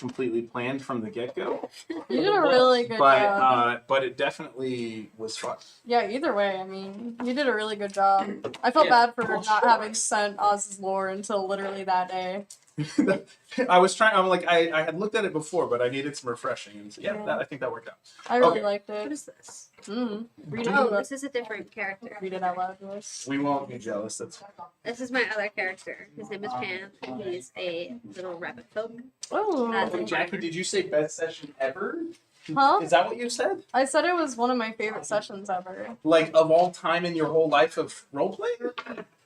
completely planned from the get-go. You did a really good job. But it definitely was fun. Yeah, either way, I mean, you did a really good job. I felt Yeah, bad for not having sent Oz's lore until literally that day. I was trying. I'm like, I had looked at it before, but I needed some refreshing. And so, I think that worked out. I really Okay. liked What it. is this? Read it. Oh, this is a different character. Read it out loud to us. We won't be jealous. That's This is my other character. His name is Pan. He's a little rabbit folk. Oh. Wait, Jackie, did you say best session ever? Huh? Is that what you said? I said it was one of my favorite sessions ever. Like of all time in your whole life of roleplay?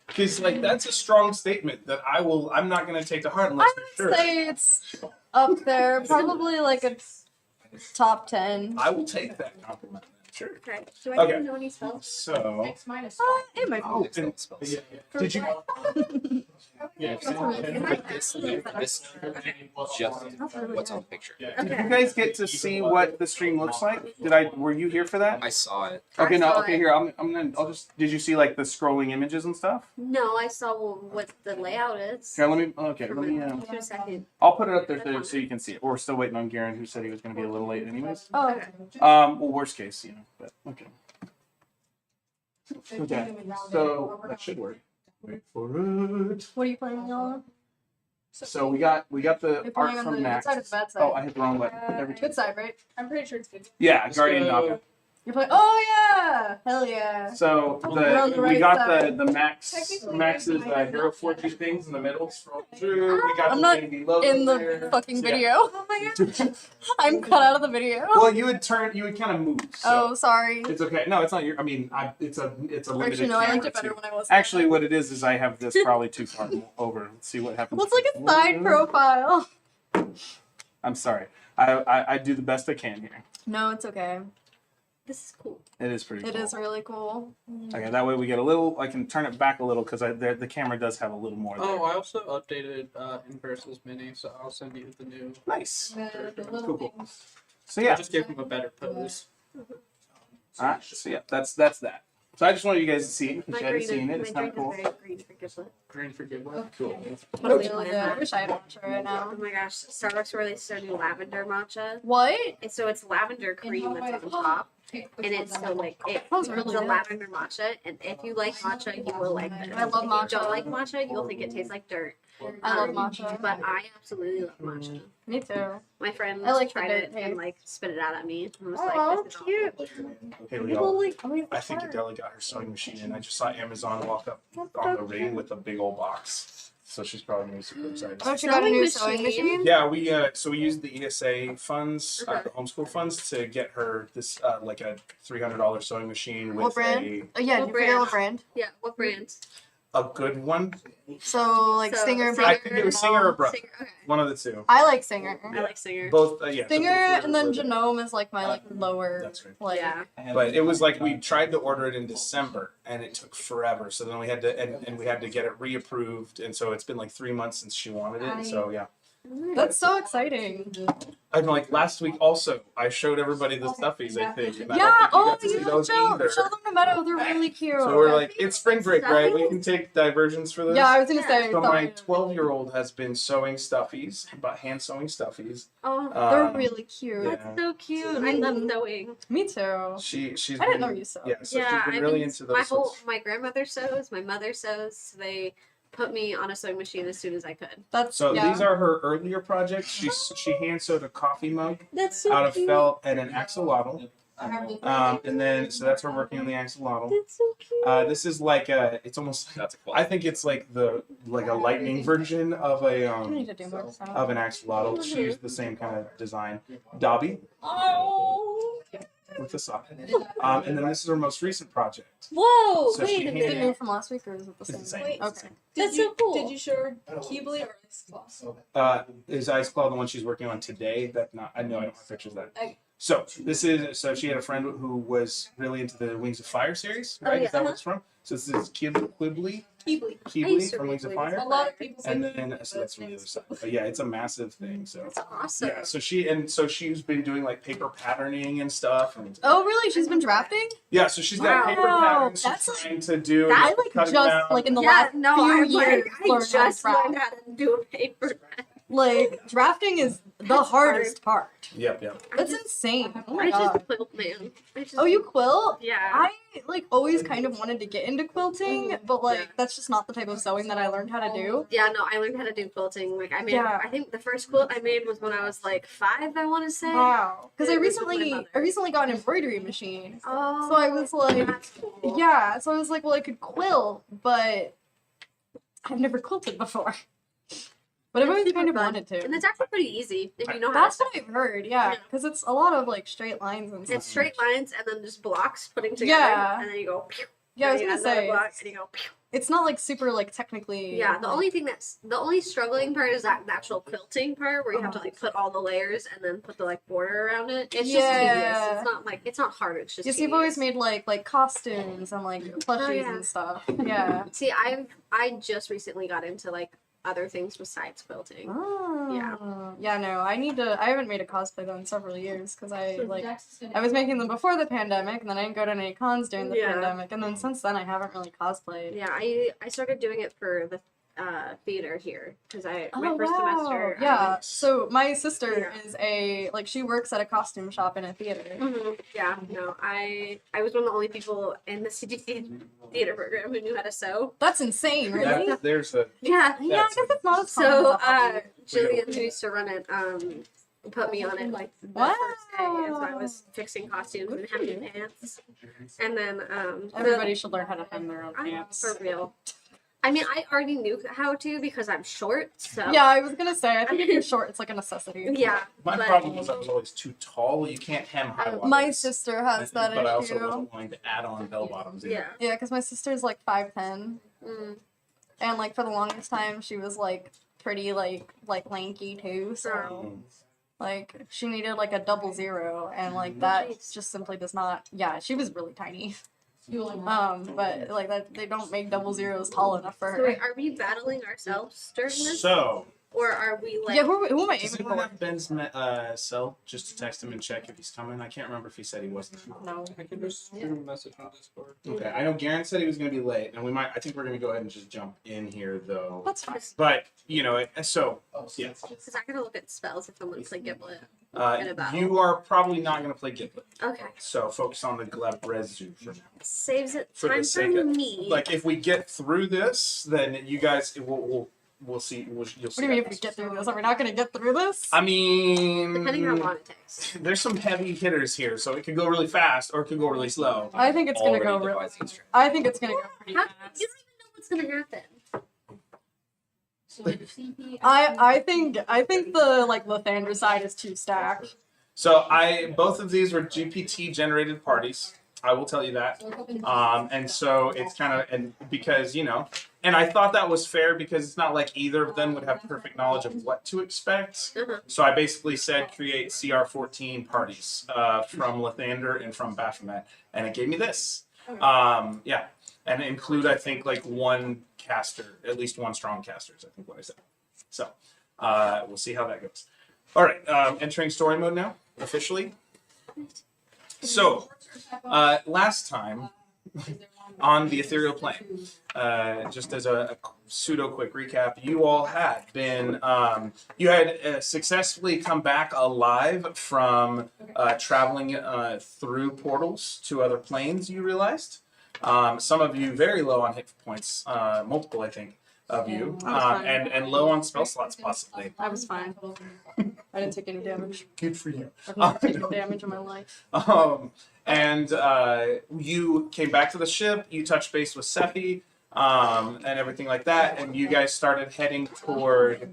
Because like that's a strong statement that I'm not gonna take to heart unless I you're would sure. say it's up there, probably like a top 10. I will take that compliment. Sure. Okay. Do I Okay. even know any spells? So. It might be. Oh, yeah. Did you? Yeah. This just what's on the picture. Did you guys get to see what the stream looks like? Were you here for that? I saw it. Okay, no. I saw Okay, it. here I'll just. Did you see like the scrolling images and stuff? No, I saw what the layout is. Here, let me. Okay, let me. 2 seconds. I'll put it up there so you can see it. We're still waiting on Garen, who said he was going to be a little late, anyways. Oh, Okay. Well, worst case, but okay. Okay, so that should work. Wait for it. what are you playing on? So we got the You're art playing on from the good Max. side or the bad side? Oh, I hit the wrong button. Every time. Good side, right? I'm pretty sure it's good. Yeah, Guardian Knockout. You're playing. Oh yeah! Hell yeah! So We're on the we right got side. the Max's Hero Fortune things in the middle. Scroll through. We got I'm the not baby logo In the there. fucking So, yeah. video. Oh my god. I'm cut out of the video. Well, you would kind of move. So Oh, sorry. it's okay. No, it's not your. I mean, it's a limited Actually, no, I liked camera, it better too. when I was. Actually, what it is I have this probably too far over. Let's see what happens. Looks like a side profile. I'm sorry. I do the best I can here. No, it's okay. This is cool. It is pretty It cool. is really cool. Okay, that way we get a little. I can turn it back a little because the camera does have a little more there. Oh, I also updated Inverse's mini, so I'll send you the new. Nice. The Cool, little cool. things. So I yeah. just gave him a better pose. Alright, so yeah, that's that. So I just wanted you guys to see it. My If you hadn't green, seen it, my it's green not cool. is very green for Gibblet. Green for good luck. Cool. Really good. I wish I had matcha right now. Oh my gosh, Starbucks released their new lavender matcha. What? And so it's lavender cream that's on top. And it's so like it's Sounds really a good. lavender matcha, and if you like matcha, you will like this. I love If matcha. you don't like matcha, you'll think it tastes like dirt. I love matcha. But I absolutely love matcha. Me too. My friend I like the tried dirt it taste. and like spit it out at me. I was Oh, like, this is cute. Okay, Leo. I think Adela got her sewing machine in. I just saw Amazon walk up on the ring with a big old box. So she's probably gonna be super excited. Oh, she got a Sewing new sewing machine? machine? Yeah, we used the ESA funds, the homeschool funds, to get her this like a $300 sewing machine with What brand? Oh, yeah, What you forget brand? what brand? Yeah, what brand? a good one. So, like, So, Singer and I think it was Singer or Brother. Singer. Okay. One of the two. I like Singer. I like Singer. Both, yeah. Singer both and then were- Genome is like my like lower That's right. like Yeah. But it was like we tried to order it in December and it took forever. So then we had to and we had to get it reapproved, and so it's been like 3 months since she wanted it. So yeah. That's so exciting. I'm like last week also I showed everybody the stuffies, I think. And Yeah, I don't oh, think you you got to see show, those either. show them the meadow, they're really cute. So we're like, it's spring break, right? We can take diversions for this. Yeah, I was gonna say. So my sorry. 12-year-old has been sewing stuffies, but hand sewing stuffies. Oh, They're Um, really cute. yeah. that's so cute. I love sewing. Me too. She's I didn't been, know you sew. Yeah, so Yeah, she's been I've really been, into those. my grandmother sews, my mother sews. They put me on a sewing machine as soon as I could. That's So yeah. these are her earlier projects. She hand sewed a coffee mug That's so out of cute. felt and an axolotl. And then so that's her working on the axolotl. That's so cute. This is like it's almost. That's a I quality. think it's like a lightning version of a I need to do more sound. of an axolotl. She used the same kind of design. Dobby Oh. with the sock. And then this is her most recent project. Whoa! So she wait a handed- Is it minute. new from last week or is it the It's same? the same. Wait, It's the okay. That's so cool. Did you show her Keebly or Ice Claw? Is Ice Claw the one she's working on today? That not. I know I don't have pictures of that. Okay. So she had a friend who was really into the Wings of Fire series, Oh, right? yeah, Is that what it's from? So this is Quibbly Keebly. I used to from read Wings of Wings Fire. A lot of people say And that, then so that's but from the other it's- side. But yeah, it's a massive thing. So That's awesome. yeah, so she's been doing like paper patterning and stuff. And Oh really? She's been drafting? yeah, so she's got Wow. paper patterns she's That's like- trying to do. That- I like cutting just down. like in the Yeah, last no, few I years learned. I learned how to just draft. learned how to do a paper. Like, drafting is the hardest part. Yep. That's insane. Oh my I god. just quilt, man. Oh, you quilt? Yeah. I like always kind of wanted to get into quilting, but like that's just not the type of sewing that I learned how to do. Yeah, no, I learned how to do quilting. Like, I made, Yeah. I think the first quilt I made was when I was like 5, I want to say. Wow. Because I It was with my recently mother. got an embroidery machine. Oh. So I was like, that's cool. yeah. So I was like, well, I could quilt, but I've never quilted before. But I've It's always super kind of fun. wanted to. And it's actually pretty easy if you know how That's to. what I've heard, yeah. Yeah. Because it's a lot of like straight lines and stuff. It's straight lines and then just blocks putting together. Yeah. And then you go. Pew, Yeah, I was and gonna you add another say block, and you go. Pew. it's not like super like technically. Yeah, the only struggling part is that actual quilting part where you have to like put all the layers and then put the like border around it. It's just Yeah. tedious. It's not hard. It's just. Yes, you've always tedious. made like costumes and like plushies yeah. and stuff. Yeah. See, I just recently got into like other things besides quilting. Oh. Yeah, no, I haven't made a cosplay though in several years because I was making them before the pandemic and then I didn't go to any cons during the Yeah. pandemic and then since then I haven't really cosplayed. Yeah, I started doing it for the theater here because my Oh, first wow. semester. Yeah. So my sister Yeah. is she works at a costume shop in a theater. Yeah, no, I was one of the only people in the CGC theater program who knew how to sew. That's insane, really? There's a Yeah. Yeah, I guess it's not as common So as a hobby. Jillian, who used to run it, put me on it like the first day, and so I was fixing costumes and hemming pants, and then Everybody should learn how to hem their own I pants. for real. I mean, I already knew how to because I'm short, so Yeah, I was gonna say, I think if you're short, it's like a necessity. yeah. my but- problem was I was always too tall. You can't hem high bottoms. My sister has that but I also issue. wasn't willing to add on bell bottoms. Either. Yeah. Yeah, because my sister's like 5'10", Mm. and like for the longest time she was like pretty like lanky too. So Mm. like she needed like a 00, and like that just simply does not. Yeah, she was really tiny. But like that they don't make 00s tall enough for So her. wait, are we battling ourselves during this, So, or are we like? Yeah, who am I does aiming anyone for? have Ben's cell just to text him and check if he's coming? I can't remember if he said he wasn't. No. I can just shoot a message on Discord. Okay, I know Garen said he was going to be late, and I think we're going to go ahead and just jump in here though. That's fine. But so yeah, Because I gotta look at spells if I'm gonna play Giblet. In a battle. you are probably not going to play Giblet, Okay. so focus on the Gleb Rezu for now. Saves it For the time for sake of- me. Like if we get through this, then you guys we'll see. You'll see. What do you mean if we get through this? Are we not gonna get through this? I mean, Depending how long it takes. there's some heavy hitters here, so it could go really fast or it could go really slow. I think it's gonna go Already really. devising strategy. I think it's gonna go pretty How, fast. you don't even know what's gonna happen. I think the like Lathander side is too stacked. So both of these were GPT generated parties. I will tell you that. And so it's kind of, and because, and I thought that was fair because it's not like either of them would have perfect knowledge of what to expect. Uh-huh. So I basically said create CR14 parties from Lathander and from Baphomet, and it gave me this. Yeah, and include I think like one caster, at least one strong caster is I think what I said. So we'll see how that goes. All right, entering story mode now officially. So last time on the Ethereal Plane, just as a pseudo quick recap, you all had been you had successfully come back alive from traveling through portals to other planes. You realized some of you very low on hit points, multiple I think of you, I was fine. and low on spell slots possibly. I was fine. I didn't take any damage. Good for you. I've never taken damage in my life. And you came back to the ship, you touched base with Sephi, and everything like that, and you guys started heading toward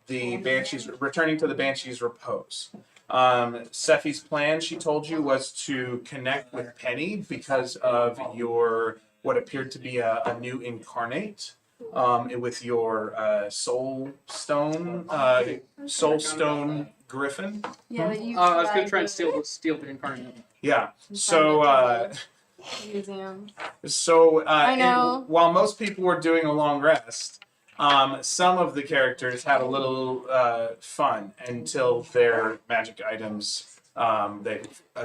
the Banshees, returning to the Banshees' repose. Sephi's plan, she told you, was to connect with Penny because of your, what appeared to be a new incarnate. With your soul stone griffin. Yeah, that you. I was gonna try and steal the incarnate. Yeah. So Museum. I know. While most people were doing a long rest, some of the characters had a little fun until their magic items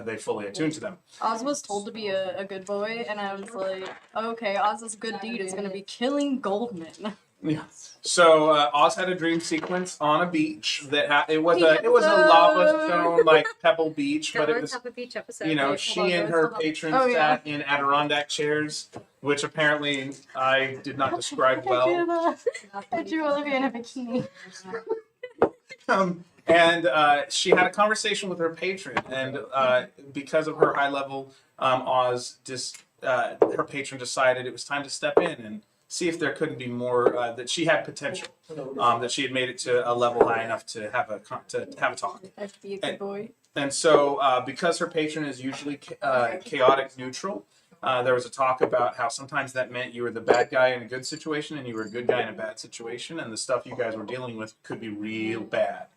they fully attuned to them. Oz was told to be a good boy, and I was like, okay, Oz's good deed is gonna be killing Goldman. Yeah. So Oz had a dream sequence on a beach that it was a lava stone like pebble beach, but it was Top of Beach episode. you know Hold she on, and guys, her hold on. patron Oh, yeah. sat in Adirondack chairs, which apparently I did not describe well. I drew Olivia in a bikini. And she had a conversation with her patron, and because of her high level, her patron decided it was time to step in and see if there couldn't be more that she had potential, that she had made it to a level high enough to have a talk. I have to be a good boy. And so, because her patron is usually chaotic neutral, there was a talk about how sometimes that meant you were the bad guy in a good situation and you were a good guy in a bad situation, and the stuff you guys were dealing with could be real bad.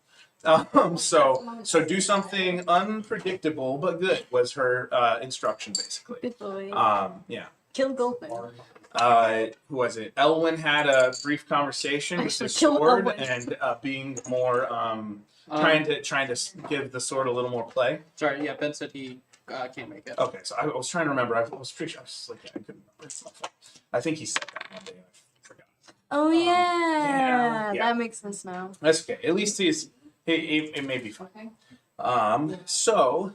So do something unpredictable but good was her instruction basically. Good boy. Yeah. Kill Goldman. Who was it? Elwyn had a brief conversation with the Actually, kill sword Elwyn. and being more trying to give the sword a little more play. Sorry, yeah, Ben said he can't make it. Okay, so I was trying to remember. I was pretty sure I was just like, yeah, I couldn't remember. It's my fault. I think he said that one day. I forgot. Oh yeah. That makes sense now. That's okay. At least it may be fine. So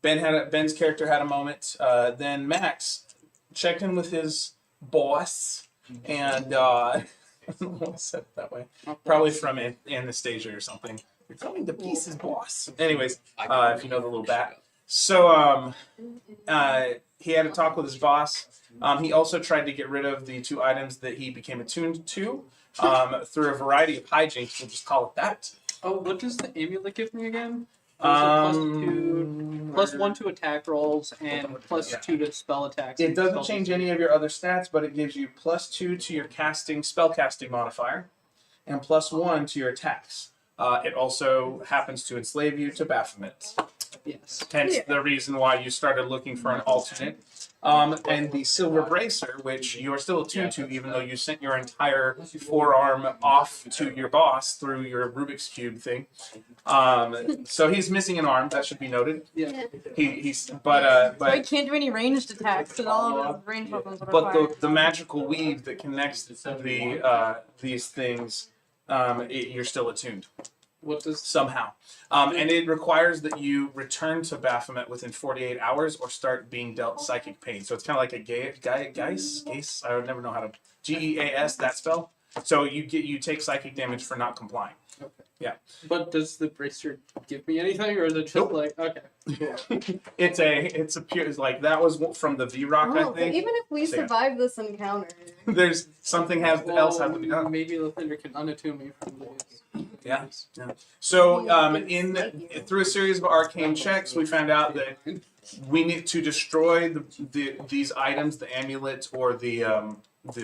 Ben's character had a moment. Then Max checked in with his boss, and I don't know why I said it that way. Probably from Anastasia or something. You're coming to pieces, boss. Anyways, if you know the little bat. So he had a talk with his boss. He also tried to get rid of the 2 items that he became attuned to through a variety of hijinks. We'll just call it that. Oh, what does the amulet give me again? +1 to attack rolls and +2 to spell attacks. It doesn't change any of your other stats, but it gives you +2 to your spell casting modifier, and +1 to your attacks. It also happens to enslave you to Baphomet. Yes. Hence the reason why you started looking for an alternate. And the Silver Bracer, which you are still attuned to, even though you sent your entire forearm off to your boss through your Rubik's Cube thing. So he's missing an arm. That should be noted. Yeah. So I can't do any ranged attacks because all of his ranged weapons would But require. the magical weave that connects these things, you're still attuned. What does Somehow. And it requires that you return to Baphomet within 48 hours or start being dealt psychic pain. So it's kind of like a Geas. I would never know how to Geas that spell. So you take psychic damage for not complying. Okay. Yeah. But does the bracer give me anything, or is it just Nope. like okay? It's a pure like that was from the V-Rock, I Oh, but think. even if we So, yeah. survive this encounter, There's something else has to be done. Maybe Lathander can unattune me from these. Yeah. So through a series of arcane checks, we found out that we need to destroy these items, the amulet or the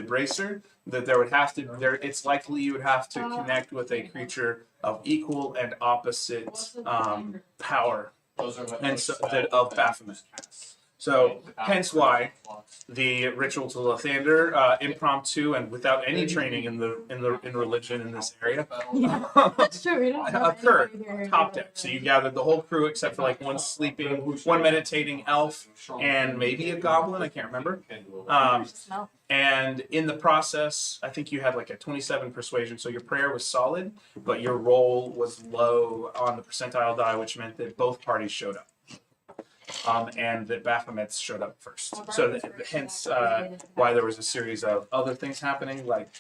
bracer. That there would have to it's likely you would have to connect with a creature of equal and opposite power, and so that of Baphomet. So hence why the ritual to Lathander, impromptu and without any training in religion in this area, that's true. We don't have occurred anybody here. top deck. So you gathered the whole crew except for like one sleeping, one meditating elf, and maybe a goblin. I can't remember. Smell. And in the process, I think you had like a 27 persuasion. So your prayer was solid, but your roll was low on the percentile die, which meant that both parties showed up. And that Baphomet showed up first. So hence why there was a series of other things happening, like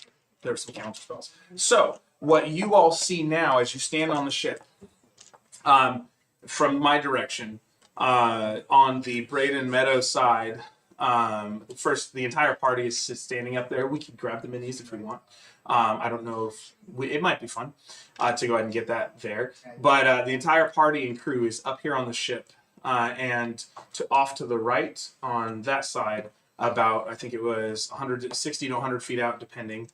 there were some counter spells. So what you all see now as you stand on the ship, from my direction, on the Braden Meadow side, first the entire party is standing up there. We can grab the minis if we want. I don't know if it might be fun to go ahead and get that there. But the entire party and crew is up here on the ship. And off to the right on that side, about I think it was 160 to 100 feet out, depending,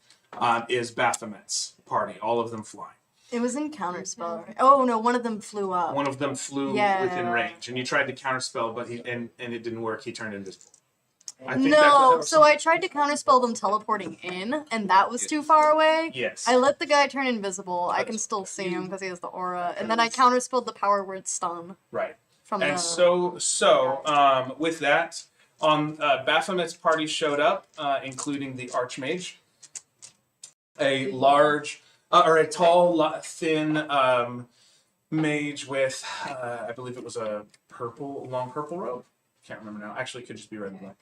is Baphomet's party. All of them flying. It was in counterspell. Right? Oh no, one of them flew up. One of them flew within range, and you tried to counterspell, but and it didn't work. He turned invisible. I think that's what No, that was. so I tried to counterspell them teleporting in, and that was too far away. Yes. I let the guy turn invisible. I can still see him because he has the aura, and then I counterspelled the power word stun. Right. From And the... with that, Baphomet's party showed up, including the Archmage. a large or a tall, thin mage with, I believe it was a long purple robe. Can't remember now. Actually, it could just be red and black.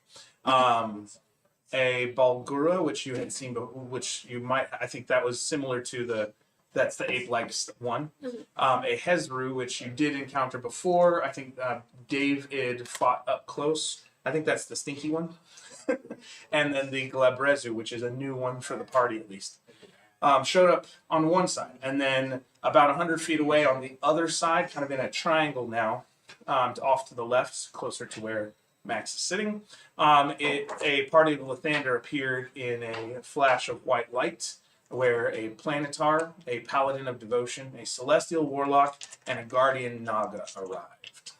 A Balgura, which you had seen, which you might, I think that was similar to that's the ape-like one. A Hezru, which you did encounter before. I think David fought up close. I think that's the stinky one. And then the Glabrezu, which is a new one for the party at least. Showed up on one side. And then about 100 feet away on the other side, kind of in a triangle now, off to the left, closer to where Max is sitting. A party of Lathander appeared in a flash of white light, where a Planetar, a Paladin of Devotion, a Celestial Warlock, and a Guardian Naga arrived.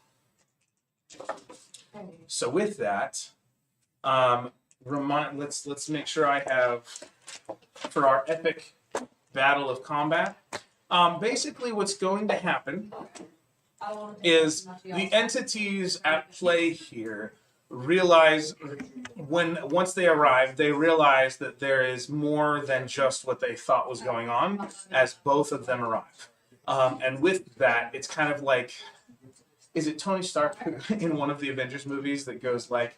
So with that, let's make sure I have for our epic battle of combat. Basically, what's going to happen is the entities at play here realize once they arrive, they realize that there is more than just what they thought was going on as both of them arrive. And with that, it's kind of like, is it Tony Stark in one of the Avengers movies that goes like,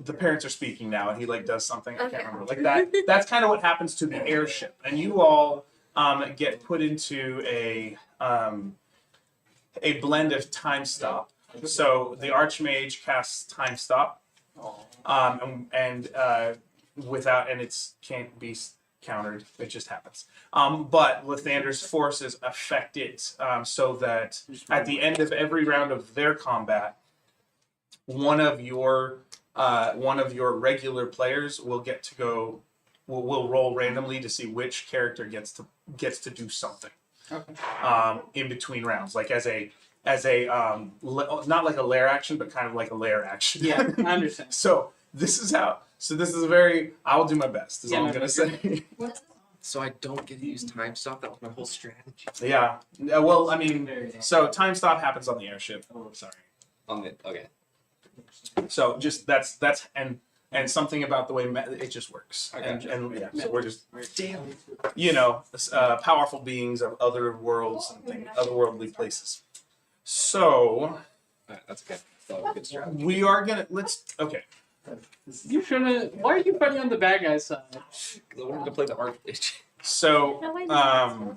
the parents are speaking now, and he like does something, I can't remember, like that. That's kind of what happens to the airship, and you all get put into a blend of time stop. So the Archmage casts time stop, and it can't be countered. It just happens. But Lathander's forces affect it, so that at the end of every round of their combat, one of your regular players will get to go. Will roll randomly to see which character gets to do something. Okay. In between rounds, like as a not like a lair action, but kind of like a lair action. Yeah, I understand. So this is a very. I will do my best. Is all I'm gonna say. So I don't get to use time stop. That was my whole strategy. Yeah. Well, I mean, so time stop happens on the airship. Oh, sorry. Okay. So just that's and something about the way it just works. And yeah, so we're just powerful beings of other worlds and otherworldly places. So That's okay. That was a good strategy. we are gonna okay. You shouldn't. Why are you fighting on the bad guy's side? Because I wanted to play the Archmage. So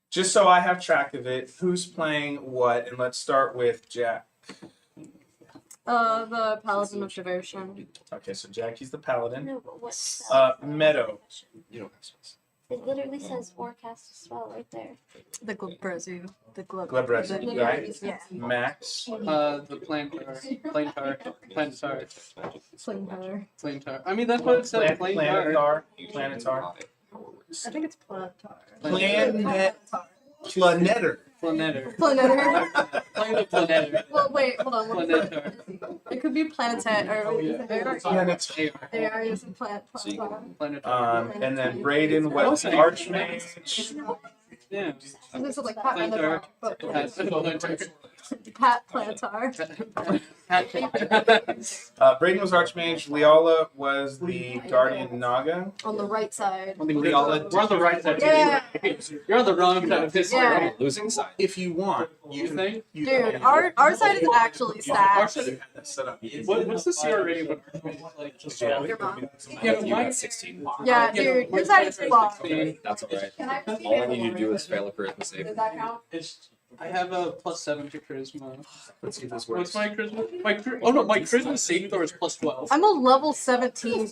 just so I have track of it, who's playing what, and let's start with Jack. The Paladin of Devotion. Okay, so Jackie's the paladin. No, but what's Meadow. You don't have space. It literally says forecast a spell right there. The Glabrezu. The Glabrezu, right? Yeah. Max. The Planetar. Planetar. I mean, that's what it said. Planetar. Planetar. I think it's Planetar. Planetter. Planetar. Planetar. Planetar. Well, wait, hold on. Planetar. It could be Planetet or Planetar. they are using Planetar. Planetar. And then Braden was Archmage. Yeah. This is like Pat Planetar. Planetar. Pat Planetar. Braden was Archmage. Leala was the Guardian Naga. On the right side. We're on the right side. Yeah. You're on the wrong side of history. Yeah. On the losing side. If you want, You think? Dude, our side is actually Our stacked. side- set up. What's the CR rating of an Your mom. Yeah, You mine- got 16. Yeah, dude, your side is fucked. That's alright. All I need to do is fail a charisma save. Does that count? I have a +7 to charisma. Let's see if this What's works. my charisma? My charisma saving throw is +12. I'm a level 17.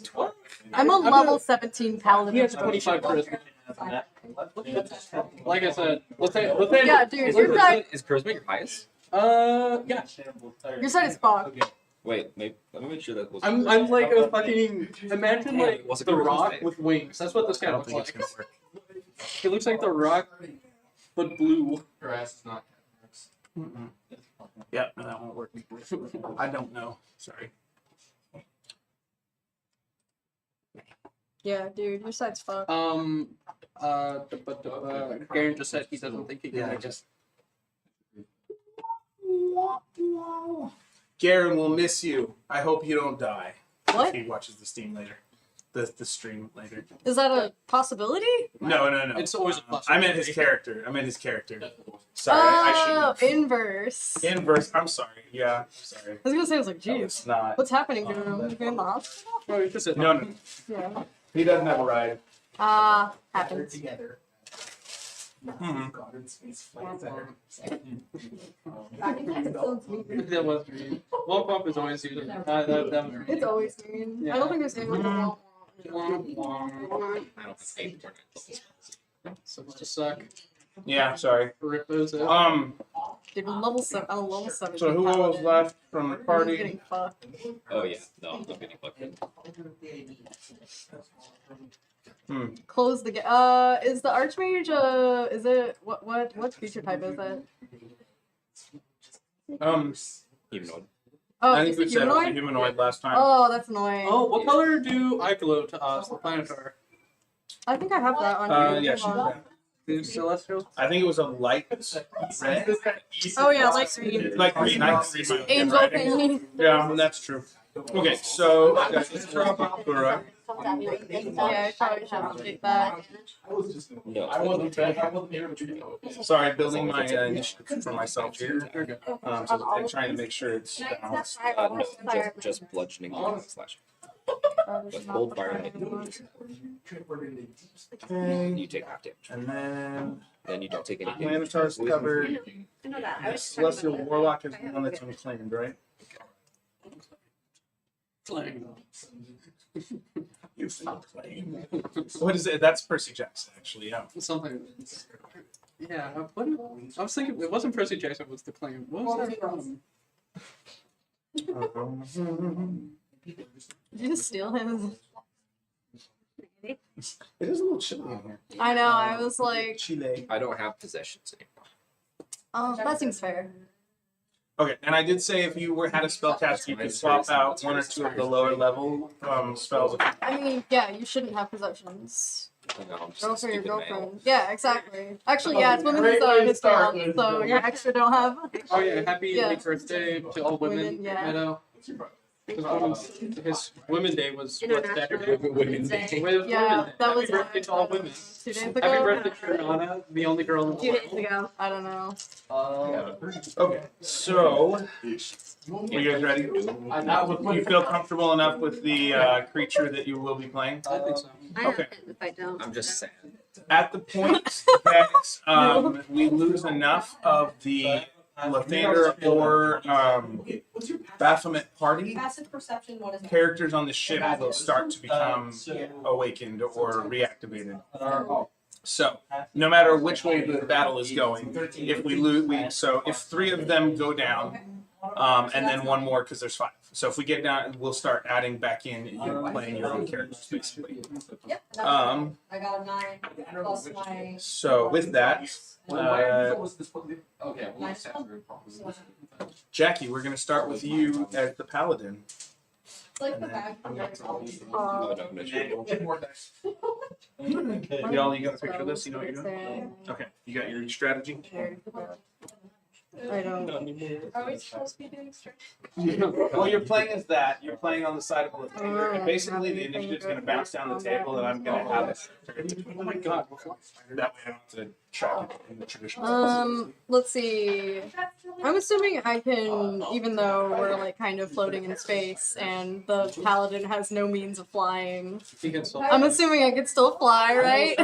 I'm a level 17 paladin. He has 25 charisma. Like I said, Yeah, dude, your side, Is charisma your highest? Yeah. your side is fucked. Wait, let me make sure that was. I'm like a fucking. Imagine like What's a the charisma Rock save? with wings. That's what this I guy don't looks think it's like. gonna work. He looks like the Rock, but blue. Yep, no, that won't work. I don't know. Sorry. Yeah, dude, your side's fucked. Garen just said he doesn't think he can Yeah, make it. just. Garen will miss you. I hope you don't die. What? If he watches the stream later. the stream later. Is that a possibility? No. It's always a I possibility. meant his character. Sorry, I should. Inverse. Inverse. I'm sorry. Yeah, sorry. I was gonna say, I was like, No, geez, it's not. what's happening to him? Is he in the hospital? Oh, you just said No. Yeah. He doesn't have a ride. Happens. Hmm. That was mean. Womp womp is always usually. That was mean. It's always mean. Yeah. I don't think there's anyone who won't. Womp womp. I don't have 8 more nights. So much to suck. Yeah, sorry. Rip those out. Dude, level 7. I'm a level 7. So who all was left from the He's party? getting fucked. Oh yeah, no, I'm getting fucked. Close the is the Archmage, is it, what creature type is it? Humanoid. Oh, I think we it's a said it was a humanoid? humanoid last time. Oh, that's annoying. Oh, what color do I glow to us, the Planetar? I think I have that on here. Yeah, Hold on. The Celestial? I think it was a light red. Oh yeah, like green. Like green. I can read my Angel handwriting. thing. Yeah, that's true. Okay, so let's drop Bakura. Yeah, I probably should update that. No. Sorry, building my initiative for myself here. So I'm trying to make sure it's balanced. No, just bludgeoning slash. But cold fire. Okay. You take half damage. And then You don't take any damage. Planetar's covered. I know that. I was Celestial Warlock is the one that's unclaimed, right? Flying. You unclaimed. What is it? That's Percy Jackson, actually. Yeah. Something. Yeah, what? I was thinking it wasn't Percy Jackson. It was the claim. What was that from? Did you just steal his? It is a little chilly in here. I know, I was like, Chile. I don't have possessions anymore. oh, that seems fair. Okay, and I did say if you had a spellcast, you could swap out 1 or 2 of the lower level spells. I mean, yeah, you shouldn't have possessions. No, I'm just Girl a for your stupid male. girlfriend. Yeah, exactly. Actually, yeah, it's women's Great way to his start fault, with so you extra don't have. Oh yeah, happy Yeah. late birthday to all women. Women, yeah. I know. His Women Day was what Saturday? Women's Day. Yeah, that was Happy birthday to all women. 2 days Happy ago. birthday to Nana, the only girl in the 2 days world. ago. I don't know. Okay, so are you guys ready? You feel comfortable enough with the creature that you will be playing? I think so. I have Okay. it if I don't. I'm just sad. At the point that we lose enough of the Lathander or Baphomet party, Passive perception, what is it? characters on the ship will start to become awakened or reactivated. So, no matter which way the battle is going, if we lose, so if 3 of them go down, and then 1 more because there's 5. So if we get down, we'll start adding back in you playing your own characters basically. Yep. Um, I got a 9 plus my. So with that, Nice one. Jackie, we're gonna start with you as the paladin. It's like the bag from your college. No, no, Y'all, you got a picture of this? You know what you're doing? Okay, you got your strategy? I don't. Are we supposed to be doing straight? Well, you're playing as that. You're playing on the side of Lathander. And basically, the initiative's gonna bounce down the table, and I'm gonna have it. Oh my god. That way I don't have to track it in the traditional. Let's see. I'm assuming I can, even though we're like kind of floating in space and the paladin has no means of flying. He can still. I'm assuming I could still fly, right?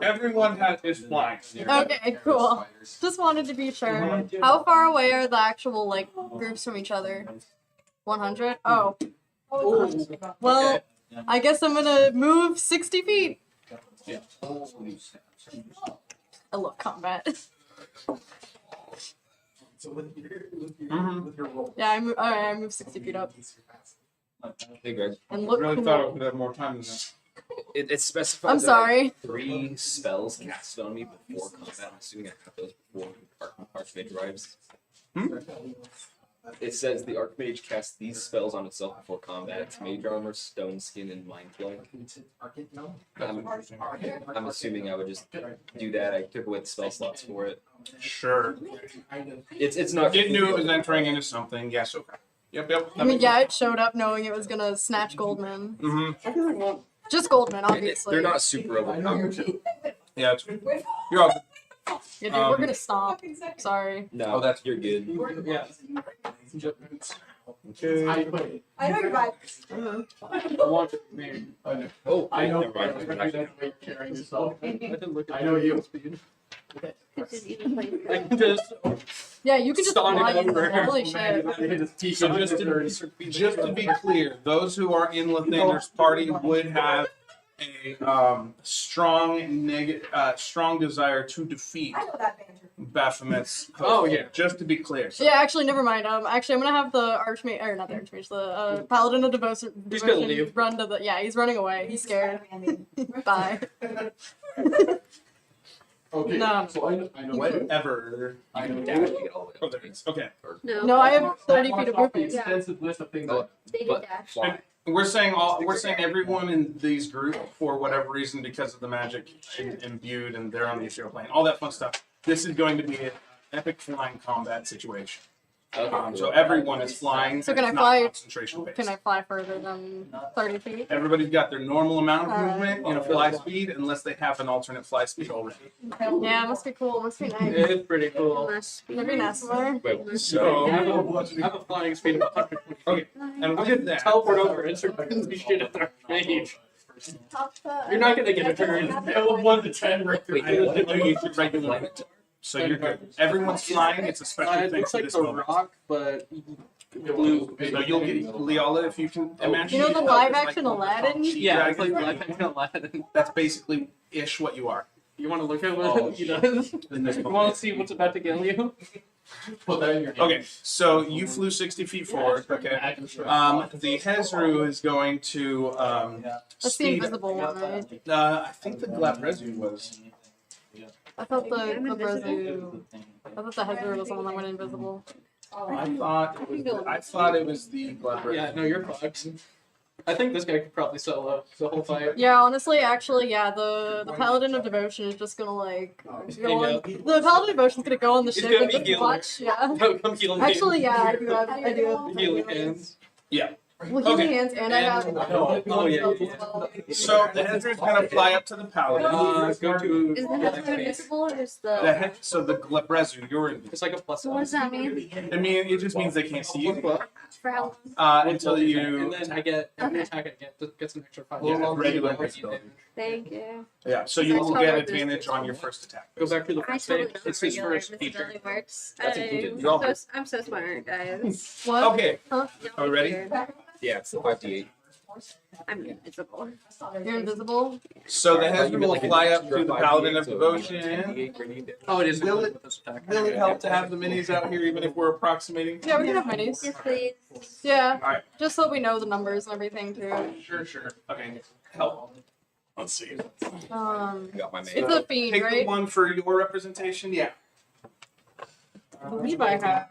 Everyone is flying. Okay, cool. Just wanted to be sure. How far away are the actual like groups from each other? 100? Oh, well, I guess I'm gonna move 60 feet. I love combat. Yeah, I moved 60 feet up. Hey Greg, And I look really cool. thought I would have more time than that. it specifies. I'm that sorry. 3 spells casted on me before combat. I'm assuming I have those before Archmage arrives. It says the Archmage casts these spells on itself before combat. It's Mage Armor, Stone Skin, and Mind Flank. I'm assuming I would just do that. I took away the spell slots for it. Sure. It's not. Didn't knew it was entering into something. Yes, okay. Yep. I mean, yeah, it showed up knowing it was gonna snatch Goldman. Mm-hmm. Just Goldman, obviously. They're not super overpowered. Yeah, you're all. Yeah, dude, we're gonna stop. Sorry. No, that's you're good. Yeah. Okay. I know you're right. I want to be married. Oh, I know. never mind. Carrying yourself. I didn't look at I know you. Speed. Didn't even play I can just Yeah, you can just Sonic fly in over. there. Holy shit. So just to be clear, those who are in Lathander's party would have a strong desire to defeat I know that banter. Baphomet's host. Oh, yeah. Just to be clear. So Yeah, actually, never mind. Actually, I'm gonna have the Archmage, or not the Archmage, the Paladin of Devotion He's gonna leave. run to the. Yeah, he's running away. He's scared. Bye. Okay. No. So I know whatever. I know. Dash to get all the Oh, way there up it is. Okay. No. No, I have 30 feet of The movement. extensive list of things. Oh, They did but dash. fly. We're saying everyone in these groups, for whatever reason, because of the magic imbued and they're on the ethereal plane, all that fun stuff. This is going to be an epic flying combat situation. Okay, So cool. everyone is flying. So can it's I not fly- concentration based. Can I fly further than 30 feet? Everybody's got their normal amount of Alright. movement in a fly speed, unless they have an alternate fly speed already. Yeah, it must be cool. It must be nice. It's pretty cool. Must be That'd be nice. More. Wait, So, I have a flying speed of 120 feet. okay, and I'm with gonna that, teleport over and start doing shit at their range. You're not gonna get a turn. 1 to 10 right Wait, I will use your regular movement. So you're good. Everyone's flying. It's a special It thing looks for like this the moment. rock, but blue. So you'll get Leola if you can imagine. You know the yourself live as, like, action one of the Aladdin? top Yeah, it's like dragons. Life Action Aladdin. That's basically ish what you are. You want to look at Oh, what he does? In this You moment. want to see what's about to kill you? Put that in your Okay, so you flew 60 feet forward. Okay. The Hezru is going to That's the speed. invisible one, right? I think the Glabrezu was. I thought the Brezu. I thought the Hezru was the one that went invisible. I thought it was the Glabrezu. Yeah, no, you're fucked. I think this guy could probably solo the whole fight. Yeah, honestly, actually, yeah, the Paladin of Devotion is just gonna like go on, the Paladin of Devotion's gonna go on the He's ship gonna and be just healer. watch. Yeah. Come heal me. Actually, yeah, I do have Healing hands. well, healing Okay. hands, and I have Oh, yeah. spells as well. So the Hezru's gonna fly up to the Paladin. Go to. Is the Hezru invisible or is So the Glabrezu, you're in. It's like a plus. So what does that mean? I mean, it just means they can't see you For how long? until you. And then I get every attack I get gets an extra 5. Yeah, regular invisibility. Thank you. Yeah, so you will get advantage on your first attack. Go back to the I first totally stage. know It's how his regular first feature. invisibility works. That's included. I'm so smart, guys. What? Okay, Huh? are we ready? Yeah, it's the 5d8. I'm invisible. You're invisible. So the You Hezru meant will like an fly up extra to the 5d8, Paladin of so Devotion. 10d8 grenade. Oh, it is. Will included it- with this attack. Will it help to have the minis out here, even if we're approximating? Yeah, we can have minis. Yes, please. Yeah, Alright. just so we know the numbers and everything too. Sure. Okay, help. Let's see. Um, Got my man. it's a fiend, Pick the right? one for your representation. Yeah. I believe I have.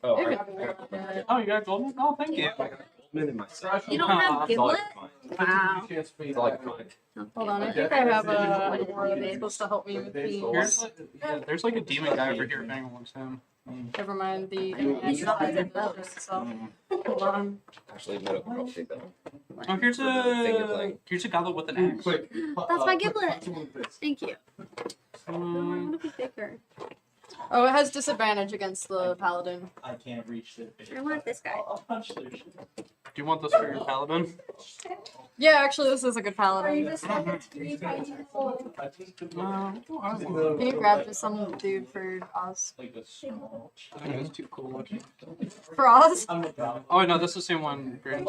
Oh, Maybe I I got have. Oh, you got golden? Oh, thank you. Goldman in my set. You don't have That's all I Giblet? can find. Wow. That's all I can find. Hold on, I think I have an aura that's supposed to help me with Here's fiends. like, yeah, there's like a demon guy over here if anyone wants him. Never mind the international identity itself. Hold on. Actually, no, I'll probably take that one. Oh, here's Finger a blank. goblet with an axe. Quick. That's my Giblet. Thank you. I Um, want to be bigger. Oh, it has disadvantage against the paladin. I can't reach the I want this guy. I'll punch their shit. do you want this for your paladin? Yeah, actually, this is a good Are you paladin. just like 3 tiny people? Can you grab just some dude for Oz? Like a small. I think it's too cool looking. For Oz? I'm the dog. Oh no, that's the same one. Green.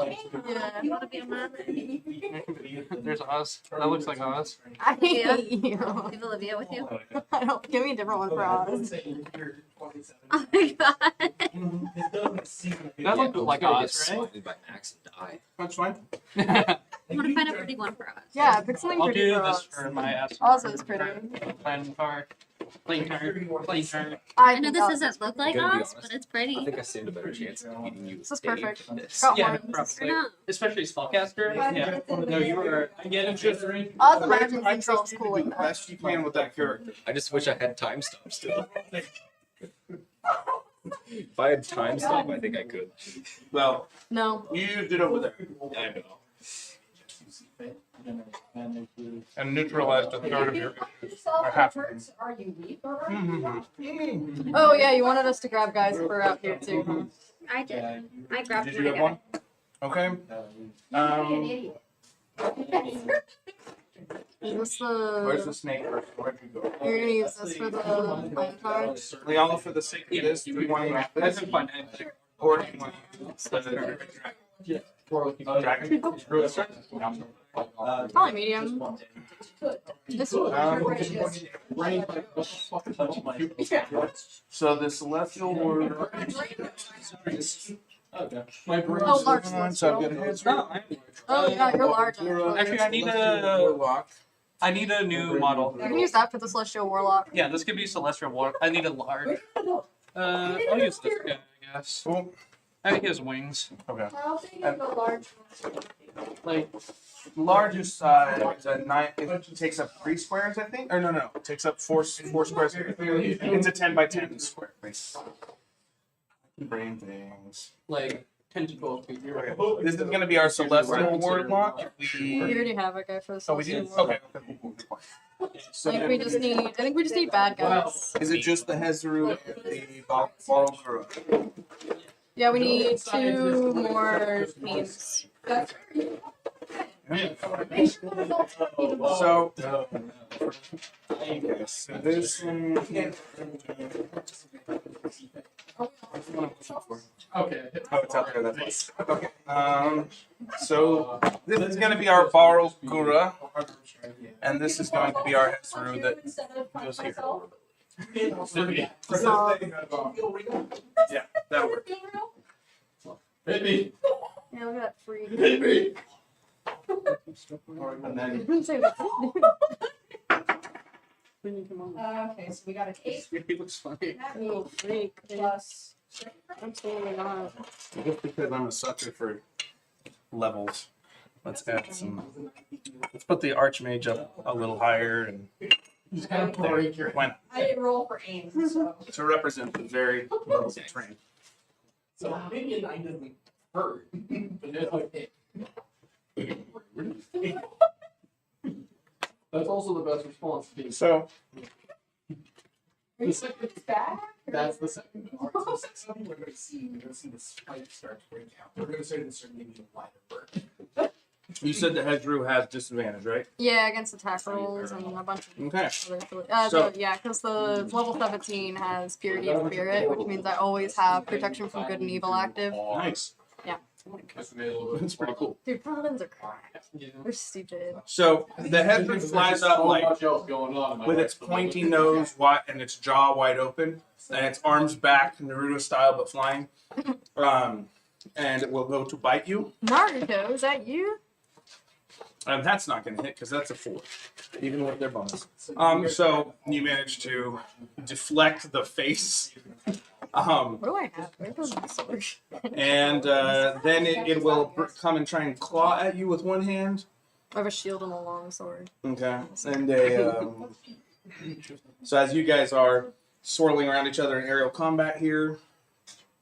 Yeah. You want to be a mother? There's Oz. That looks like Oz. I hate Yeah. you. Leave Olivia with you. I don't. Give me a different one for Oz. Oh my god. That looked like Oz, right? Slided by an axe and die. That's fine. I want to find a pretty one for us. Yeah, pick something I'll pretty do for this Oz. for my ass. Oz is pretty. Playing card. Playing card. Playing card. I know think this Oz doesn't is look like Gonna be us, honest. but it's I pretty. think I stand a better chance of beating you. This is Dave perfect. than this. Got Yeah, one. Or probably. not. Especially spellcaster. Yeah. No, you were. I get it. Just Oz I imagines trust themselves you cool to do like the that. best you can with that character. I just wish I had time stop still. If I had time stop, I think I could. Well, No. you used it over there. I know. and neutralized a third of your. Or half. Are you weak or Oh yeah, you wanted us to grab guys for out here too, huh? I did. I grabbed Did my you have guy. one? Okay. What's Where's the the? snake first? Where'd you go? You're gonna use this for the playing cards. Leon, for the sake of this, do you want to use I this? didn't find anything. Or do you want to use the dragon? Probably medium. This one. So the celestial word. My brain. Oh, large. So I've got hands. Oh yeah, you're large. Actually, I need a new model. You can use that for the Celestial Warlock. Yeah, this could be Celestial War. I need a large. I'll use this guy, I guess. Cool. I think he has wings. Okay. I'll think of the large Like, Largest size, it takes up 3 squares, I think. Or no, it takes up four squares. It's a 10 by 10 square. Brain things. like 10 to 12 feet. Okay. This is going to be our celestial warlock. We already have a guy for the Oh, we Celestial do. Warlock. Okay. So I think we just need bad guys. is it just the Hezru and the Balgura? Yeah, we need 2 more teams. So, okay, so this one. Okay. Oh, it's out there. That's okay. So this is going to be our Balgura, and this is going to be our Hezru that goes here. Yeah, that works. Hit me. Yeah, look at that free. Hit me. And then Okay, so we got an 8 He looks funny. Oh, freak. plus. Absolutely not. just because I'm a sucker for levels, let's add some. Let's put the Archmage up a little higher and He's gonna break your. I didn't roll for aim, so. to represent the very levels of terrain. So maybe a 9 doesn't hurt, but it's like. That's also the best response to being. So The second, Back? that's the second part. So something we're going to see the spike start to break out. We're going to start inserting the line of bird. you said the Hezru has disadvantage, right? Yeah, against attack rolls and a bunch of Okay. other So- yeah, because the level 17 has Purity of Spirit, which means I always have protection from good and evil active. Nice. That's amazing. That's pretty cool. Dude, paladins are crap. Yeah. They're stupid. So the Hezru flies up so like much else going on. in my with life. its pointy nose wide and its jaw wide open, and its arms back, Naruto style, but flying. And it will go to bite you. Naruto, is that you? And that's not going to hit because that's a 4, even with their bonus. So you manage to deflect the face. What do I have? Where goes my sword? And then it will come and try and claw at you with one hand. I have a shield and a long sword. Okay. And so as you guys are swirling around each other in aerial combat here,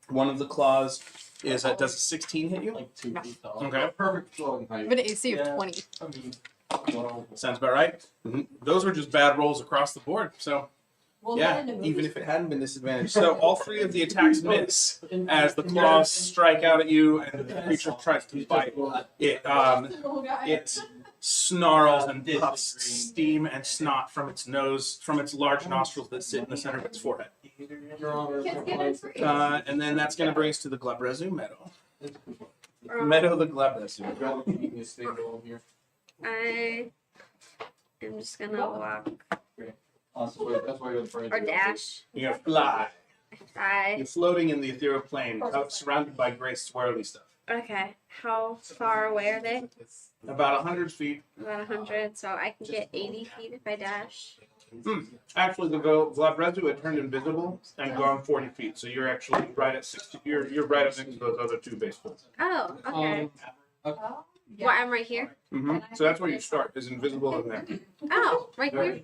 one of the claws is does a 16 hit you? Like 2 No. feet tall. Okay. Perfect flowing I height. have an AC of 20. I mean, well, Sounds about right. Those were just bad rolls across the board. So Well, yeah, not in the even movies. if it hadn't been disadvantaged. So all 3 of the attacks miss as the claws strike out at you, and the creature tries to bite. It Little guy. it snarls and puffs steam and snot from its nose, from its large nostrils that sit in the center of its forehead. Your Honor, Kids get it free. And then that's going to bring us to the Glabrezu Meadow. Meadow the Glabrezu. I've got a genius thing going here. I am just gonna walk That's why you're afraid. or dash. You're going to fly. You're I floating in the ethereal plane, surrounded by gray swirly stuff. okay. How far away are they? About 100 feet. About 100. So I can get 80 feet if I dash. Actually, the Glabrezu had turned invisible and gone 40 feet, so you're actually right at 60. You're right up next to those other 2 base points. Oh, okay. Oh, yeah. Well, I'm right here. So that's where you start, is invisible in there. Oh, right here.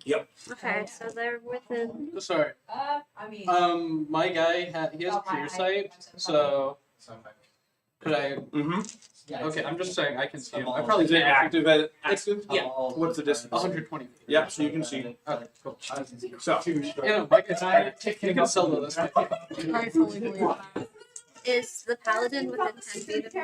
Yep. Okay, so they're within. Sorry. I mean. My guy he has Oh, clear hi. sight, so Could I? Mm-hmm. Okay, I'm just saying I can see him. I probably Is it active? Active? Yeah. What's the distance? 120. Yeah, so you can see. Okay, cool. So, Yeah, Mike, it's you can solo this. I fully believe that. Is the paladin within 10 feet of me?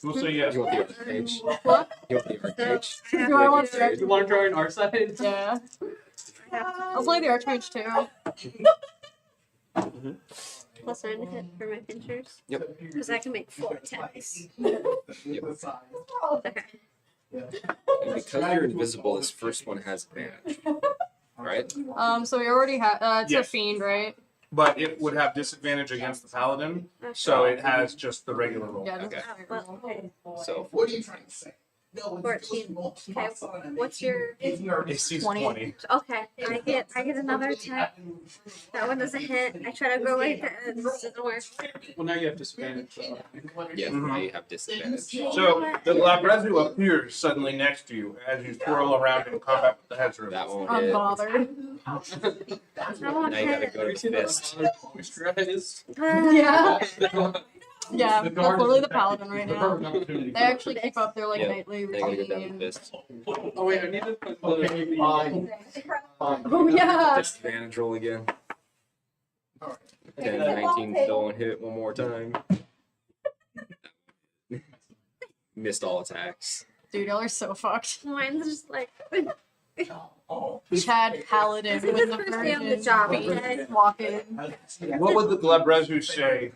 we'll say yes. You want the arcade? What? You want the arcade? I have Do I to want do- to? You want to join our side? Yeah. I have to I'll play the Archmage too. plus 9 to hit for my pinchers. Yep. Because I can make 4 attacks. Yep. Okay. And because you're invisible, this first one has advantage. Right? So we already have. It's a Yes. fiend, right? But it would have disadvantage against the paladin, so it has just the regular roll. Yeah. Okay. Well, okay. So What are you trying to say? No, 14. Okay. What's your? AC's 20. Okay. I get another attack. That one doesn't hit. I try to go right there. This doesn't work. Well, now you have disadvantage. So. yeah, now you have disadvantage. So the Labrezu appears suddenly next to you as you twirl around in combat with the headroom. That won't hit. Unbothered. I won't Now you gotta hit. go to fist. Moisturize. Yeah. Yeah. The That's guard literally is the paladin right the now. perfect opportunity. They actually keep up their like Yeah. nightly Now you gotta go down to routine. fist. Oh wait, I need to put the. Fine. Oh yeah. Disadvantage roll again. Alright. 10, 19, still won't hit one more time. Missed all attacks. Dude, y'all are so fucked. Mine's just like. Oh. Chad Paladin This is with the the first day on the virgin job, fiend okay? walking. What would the Labrezu say?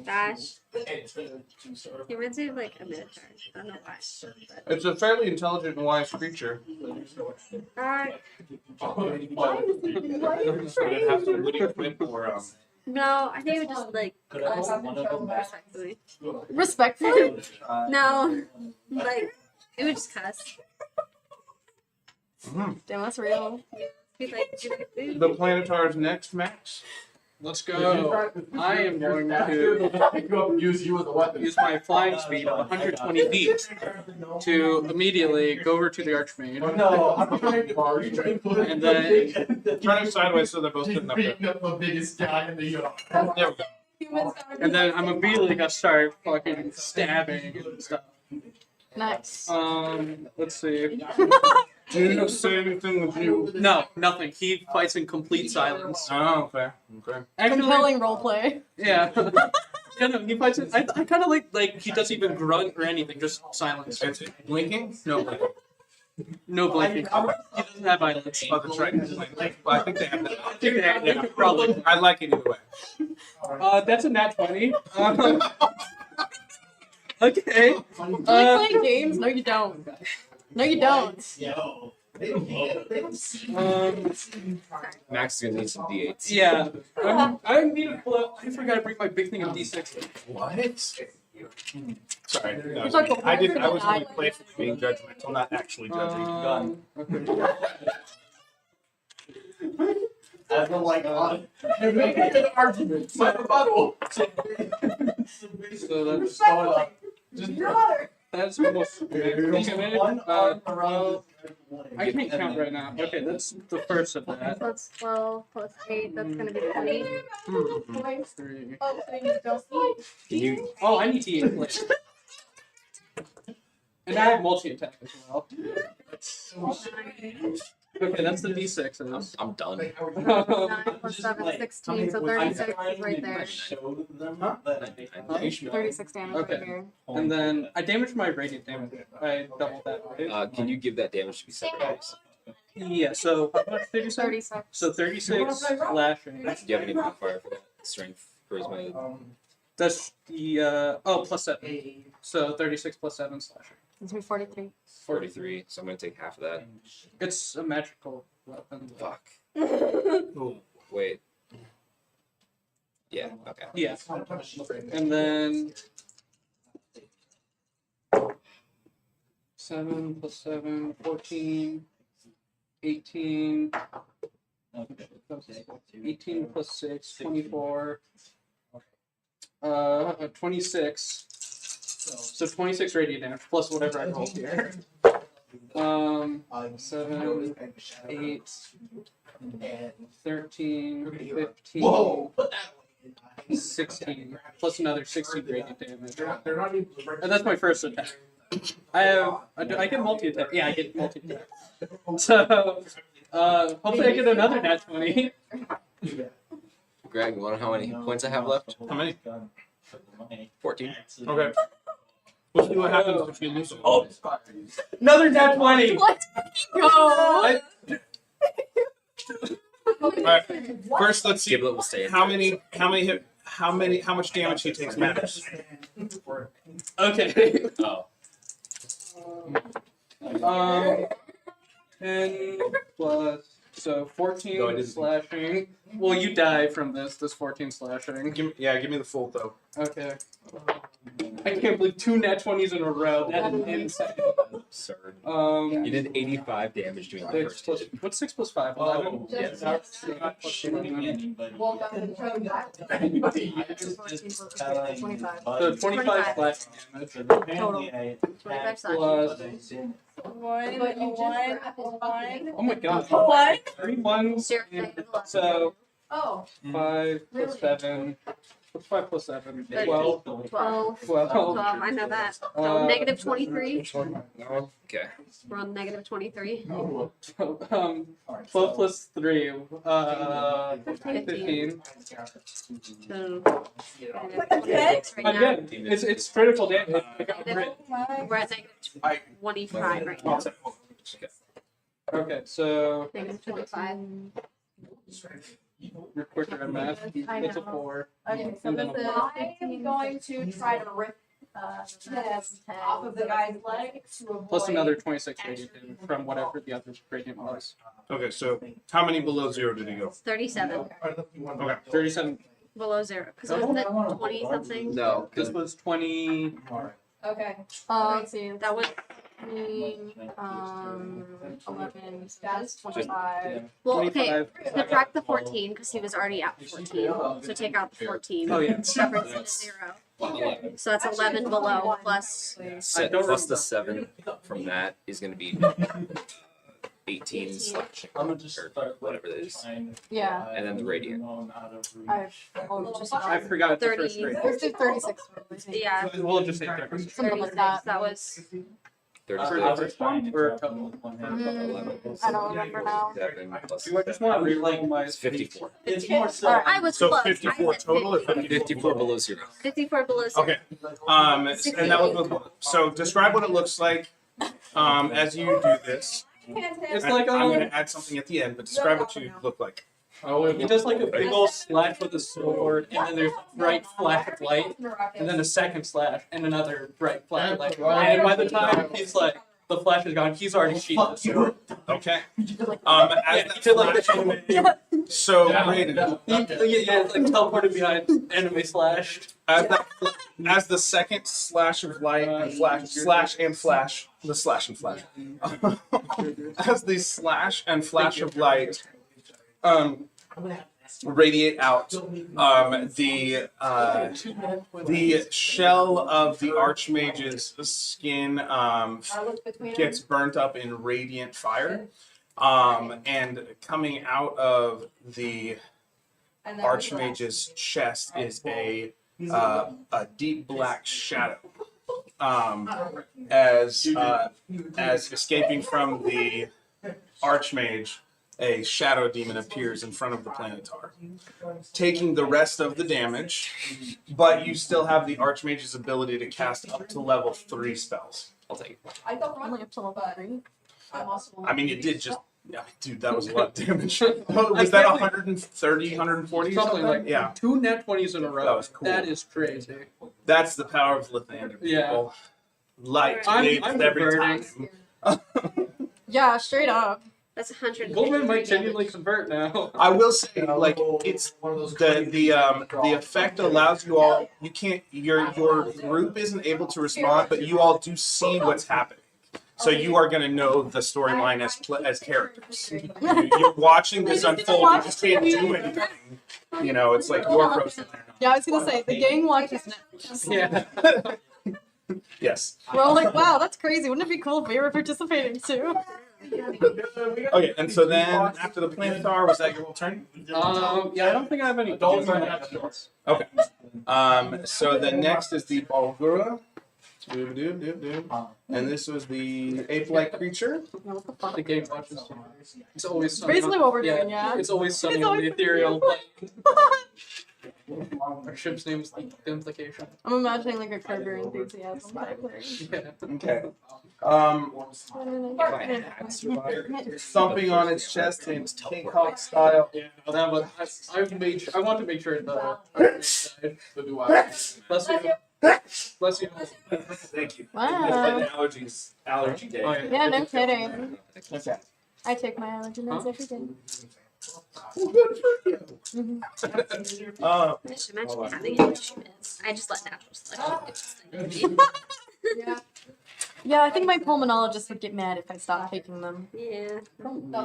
Gosh. He reminds me of like a minotaur. I don't know why. It's a fairly intelligent and wise creature. Uh, So it'd have some witty quip or no, I think it would just like us respectfully. Respectfully? No, like it would just cuss. Damn, that's real. Be like, The Planetar's next, Max. Let's go. I am going to Use you as a weapon. use my flying speed of 120 feet to immediately go over to the Archmage. No, I'm trying to And then- Turning sideways so they're both sitting up there. beating up the biggest guy in the yard. There we go. And then I'm immediately gonna start fucking stabbing and stuff. Nice. Let's see. Do you say anything with you? No, nothing. He fights in complete silence. Oh, okay. Okay. Actually, Compelling roleplay. yeah. Yeah, no, he fights in. I kind of like he doesn't even grunt or anything, just silence. It's blinking? No blinking. No blinking. He doesn't have eyelids. Oh, that's right. Well, I think they have that. I think they probably. I like it either way. That's a nat 20. Okay. You like playing games? No, you don't. No, you don't. Yo. Max is gonna need some D8s. Yeah. I need to pull out. I forgot to bring my big thing of D6. What? Sorry. No, It's like a I didn't. I was whole only playfully being judgmental, not actually judging. Okay. As I'm like, you're making an argument. My rebuttal. So that's that's almost. One arm around. I can't count right now. Okay, that's the first of that. so it's 12 plus 8. That's gonna be 20. 3. Oh, so you don't eat. Can you? Oh, I need to eat please. And I have multi attack as well. Okay, that's the D6s. I'm done. 9 plus 7, 16. So 36 is right there. Huh? 36 damage Okay. right here. And then I damaged my radiant damage. I doubled that, right? Can you give that damage to be separate? Yeah, so how much did you say? 36. So 36 slashing. Do you have any modifier for that? Strength, charisma? That's the plus 7. So 36 plus 7 slashing. It's me 43. 43, so I'm gonna take half of that. It's a magical weapon. Fuck. Wait. Yeah, okay. Yeah. And then 7 plus 7, 14, 18, 18 plus 6, 24, 26. So 26 radiant damage plus whatever I rolled here. 7, 8, And 13, 15, whoa, put that away. 16, plus another 16 radiant damage. They're not even. And that's my first attack. I get multi-attack. Yeah, I get multi-attack. So, hopefully I get another nat 20. Greg, you want to know how many points I have left? How many? 14. Okay. We'll see what happens if you lose. Oh, another nat 20! Let's go. I- Alright. First, let's see Giblet will stay in how there. how much damage he takes matters. Okay. Oh. 10 plus, so 14 No, I didn't. slashing. Well, you die from this 14 slashing. Give me the full though. Okay. I can't believe 2 nat 20s in a row. That is insane. Absurd. You You did 85 damage doing the 6 first plus, hit. what's 6 plus 5? 11? Yeah, That's not plus 11. Welcome to the show. So 25 slashing damage. Apparently 25 Plus, But you one. oh my god. What? 3 ones. Zero. So Oh. 5 plus 7. What's 5 plus 7? Thirty. 12. 12. 12. 12. I know that. So negative 23. Okay. We're on negative 23. 12 plus 3. 15. So Okay. right now, Again, it's critical damage. I got crit. we're at negative 25 right now. Okay, so Negative 25. you're quicker at math. I It's a know. 4. Okay, so And this then is I am going to try to rip this off of the guy's leg to avoid. Plus another 26 radiant damage from whatever the other gradient was. Okay, so how many below 0 did he go? 37. Okay. 37. Below 0. Because wasn't it 20 something? No, This was 20. Okay. let's see. That was. 11, so that's 25. Well, okay. 25. Subtract the 14 because he was already at 14. So take out the 14. Oh, yeah. Separate to 0. So that's 11 below plus. I don't plus the 7 from that is going to be 18 slashing I'm gonna just or start whatever it is. Yeah. And then the radiant. I forgot the 30. first grade. Let's do 36. Yeah. We'll just say 36. Something like 36. that. That was. 36. For the first one or total? 11 I don't remember now. 7 plus Do I just want to rewrite my It's 54. It's more so. Alright. I was So close. 54 I said total or 50. 54 below 0. 54 below 0. Okay. And that was so. Describe what it looks like as you do this. It's And like I'm going to add something at the end, but describe what you look like. he does like a big old slash with a sword, and then there's a bright flash of light, and then a second slash, and another bright flash of light. And by the time he's like, the flash is gone, he's already sheathed. Okay. As Yeah, he that did like flash- so Brayden, yeah, it's like teleported behind enemy slash. as the second slash of light and slash and flash, the slash and flash. As the slash and flash of light radiate out, the shell of the Archmage's skin gets burnt up in radiant fire, and coming out of the Archmage's chest is a deep black shadow. As escaping from the Archmage, a shadow demon appears in front of the Planetar, taking the rest of the damage, but you still have the Archmage's ability to cast up to level 3 spells. I'll take it. I don't Only up to level 3. I'm also. I mean, you did just... Yeah, dude, that was a lot of damage. Was that 130, 140? Something like Yeah. 2 net 20s in a row. That was cool. That is crazy. That's the power of Lathander, people. Yeah. Light I'm waves every converting. time. Yeah, straight up. That's 100. Goldman might genuinely convert now. I will say, like, it's the effect allows you all. You can't. Your group isn't able to respond, but you all do see what's happening. So you are going to know the storyline as characters. You're watching this unfold. You just can't do anything. You know, it's like you're frozen there. Yeah, I was gonna say the gang watches Netflix. Yeah. Yes. We're all like, wow, that's crazy. Wouldn't it be cool if we were participating too? Okay, and so then after the Planetar, was that your whole turn? Yeah, I don't think I have any Adults are additional not actions. Okay. So the next is the Balgura. And this was the ape-like creature. The game watches. It's always sunny. Basically what we're doing, yeah. It's always sunny It's on always the sunny. ethereal. Our ship's name is the implication. I'm imagining like a Curb Your Enthusiasm type thing. Yeah. Okay. Thumping on its chest in King-Kong style. Yeah, no, that was. I want to make sure the. So do I. Bless you. Bless you. Thank you. Wow. Allergy day. Oh, Yeah, no kidding. Okay. I take my allergy meds every day. Just imagine having an issue is. I just let natural selection do its thing. Yeah, I think my pulmonologist would get mad if I stopped taking them. Yeah.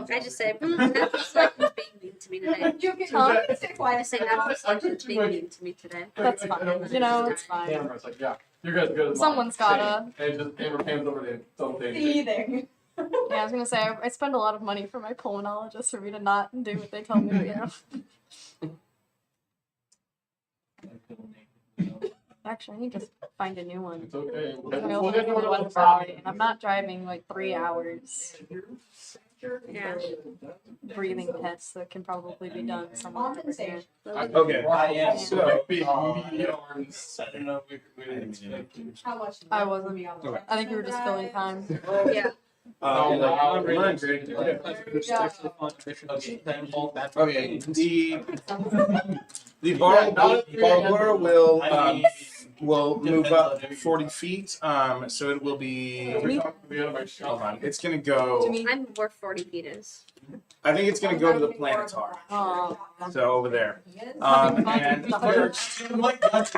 I just say, natural selection's being mean to me today. Huh? I just say natural selection's being mean to me today. That's fine. You know, it's fine. Camera's like, yeah, you're good, good. Someone's gotta. And just camera pans over the double page. Seething. Yeah, I was gonna say I spend a lot of money for my pulmonologist for me to not do what they tell me to do. Actually, I need to find a new one. It's okay. I We'll get to it on the Friday, side. and I'm not driving like 3 hours Yeah. breathing tests that can probably be done somewhere over here. Okay. Yeah. So, Big I arms. don't know if we didn't How much? I wasn't. I think we were just filling time. Yeah. mine's great. It's actually fun mission. Then all that. Okay. The Balgura will move up 40 feet. So it will be. Hold on. It's gonna To go. me. I'm where 40 feet is. I think it's gonna go to the Planetar. Oh, So over there. Having fun And with the first, that's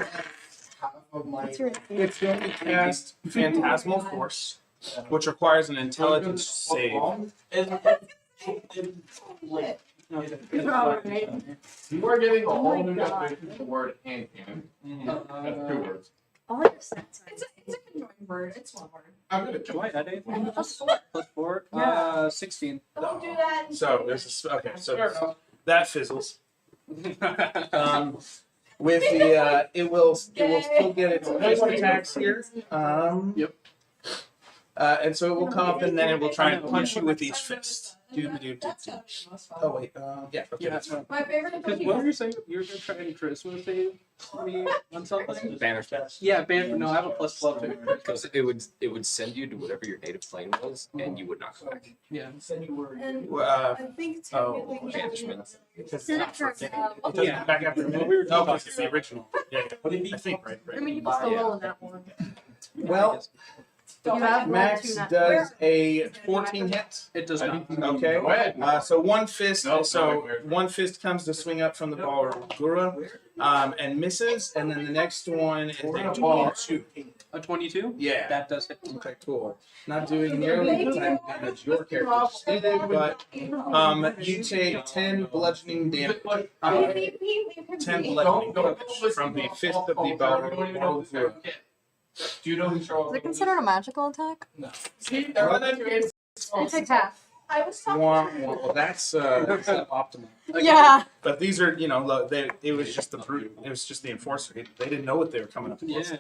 really cute. it's going to cast Phantasmal Force, which requires an intelligence save. You are getting a Oh whole my new God. definition of the word hand cannon. That's 2 words. All I just said. It's a conjoined word. It's one word. I'm gonna Do I add anything? And plus 4. Plus 4? Yeah. 16. Don't do that. So there's a, okay. Fair So enough. that fizzles. With the it will still get its fist attacks here. Yep. And so it will come up and then it will try and punch you with each fist. Oh wait, yeah. Okay, that's fine. My favorite Because what were you saying? You were going to try and charisma save me on something? Banner's fast. Yeah, Banner. No, I have a plus 12 to Because it would send you to whatever your native plane was, and you would not come back. Yeah. And Well, I think oh, technically banishment. it's Send not it for for- now. it doesn't Yeah. back after a minute. We were No, talking it's the original. Yeah, I think right. I mean, you can still roll in that one. Well, You have Max one, two, does a 14 hit. It does not. Okay. Go ahead. So one fist. No, So no, one fist comes to swing up from the Balgura, and misses, and then the next one is a 22. A 22? Yeah. That does hit. Okay, cool. Not doing nearly the time damage your character just did, but you take 10 bludgeoning damage. 10 bludgeoning damage from the fist of the Balgura. Do you know who Charles Is it considered a magical attack? See, they're on that game. I take half. I was talking Well, that's not optimal. Yeah. But these are, it was just the brute. It was just the enforcer. They didn't know what they were coming up against.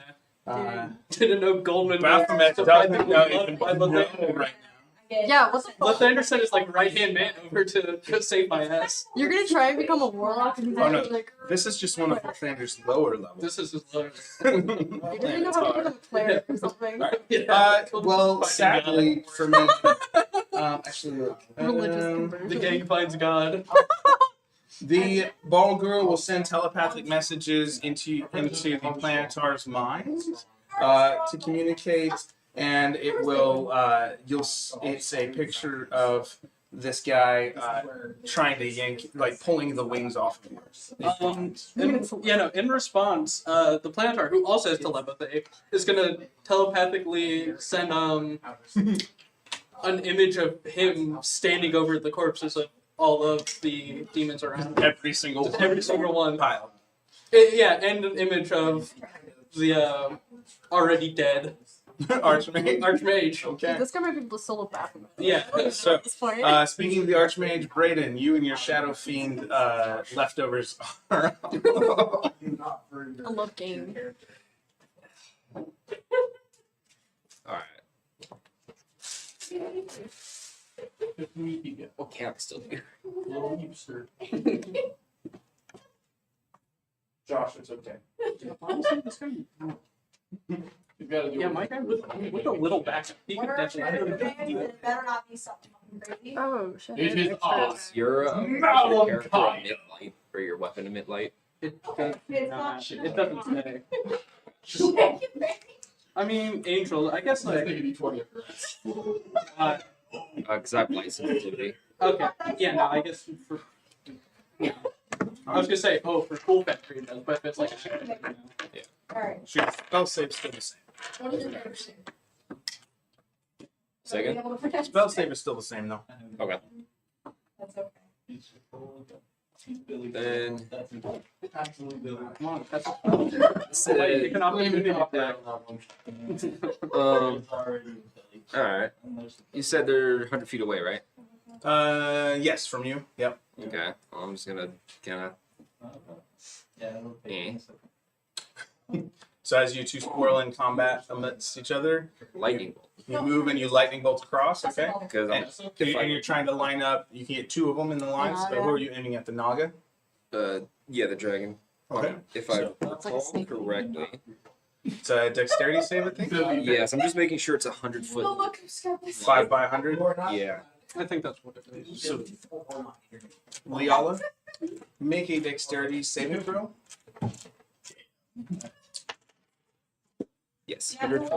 Yeah. Didn't know Goldman. Baphomet doesn't know even By know Lathander. right Yeah, what the fuck? Lathander sent his like right hand man over to save my ass. You're gonna try and become a warlock and he's Oh, no. actually like, This is just one of Lathander's lower levels. This is his low. you didn't know how to become a cleric or something. Well, sadly for me, actually, look. Religious conversion. The gang finds God. The Balgura will send telepathic messages into the Planetar's mind to communicate, and it will. It's a picture of this guy trying to yank, like pulling the wings off of him. In response, the Planetar, who also has telepathy, is gonna telepathically send an image of him standing over the corpses of all of the demons around. Every single one. pile. And an image of the already dead Archmage. Archmage. Okay. This guy might be able to solo Baphomet. Yeah. So, At this point. speaking of the Archmage, Brayden, you and your Shadow Fiend leftovers are. Not very I love game. Alright. What can I still do? Little hipster. Josh, it's okay. You gotta do Yeah, it. my guy with a little back. He could definitely. It better not be something crazy. Oh shit. It is Is your Malum character Kai. a mid-light or your weapon a mid-light? It It's not. doesn't say. I mean, Angel. I guess Let's like. take it D20 Uh, Because I have light sensitivity. okay. Yeah. No. I guess for. I was gonna say, for cool factory it does, but if it's like a Alright. Shoot, spell save still the same. What is it? Second? Spell save is still the same though. Okay. That's okay. Then come on, that's say, you can opportunity that. Alright. You said they're 100 feet away, right? Yes, from you. Yep. Okay. Well, I'm just gonna kinda. Eh. So as you two swirl in combat amidst each other, Lightning bolt. you move and you lightning bolt across. Okay. Because I'm. And you're trying to line up. You can get two of them in the line. So who are you aiming at? The Naga. Yeah, the dragon. Okay. If I like a recall snake. correctly. It's a dexterity save, I think. Yes, I'm just making sure it's 100 Oh, foot. look who's got this. 5 by 100. Yeah. I think that's what it is. So, Liala, make a dexterity saving throw. Yes. 100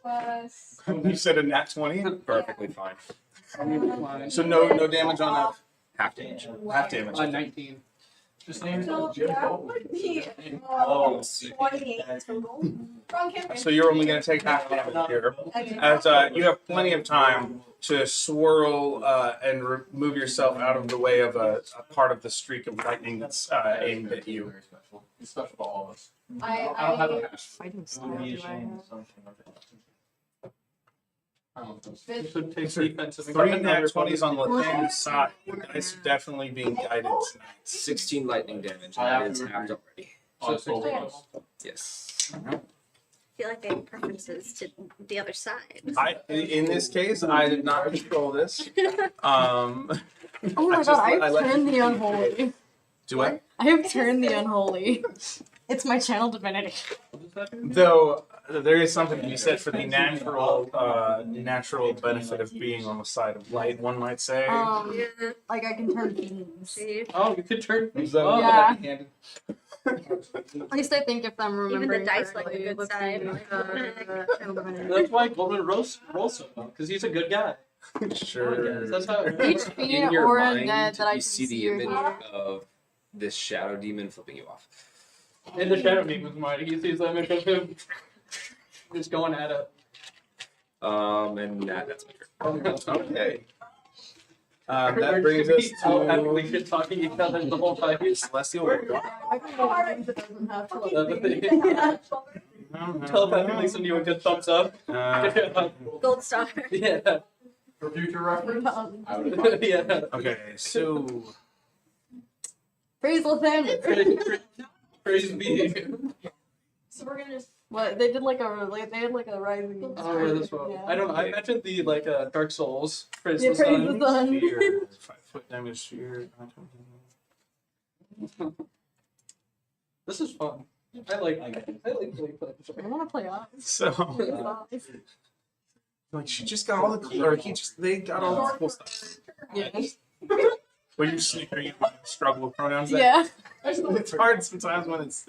plus. You said a nat 20. Perfectly fine. So no damage on that. Half damage. Half damage. 19. Just name So Jim that Cole. would be Oh, 28 total. Wrong campaign. So you're only going to take half damage here. As you have plenty of time to swirl and remove yourself out of the way of a part of the streak of lightning that's aimed at you. He's special to all of us. I I don't have a hash. Fighting style do I have? I don't know. You should take defensive. and 3 get nat another 20s on Lathander's side. The dice are definitely being guided tonight. 16 lightning damage. I And have that is to halved agree. already. Oh, it's all of us. Yes. I feel like I have preferences to the other side. In this case, I did not control this. Oh my I god, I've let- turned the unholy. Do I? I have turned the unholy. It's my channel divinity. Though there is something to be said for the natural benefit of being on the side of light, one might say. Yeah, Like I can turn beams. see? Oh, you could turn. So, Yeah. handed. At least I think if I'm Even remembering the dice like correctly, the good let's side. see, channel divinity. That's why Golden rolls so well, because he's a good guy. Sure. That's how. Each In being your or mind, undead that I you can see the or image hear. of this shadow demon flipping you off. In the shadow demons mind, he sees the image of him just going at it. And that's my turn. Okay. That brings us Telepathically to shit talking each other the whole time. Celestial Warlock. I can go games that doesn't have That's the telepathy. thing. Telepathically send you a good thumbs up. Gold star. Yeah. For future reference, Um, I would Yeah. Okay, so Praise Lathander. Praise be. So we're gonna just. What they did like a they had like a rising. Oh, yeah, this one. Yeah. I don't know. I imagine the like Dark Souls. Praise Yeah, the praise sun. the sun. sphere, 5 foot damage sphere. This is fun. I like playing I want to play off. So like she just got all the cool, or they got all the cool stuff. Yeah. Well, you're sneakering in struggle with pronouns. There. Yeah. It's hard sometimes when it's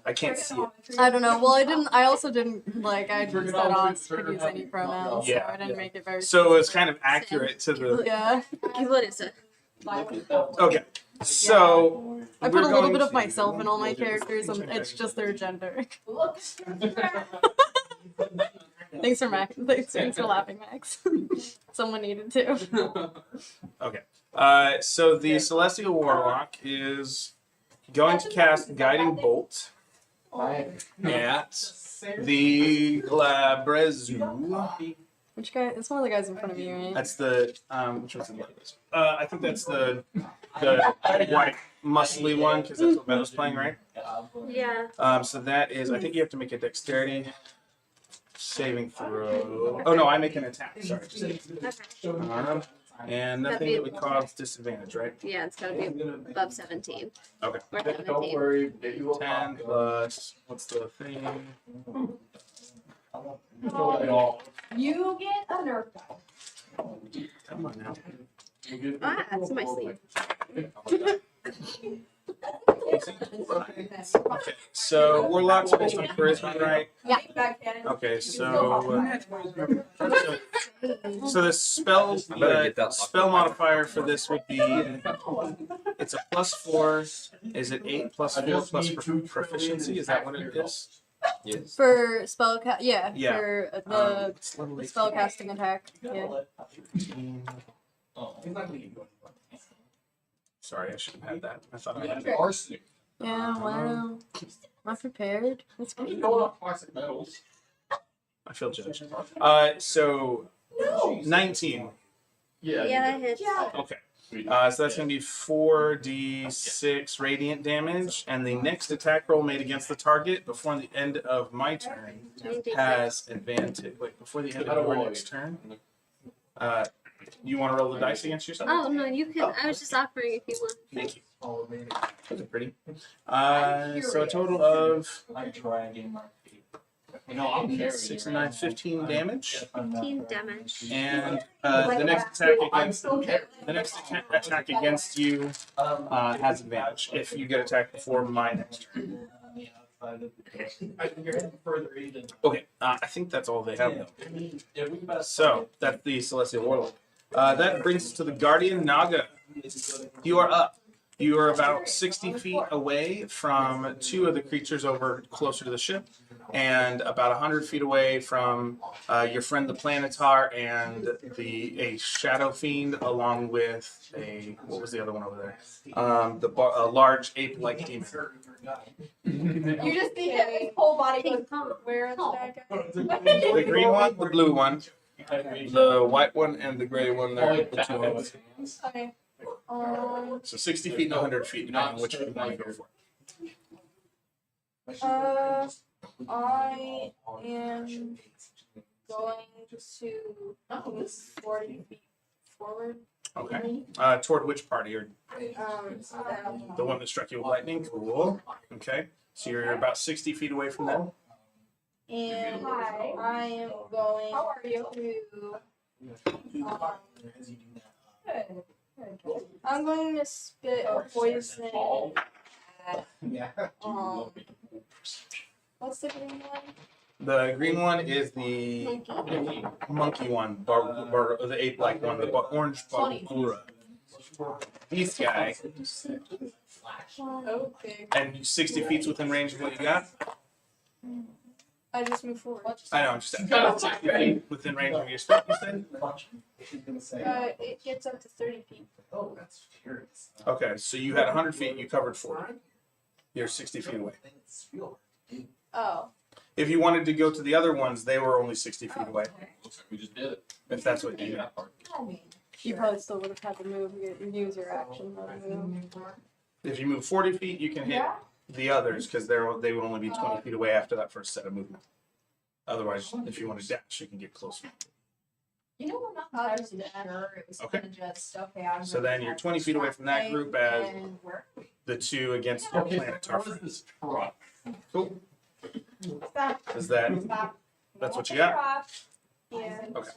I can't see it. I don't know. Well, I also didn't like. I just said off could use any pronouns, so Yeah, I didn't make it very. So it's kind of accurate to the. Yeah. What is it? Okay, so I put we're a little going bit of to- myself in all my characters, and it's just their gender. Thanks for Max. Thanks for laughing, Max. Someone needed to. Okay. So the Celestial Warlock is going to cast Guiding Bolt at the Glabrezu. Which guy? It's one of the guys in front of you, right? That's the which one's the Glabrezu? I think that's the white muscly one because that's what Meadow's playing, right? Yeah. So that is. I think you have to make a dexterity saving throw. Oh no, I make an attack. Sorry. Okay. And nothing that would cause disadvantage, right? Yeah, it's gotta be above 17. Okay. Or Don't 17. worry, you will 10 plus what's the thing? You get a Nerf gun. Come on now. Ah, it's in my sleeve. Okay, so warlocks are based on charisma, right? Yeah. Backhanded. Okay, so the spell spell modifier for this would be it's a +4. Is it 8 plus 4 plus proficiency? Is that what it is? Yes. For spellcast, yeah. Yeah. For It's level 8. spellcasting attack. Yeah. Sorry, I should have had that. I thought I had it. Arsenic. Yeah. Wow. Am I prepared? That's good. Going off classic metals. I feel judged. So 19. Yeah, that hits. Okay. So that's going to be 4d6 radiant damage, and the next attack roll made against the target before the end of my turn has advantage. Wait, before the end of your next turn? You want to roll the dice against yourself? Oh, no, you can. I was just offering if you want. Thank you. Those are pretty. So a total of No, I'm carrying 6 and 9, 15 damage. 15 damage. And the next attack against you has advantage if you get attacked before my next turn. Okay, I think that's all they have though. So that's the Celestial Warlord. That brings us to the Guardian Naga. You are up. You are about 60 feet away from two of the creatures over closer to the ship, and about 100 feet away from your friend the Planetar and a Shadow Fiend, along with what was the other one over there? A large ape-like demon. You just see his whole body goes, where is that guy? The green one, the blue one, the white one, and the gray one there. The two ones. Okay. So 60 feet and 100 feet, depending on which one you want to go for. I am going to move 40 feet forward. Okay. Toward which party? Or the one that struck you with lightning? Cool. Okay. So you're about 60 feet away from them. And I am going to. I'm going to spit a poison at. What's the green one? The green one is the monkey one, the ape-like one, the orange Barbura. These guy, Okay. and 60 feet's within range of what you got? I just move forward. I know, I'm just asking. 60 feet within range of your stuff, you said? It gets up to 30 feet. Oh, that's curious. Okay, so you had 100 feet, you covered 40. You're 60 feet away. Oh. If you wanted to go to the other ones, they were only 60 feet away. Looks like we just did it. If that's what you got. You probably still would have had to move, use your action. If you move 40 feet, you can hit the others because they would only be 20 feet away after that first set of movement. Otherwise, if you want to dash, you can get closer. You know, I'm not entirely sure. It was Okay. kind of just, okay, I'm So then you're 20 feet away from that group as And where? the two against your Planetar friends. Cool. Is that's what you got? Yeah. Okay.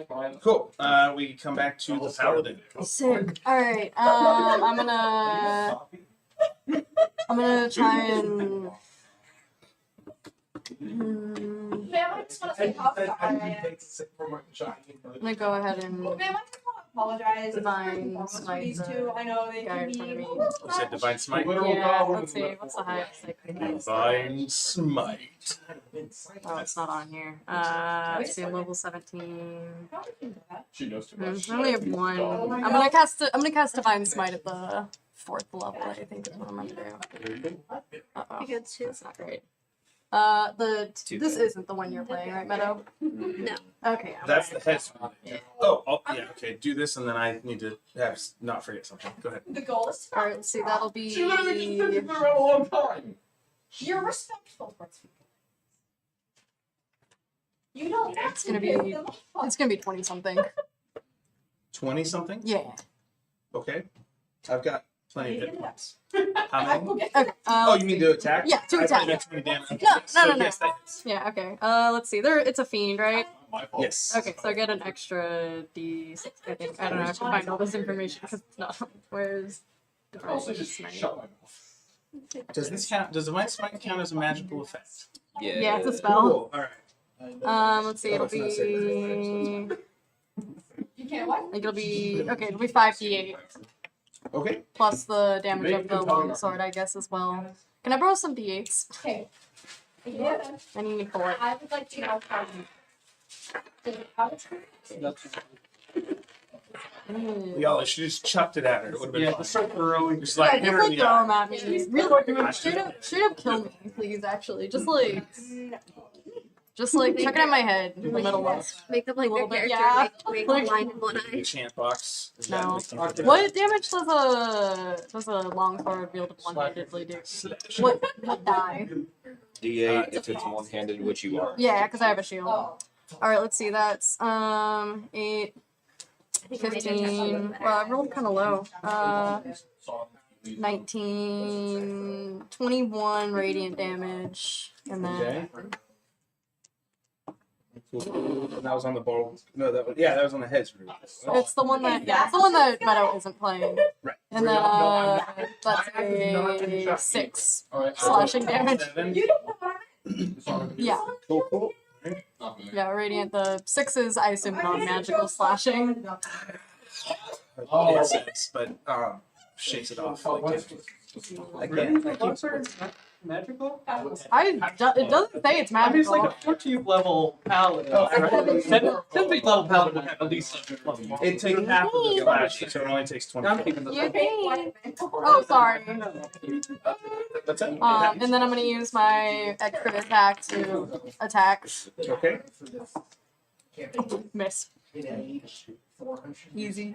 Fine. Cool. We come back to the Paladin. Sick. All right. I'm gonna try and. Man, I just want to say how sorry I am. I'm gonna go ahead and. Man, I just want to apologize. Divine to Smite these the two. I know they guy can in front of be. me. You said Divine Smite? Yeah. Let's see. What's the highest? Divine Smite. Oh, it's not on here. Let's see. I'm level 17. She knows too much. I only have one. I'm gonna cast Divine Smite at the 4th level. I think is what I'm gonna do. Uh-oh. You good too? That's not great. This isn't the one you're playing, right, Meadow? No. Okay. Yeah. That's the head. Oh, yeah. Okay, do this, and then I need to have not forget something. Go ahead. The goal is to All right. Let's see. That'll be. She literally just been around a long time. You're respectful towards people. You don't have It's to gonna give be. them It's gonna be 20 something. 20 something. Yeah. Okay. I've got plenty of hit Negative. points. How many? Okay. Oh, you mean to attack? Yeah, to I thought attack. you meant 20 damage. Okay, No, so no. yes, that hits. Yeah. Okay. Let's see. It's a fiend, right? My fault. Yes. Okay. So I get an extra D6. I think. I don't know. I have to find all this information because it's not. Where's. I also just shut my mouth. Does this count? Does Divine Smite count as a magical effect? Yeah, it's a spell. Cool. All right. Let's see. Oh, It'll it's not sacred. be. You can't what? I think it'll be okay. It'll be 5d8 Okay. plus the damage Make of the the target. longsword, I guess, as well. Can I borrow some d8s? Okay. Yeah. I need 4. I would like to know how Y'all should just chucked it at her. It would have been Yeah, fun. just start throwing. Just Yeah, like just hit her in like the throw eye. them at me. Really, straight up kill me, please. Actually, just like chuck it at my head in the middle of. Make them like A little their bit, character, yeah. make Like- a line in one eye. Enchant box. Is that No. what you- What damage does a longsword wielded one-handedly do? Slash. What die? D8 if it's one-handed, which you are. Yeah, because I have a shield. Oh. All right, let's see. That's 8, I think I made it just a 15. little better. Well, I rolled kind of low. 19, 21 radiant damage, and then Okay. Cool. That was on the ball. No, that was, yeah, that was on the heads. it's the one that it's the one that Meadow isn't playing. Right. And then that's a 6 Alright. slashing damage. 7. You don't know what I meant. Yeah, Cool, cool. yeah, radiant. The 6 is, I assume, non-magical slashing. Oh, it says, but shakes it off. Like, again, like, Longsword is magical? It doesn't say it's I mean, it's magical. like a 14th level paladin. Right? 10th level paladin would have at least something level. it takes half of the slash, so it only takes 20. I'm keeping the Yippee! Oh, sorry. That's it. And then I'm gonna use my extra attack to attack. Okay. Miss. Easy.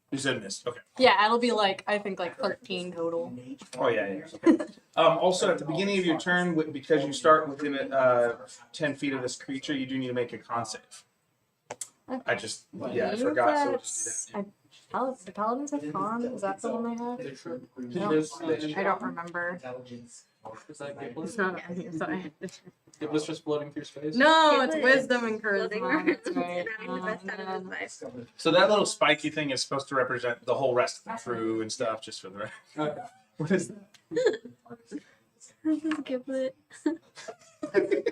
You said missed. Okay. Yeah, it'll be like, I think like 13 total. Oh yeah, yeah. Okay. Also, at the beginning of your turn, because you start within 10 feet of this creature, you do need to make a con save. I just, yeah, I forgot. So we'll just do that. The paladins have con? Is that the one they have? I don't remember. Is that Giblin? It's not. Sorry. Giblin's just floating through space? No, it's Giblet wisdom and Floating charisma. around, That's right. having the best out of his life. So that little spiky thing is supposed to represent the whole rest of the crew and stuff, just for the record. Okay. What is that? This is Giblet.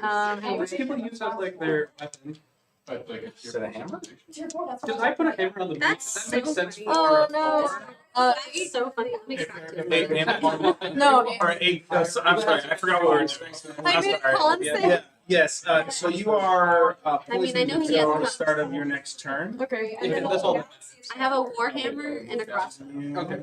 How Anyway. much people use as like their weapon? Is it a hammer? Dear boy, that's Did I put a hammer on the beach? That's Does that make so sense funny. for Oh a no. It's so funny. Let me stop it. 8 damage? No. Or 8. I'm sorry, I forgot what we were doing. I I'm made sorry. con Yeah, save. yeah. Yes, so you are I poisoned know he until has the cups. start of your next turn. Okay. Okay, that's all. I have a warhammer and a crossbow. Okay.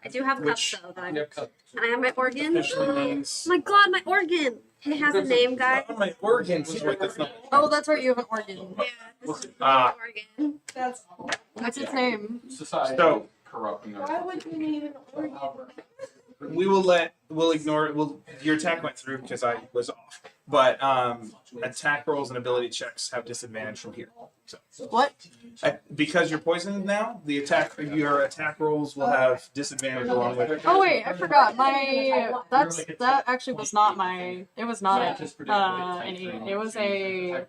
I do have Which- cups though. That I Yep, cut. and I have my organ. Officially Oh means. my god, my organ! It has a name, guys. Oh, my organs. Wait, that's not. Oh, that's right. You have an organ. Yeah, this is Ah. my organ. That's awful. What's its name? Society So- corrupting Why would you need an organ? We'll ignore it. Your attack went through because I was off. But attack rolls and ability checks have disadvantage from here. So What? because you're poisoned now, your attack rolls will have disadvantage along with. Oh wait, I forgot. That actually was not my. It was not it was a.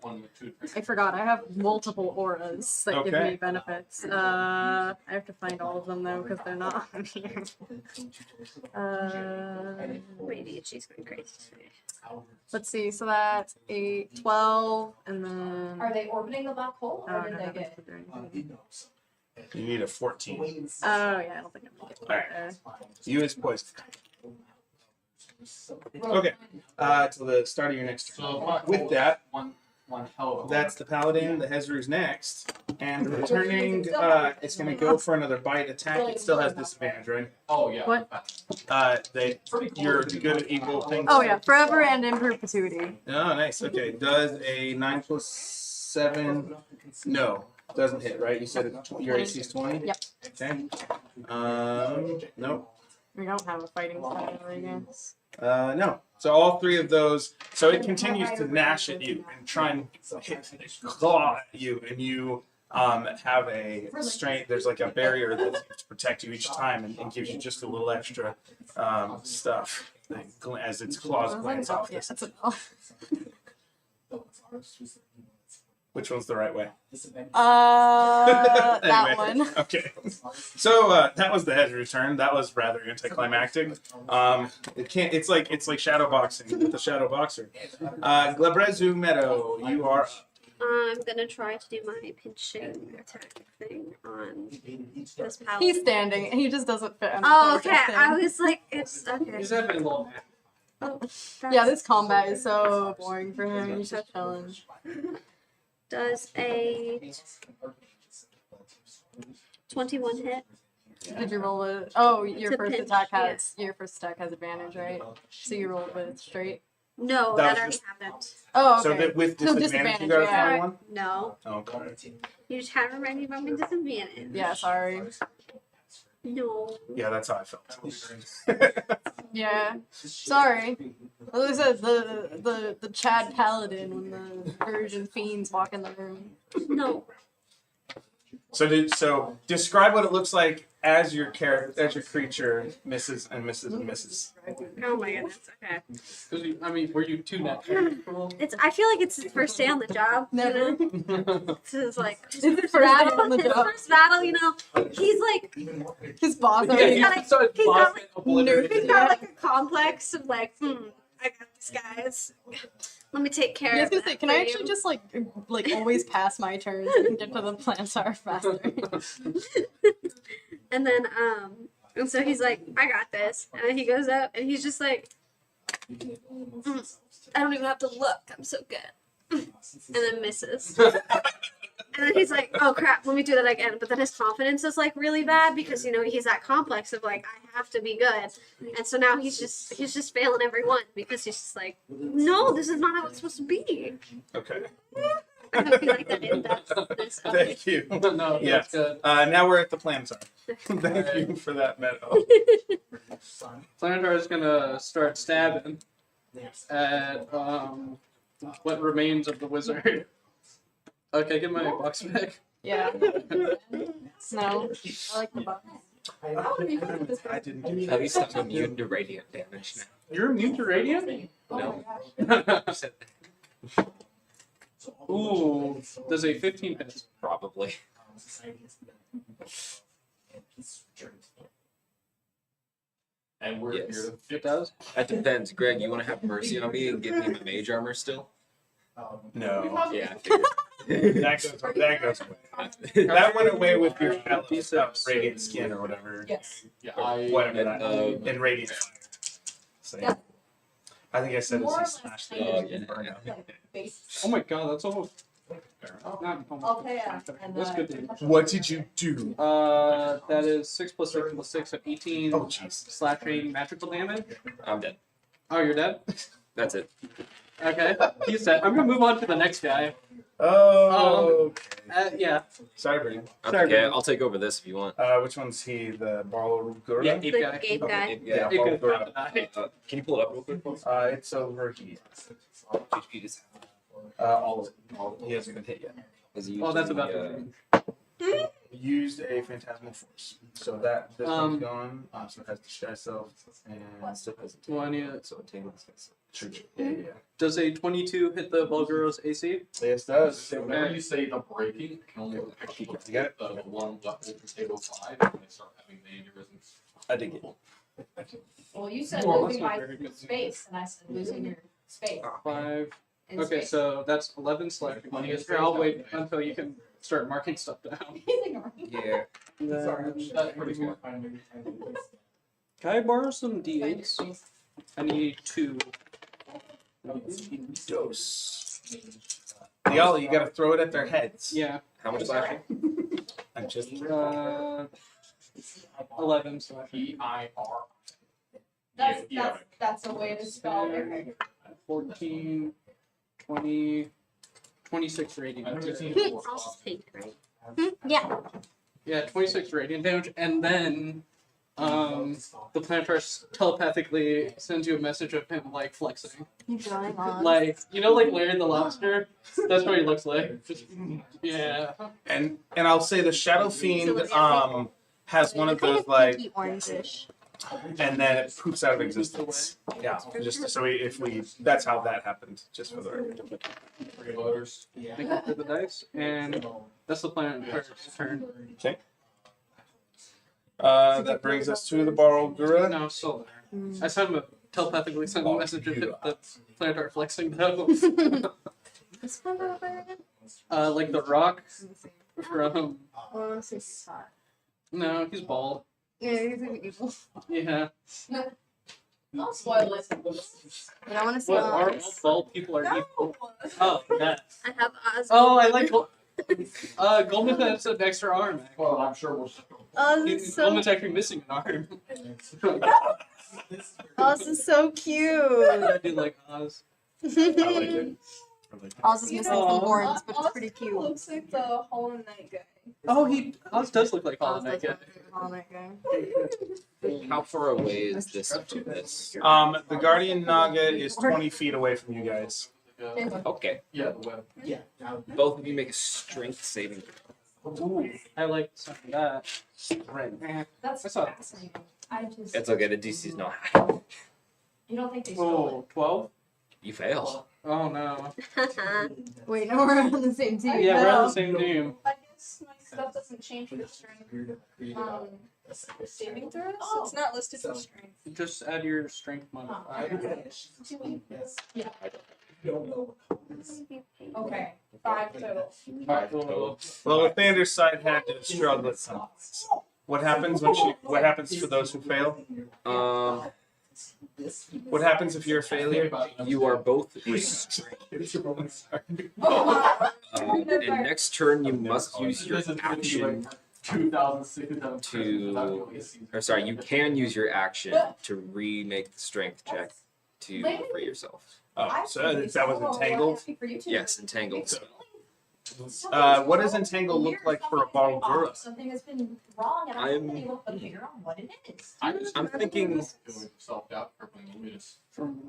I forgot. I have multiple auras that give Okay. me benefits. I have to find all of them though because they're not on here. Radiant, she's going crazy. Let's see. So that's 8, 12, and then. Are they orbiting the black hole, Oh, or I did don't they have get? it. You need a 14. Oh yeah, I don't think I'm gonna get Alright. there. You is poisoned. Okay. Till the start of your next turn. With that, one hell of a that's the paladin. The Hezru's next. And returning, it's going to go for another bite attack. It still has disadvantage, right? Oh yeah. What? You're good at evil things. Oh yeah, forever and in perpetuity. Oh, nice. Okay. Does a 9 plus 7? No, doesn't hit. Right? You said your AC is 20. Yep. Okay. Nope. We don't have a fighting style, I guess. No. So all 3 of those. So it continues to gnash at you and try and claw at you, and you have a strength. There's like a barrier that seems to protect you each time, and gives you just a little extra stuff as its claws glance off. Yeah, that's Which one's the right way? that Anyway, one. Okay. So that was the head return. That was rather anticlimactic. It can't. It's like shadow boxing with the shadow boxer. Glabrezu Meadow, you are. I'm gonna try to do my pinching attack thing on this paladin. He's standing. He just doesn't fit. Oh, okay. I was like, it's okay. He's having a little. Oh, Yeah, this combat is so boring for him. He's just chilling. Does a 21 hit? Did you roll it? Oh, your To first pinch, attack has advantage, right? So you rolled with straight. No, That that was already happened. Oh, So okay. that with No, disadvantage, you got a disadvantage, 21? No, Okay. you just haven't reminded me about my disadvantage. Yeah, sorry. No. Yeah, that's how I felt. Yeah, sorry. As I said, the Chad Paladin when the Virgin Fiends walk in the room. No. So describe what it looks like as your creature misses and misses and misses. Oh my goodness. Okay. Were you too natural? I feel like it's his first day on the job. Never. This is like It's his first day on the his job. first battle. You know, he's like His boss Yeah, already. you got- started he's got, bossing obliterated. he's got like a complex of like, I got this, guys. Let me take care Yeah, I was of gonna that say, can for I you. actually just like always pass my turn so we can get to the plantar faster? And then and so he's like, I got this, and then he goes up and he's just like, I don't even have to look. I'm so good. And then misses. And then he's like, oh crap, let me do that again. But then his confidence is like really bad because he's that complex of like, I have to be good. And so now he's just failing every one because he's just like, no, this is not how it's supposed to be. Okay. I hope you like that in-depth. Thank you. No, Yeah. that's good. Now we're at the plantar. Thank you for that, Meadow. Planetar is gonna start stabbing at what remains of the wizard. Okay, get my box back. Yeah. No, I like the box. I didn't get At least I'm immune to radiant damage now. You're immune to radiant? No. Ooh, does a 15 hit? Probably. And we're Yes. here. It does. That depends. Greg, you want to have mercy on me and give me my mage armor still? No. Yeah, I figured. That goes away. That went away with your radiant skin or whatever. Yes. Yeah, Whatever And, that. In radiant. So, yeah. I think I said More or it's less, smashed I Oh, use yeah, it yeah. for, like, base. Oh my god, that's almost. Not almost. I'll pay and That's good. What did you do? That is 6 plus 6 plus 6, so 18 Oh, jeez. slashing magical damage. I'm dead. Oh, you're dead? That's it. Okay, he's dead. I'm gonna move on to the next guy. Oh. Yeah. Sorry, Breen. That's Sorry, okay. Brandon. I'll take over this if you want. Which one's he? The Barlow Gura? Yeah, ape The guy. ape guy. Yeah, Ape Barlow guy's Gura. about to die. Can you pull it up real quick? It's over here. HP just All of it. He hasn't been hit yet. is he Oh, that's using about the, Used a phantasmal force. So that this Um, one's gone. So it has to show itself and still has a Well, I need so it takes true. Yeah, yeah. Does a 22 hit the Bulgaro's AC? Yes, it does. So whenever you say the breaking, I can only actually You got it? the one weapon from table 5 and I start having the aneurysms. I dig it. Well, you said More or less losing not my very good. space, and I said losing your space. 5. in Okay, space. so that's 11 slashing. Here, I'll wait until you can start marking stuff down. Yeah. Then- That's pretty good. Can I borrow some D8s? I need 2. Dose. The Y'all, you gotta throw it at their heads. Yeah. How much slashing? I'm just 11 slash. PIR. That's a way to spell it. 14, 20, 26 radiant damage. Also pink, right? Yeah. Yeah, 26 radiant damage, and then the Plantar telepathically sends you a message of him like flexing. You drawing on. Like, you know, like Larry the Lobster? That's what he looks like. Just, yeah. and I'll say the Shadow Fiend has one of those like, pinky orange-ish. and then it poops out of existence. Yeah, just so that's how that happened. Just for the record. Freeloaders. Make it for the dice, and that's the Plantar's turn. Okay. That brings us to the Barogura. No, still there. I sent him a telepathically sent a message of the Plantar flexing though. This one over. Like the rock from. Oh, this is hot. No, he's bald. Yeah, he's evil. Yeah. Don't spoil it. But I want to see What, are Oz. all bald people are evil? Oh, that. I have Oz. Oh, I like. Goldman has an extra arm. Well, I'm sure we'll. Oz is so Goldman's actually missing an arm. Oz is so cute. I do like Oz. I like it. Oz is missing some horns, but it's pretty cute. Looks like the Hollow Knight guy. Oh, Oz does look like Hollow Oz Knight. does Yeah. look like Hollow Knight guy. How far away is this from this? The Guardian Naga is 20 feet away from you guys. Okay. Yeah, the web. Both of you make a strength saving throw. Ooh, I like some of that. That's That's not- fascinating. I just. It's okay, the DC is not high. You don't think they stole Oh, 12? You fail. Oh no. Wait, no, we're on the same team. Yeah, we're on No. the same team. it? I guess my stuff doesn't change for strength. Saving throws? It's not listed for strength. Just add your strength modifier. Yeah. Okay. 5 total. Alright, total. Well, the Thander's side had to struggle with some. What happens what happens for those who fail? What happens if you're a failure? You are both restrained. And next turn, you must use your action 2,000 to. Or sorry, you can use your action to remake the strength check to free yourself. Oh, so that was entangled. Yes, entangled. What does entangle look like for a Barogura? Something has been wrong, and I haven't been able to put a finger on what it is. I'm thinking self-doubt, crippling loneliness.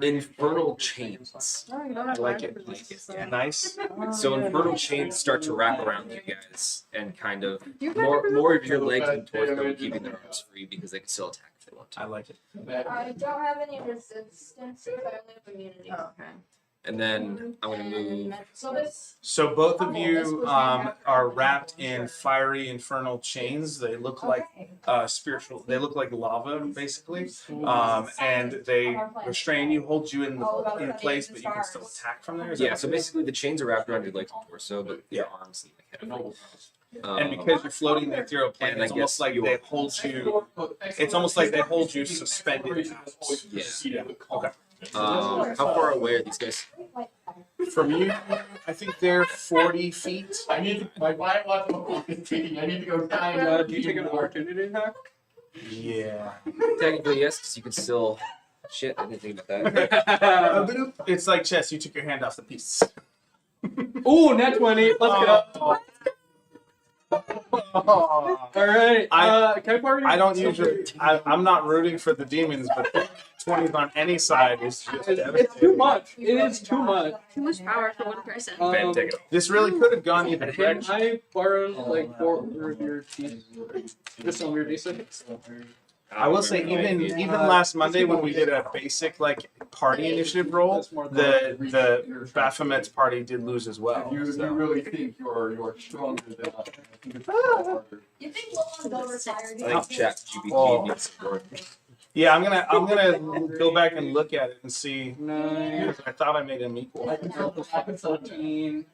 infernal chains. No, you don't I have like to it. produce this, Yeah, nice. So infernal chains start to wrap around you guys and kind of Do you more of your legs and torso keeping their arms free because they can still attack if they want to. I like it. I don't have any resistance, I only have immunity. Oh, okay. And then I'm gonna move. So this. So both of you are wrapped in fiery infernal chains. They look like spiritual. They look like lava, basically, and they restrain you, hold you in place, but you can still attack from there. Is Yeah, that so what it is? basically the chains are wrapped around your legs and torso, but your arms and like head are free. And because you're floating the ethereal plane, and I it's almost guess like you- they hold you. It's almost like they hold you suspended. Yeah. Okay. How far away are these guys? From you, I think they're 40 feet. I need to, my mind wants to thinking, I need to go down. Do you take an opportunity attack? Yeah. Technically, yes, because you can still. Shit, I didn't think about that. It's like chess. You took your hand off the piece. Ooh, net 20. Let's go. All right. Can I borrow your I don't usually. I'm not rooting for the demons, but 20s on any side is just It's devastating. too much. It is too much. Too much power for one person. Ben, take it off. This really could have gone either Can direction. I borrow like 4 of your D? Just some of your D6? I will say, even last Monday when we did a basic like party initiative roll, the Baphomet's party did lose as well. You so. really think you're stronger than us. You think we'll go retired? I think Chat GPT needs some work. Yeah, I'm gonna go back and look at it and see. 9, I thought I made him equal. 14,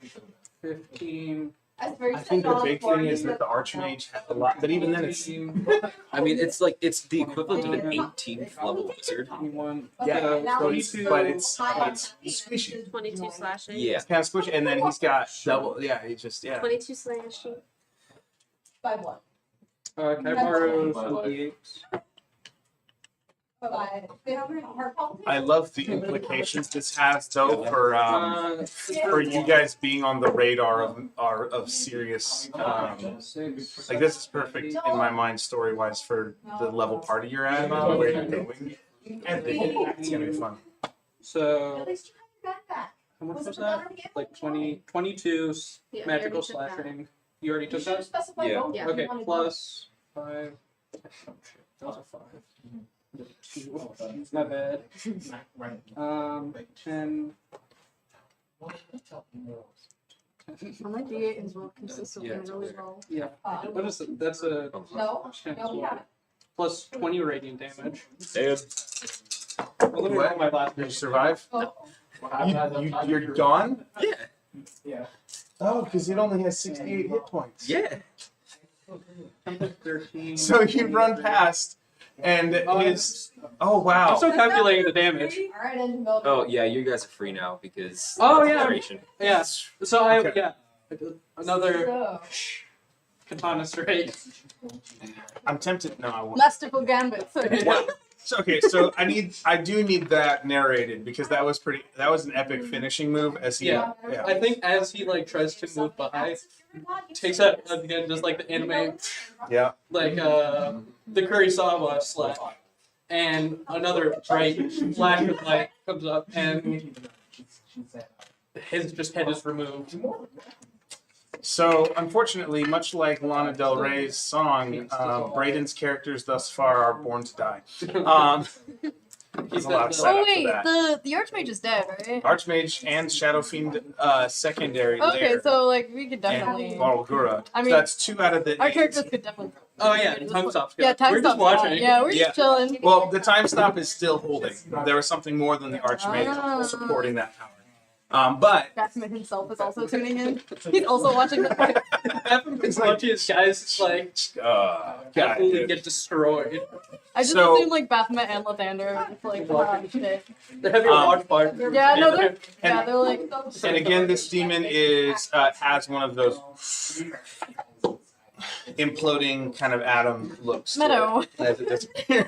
15, I think the big thing is that the Archmage has a lot, but even then it's I mean, it's like it's the equivalent of an 18th level wizard. 21. yeah, but it's squishy. 22 slashing. Yeah. It's kind of squishy, and then he's got double. Yeah, he just 22 slashing. By what? Can I borrow 28? By they don't have heart palpitation. I love the implications this has though for you guys being on the radar of serious. Like this is perfect in my mind story wise for the level party you're at, where you're going, and it's gonna be fun. So, At least you have your backpack. how much was it that? better to get Like 22 Yeah, magical you already took that. slashing. You already You took should have that? specified Yeah. both. Yeah. Okay, You wanted plus 5. That was a 5. 2. My bad. 10. My D8 is rolled consistently really low. Yeah. both. What is it? That's a No, 10 no, we haven't. plus 20 radiant damage. Damn. Well, let me roll my last Did you bit. survive? Oh. You're gone? Yeah. Oh, because it only has 68 hit points. Yeah. 13. So you run past, and his. Oh wow. I'm still calculating the damage. All right, engine builder. Oh yeah, you guys are free now because. Oh, that's yeah. duration. Yeah. So Okay. another So, katana straight. I'm tempted. No, I won't. Masterful gambit. Well, so, okay, so I do need that narrated because that was an epic finishing move as he. Yeah. I think as he like tries to move by, takes out again just like the anime, Yeah. like the Kurisawa slash, and another bright flash of light comes up and his just head is removed. So, unfortunately, much like Lana Del Rey's song, Brayden's characters thus far are born to die. He's a lot of setup Oh for wait, that. the Archmage is dead, right? Archmage and Shadow Fiend secondary Okay, there. so like we could And definitely. Barlgura. I So mean, that's 2 out of the Our 8. characters could definitely. Oh yeah, time stop's good. Yeah, time We're just stop. watching. Yeah, we're Yeah. just chilling. Well, the time stop is still holding. There was something more than the Archmage Ah. supporting that power. But Batman himself is also tuning in. He's also watching the fight. It's like his guys like God, absolutely dude. get destroyed. I just So- assume like Baphomet and Lathander are just like, wow, shit. They have your watch party. Yeah, no, they're And- yeah, they're like. And again, this demon is has one of those imploding kind of atom looks. to it Meadow. As it disappears.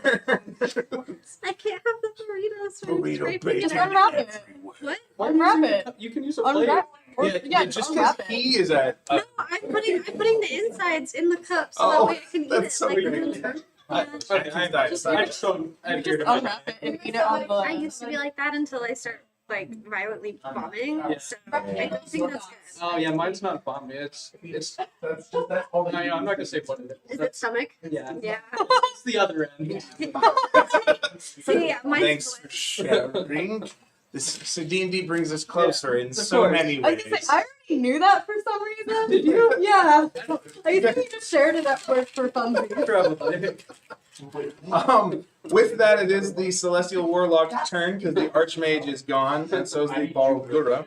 I can't have the burritos. Burrito bacon Just unwrap it. What? Unwrap it. You can use a plate. Unwrap. Or, Yeah, yeah, just unwrap because it. he is a No, I'm putting the insides in the cup so Oh, that way I can eat that's it. so like, weird. Okay, I just don't adhere to Unwrap it and eat it on I the. used to be like that until I start like violently vomiting. Yeah. So I don't think that's good. Oh yeah, mine's not bombing. It's That's all. no, yeah, I'm not gonna say what it Is is. it stomach? Yeah, Yeah. it's the other end. See, mine's thanks for sharing. So D&D brings us closer in Of so course. many I was gonna ways. say, I already knew that for some reason. Did you? Yeah. I think you just shared it at work for funsies. Probably. With that, it is the Celestial Warlock's turn because the Archmage is gone, and so is the Barlgura.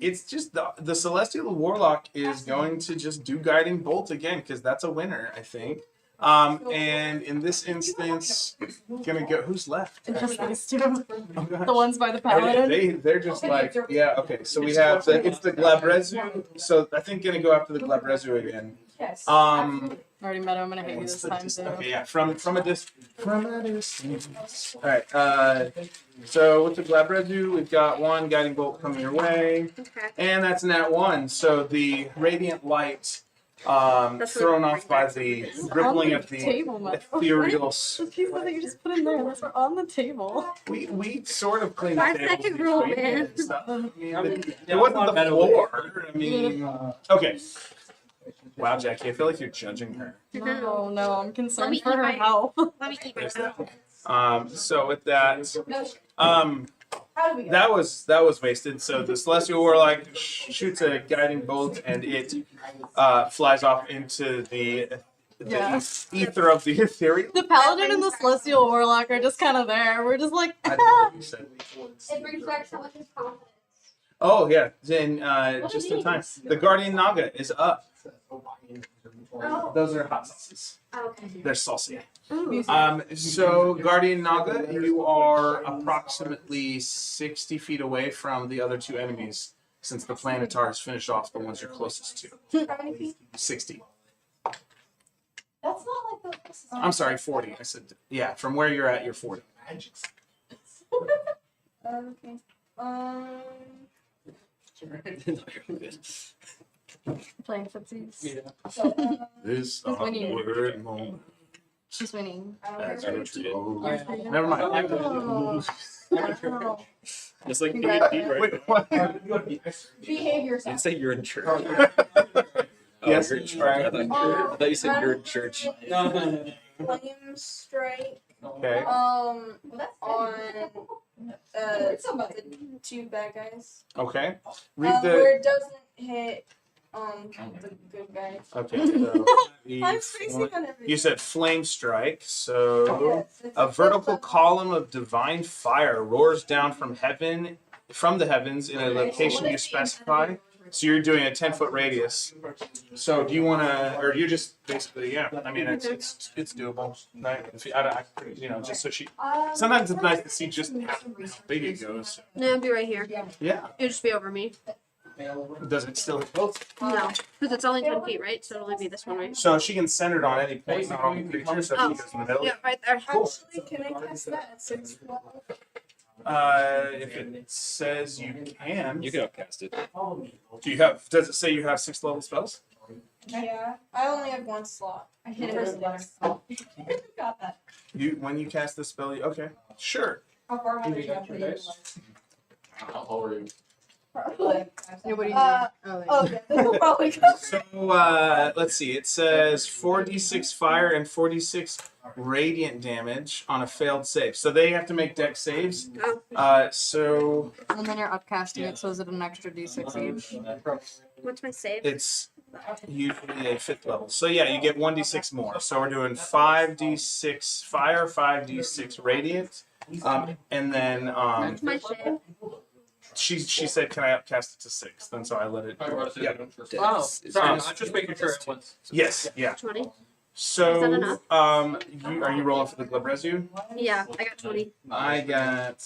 It's just the Celestial Warlock is going to just do Guiding Bolt again because that's a winner, I think. And in this instance, gonna go. Who's left? It's just these two. Oh, gosh. The ones by the paladin. They're just like, yeah, okay. So we have it's the Glabrezu. So I think gonna go after the Glabrezu again. Yes. Already met him. I'm gonna hit you What's this the time dis- too. okay, yeah, from a distance. All right. So with the Glabrezu, we've got one guiding bolt coming your way, Okay. and that's nat 1. So the radiant light That's thrown what off by the rippling of the table, Meadow. ethereal. Those pieces that you just put in there, those are on the table. We sort of cleaned 5 the tables second rule, between man. and stuff. I mean, I'm- it yeah, wasn't I'm the better floor. I mean, okay. Wow, Jackie, I feel like you're judging her. No, no, I'm Let concerned me for her eat my- health. Let me eat my There's mouth. that. So with that, How did we go? that was wasted. So the Celestial Warlock shoots a guiding bolt, and it flies off into the Yeah. ether of the ethereal. The paladin and the celestial warlock are just kind of there. We're just like, I don't know what you said. It brings back so much confidence. Oh yeah, then just in time. The Guardian Naga is up. Oh. Those are hot sauces. Okay. They're saucy. Ooh. So Guardian Naga, you are approximately 60 feet away from the other two enemies, since the Planetar has finished off the ones you're closest to. 60. That's not like the. I'm sorry, 40. I said, yeah, from where you're at, you're 40. Okay. Playing footsies. Yeah. This Who's winning? awkward moment. She's winning. As we go. Yeah. Never mind. Oh. Wow. Just like Congrats. D&D, right? Wait, what? Behave Did yourself. you say you're in church? Yes, you're in church. right. I thought you said you're in church. No. Flame strike. Okay. On the two bad guys. Okay. Read Where the. it doesn't hit the good guys. Okay. So I'm spacing on everything. you said flame strike. So Yes, it's a good vertical stuff. column of divine fire roars down from the heavens in a location you specify. So you're doing a 10-foot radius. So do you want to, or you just basically, yeah. I mean, it's doable. Right? If you, just so she. Sometimes it's nice to see just how big it goes. No, I'll be right here. Yeah. It'll just be over me. Does it still hit both? No, because it's only 10 feet, right? So it'll only be this one, right? So she can center it on any point, not on the creature. So she goes in the middle. Yeah, right there. Actually, can I cast that at 6 level? If it says you can. You can outcast it. Do you have? Does it say you have 6th level spells? Yeah, I only have one slot. I hit it with Got that. When you cast the spell, okay, sure. How far am I You got your dice? How old are you? Probably. Yeah, what do you Uh, mean? Oh, yeah, this will probably go. So let's see. It says 4d6 fire and 4d6 radiant damage on a failed save. So they have to make dex saves. So And then you're upcasting it, so is it an extra d6 each? What's my save? it's usually a 5th level. So yeah, you get 1d6 more. So we're doing 5d6 fire, 5d6 radiant, and then What's my save? she said, "Can I upcast it to 6?" And so I let it. Yeah. Oh, sorry. I'm just making sure it was. Yes. Yeah. 20? Is that So enough? are you rolling for the Glabrezu? Yeah, I got 20. I got.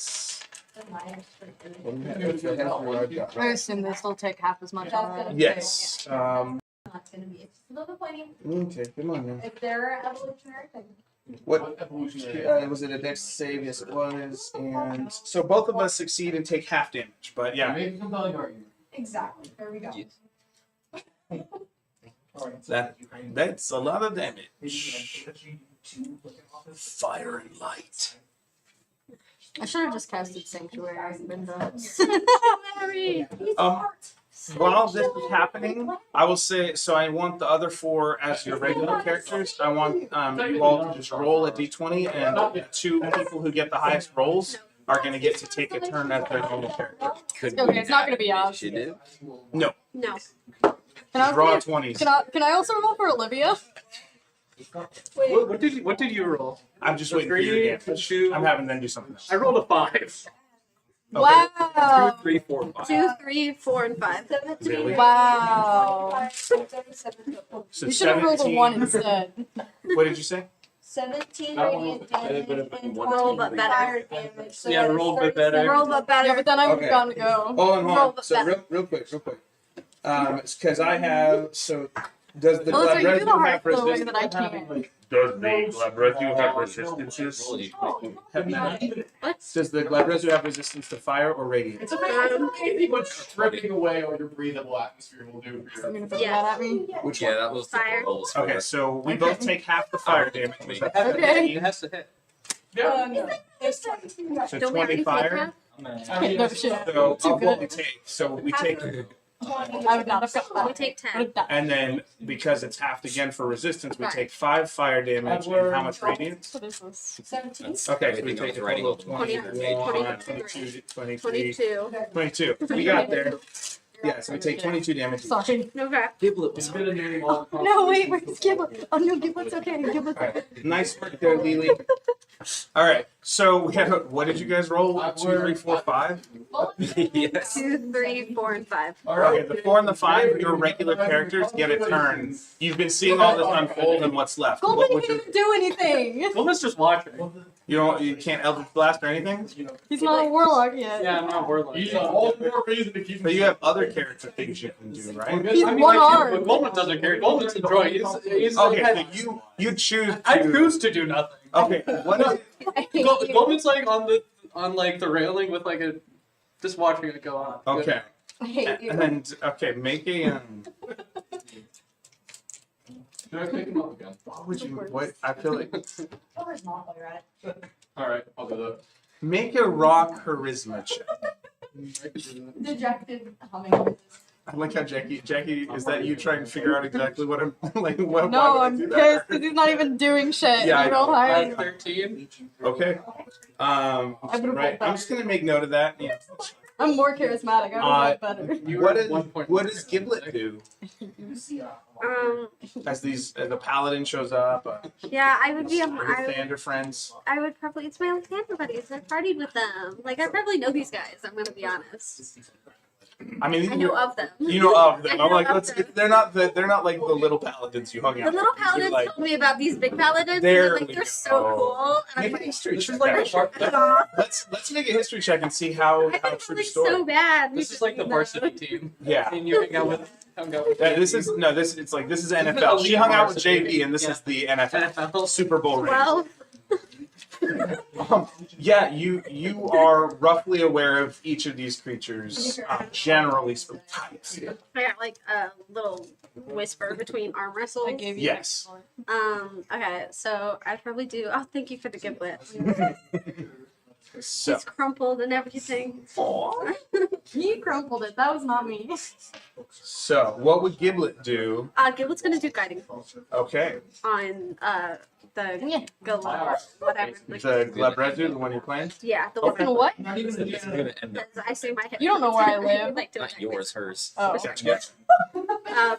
I assume they still take half as much on it. Yes. Little plenty. Okay, come on now. If they're evolutionary, then What evolutionary? was it? A dex save? Yes, it was. And so both of us succeed and take half damage. But yeah, Make a compelling argument. exactly. There we go. that's a lot of damage. Fire and light. I should have just casted Sanctuary and been done. While this is happening, I will say, so I want the other 4 as your regular characters. I want you all to just roll a d20, and the 2 people who get the highest rolls are going to get to take a turn as their normal character. Could Okay, it's not gonna be us. initiative? No, No. Can I, draw also, 20s. can I also roll for Olivia? Wait, What did you roll? I'm just waiting for your Three, damage. two. I'm having them do something else. I rolled a 5. Wow. 2, 3, 4, 5. 2, 3, 4, and 5. Really? Wow. So You should have rolled a 1 instead. What did you say? 17 That one radiant better, damage but and roll 20 but better. fire damage. So Yeah, that is roll but 37. better. Roll but better. Yeah, but then I would Okay. have gotten to go. Hold on, Roll hold on. the So real quick. It's because I have. So does the Melissa, you do the Glabrezu heart have the way resistance? that I can't. Does the Glabrezu have resistances? Does the Glabrezu have resistance to fire or radiant? It's amazing anything but stripping away all your breathable atmosphere will do for You're you. gonna throw Yeah. that at me? Which Yeah, one? that was the Fire. rolls. Okay, so we both take half the fire damage. Was that Okay. It has to hit. There's 20. So Don't we 20 already take fire. half? No shit. So Too of what we good. take. So we take, 20. I would not have got We that. take I 10. would have died. and then because it's halved again for resistance, we take 5 fire damage and how much radiant? What is this? 17. Okay, so we Everything I take was a writing total of on the 21, 23. 22, 23, 22. 22. We got there. Yeah, so we take 22 damage. Sorry. Okay. Giblet was Good at naming all the No, wait, where's Giblet? Oh no, Giblet's okay. Giblet's okay. Alright, nice work there, Lily. Alright, so we have, what did you guys roll? 2, 3, 4, 5? yes. 2, 3, 4, and 5. Okay, the 4 and the 5, your regular characters get a turn. You've been seeing all this unfold and what's left. What Goldman would can't you, even do anything. Goldman's just watching. you can't Eldritch Blast or anything? He's not a warlock yet. Yeah, I'm not worried. He's all the more reason to keep. But you have other character things you can do, right? He's I mean, one I can, arm. but Goldman doesn't care. Goldman's enjoying. He's Okay, so you choose to. I choose to do nothing. Okay, what is I hate you. Goldman's like on the railing with like a just watching it go on. Okay. I hate you. And okay, make a Can I pick him up again? what would you what I feel like Where's Mom while you're at it? Alright, I'll do that. make a raw charisma check. I could do that. Dejected humming. I like how Jackie, is that you trying to figure out exactly what I'm like? What, why No, would I I'm do pissed that? because he's not even doing shit. Yeah, I You roll know. I higher. have 13. Okay. I would've Right. rolled I'm better. just gonna make note of that. Yeah. I'm more charismatic. I would better. You What were is 1 point. what does Giblet do as the paladin shows up? Yeah, I would be a. Your I, Thander friends. I would probably. It's my Alexander buddies. I partied with them. Like I probably know these guys. I'm gonna be honest. I mean, I know of them. you know of them. I I'm know like, of let's. them. They're not like the little paladins you hung out. The little with. These are paladins like, told me about these big paladins. There and we they're go. so cool. And Make I'm a like, history This check. is like the actually. part. aw, Let's make a history check and see how I think true like story. so bad. This is like the varsity team. Yeah. And you hang out with. This is NFL. She hung out with JV, and this is the NFL NFL. Super Bowl ring. Well, Yeah, you are roughly aware of each of these creatures, generally speaking. Types. I got like a little whisper between arm wrestles. I gave you. Yes. Okay, so I'd probably do. Oh, thank you for the giblet. So, It's crumpled and everything. He crumpled it. That was not me. so what would Giblet do? Giblet's gonna do guiding bolt Okay, on the Yeah. Galar, whatever. the Glabrezu, the one you're playing. Yeah, the Fucking one. what? Not even it's gonna end up I say my head. You don't know where I live. Like to not yours, hers. Oh. Gotcha.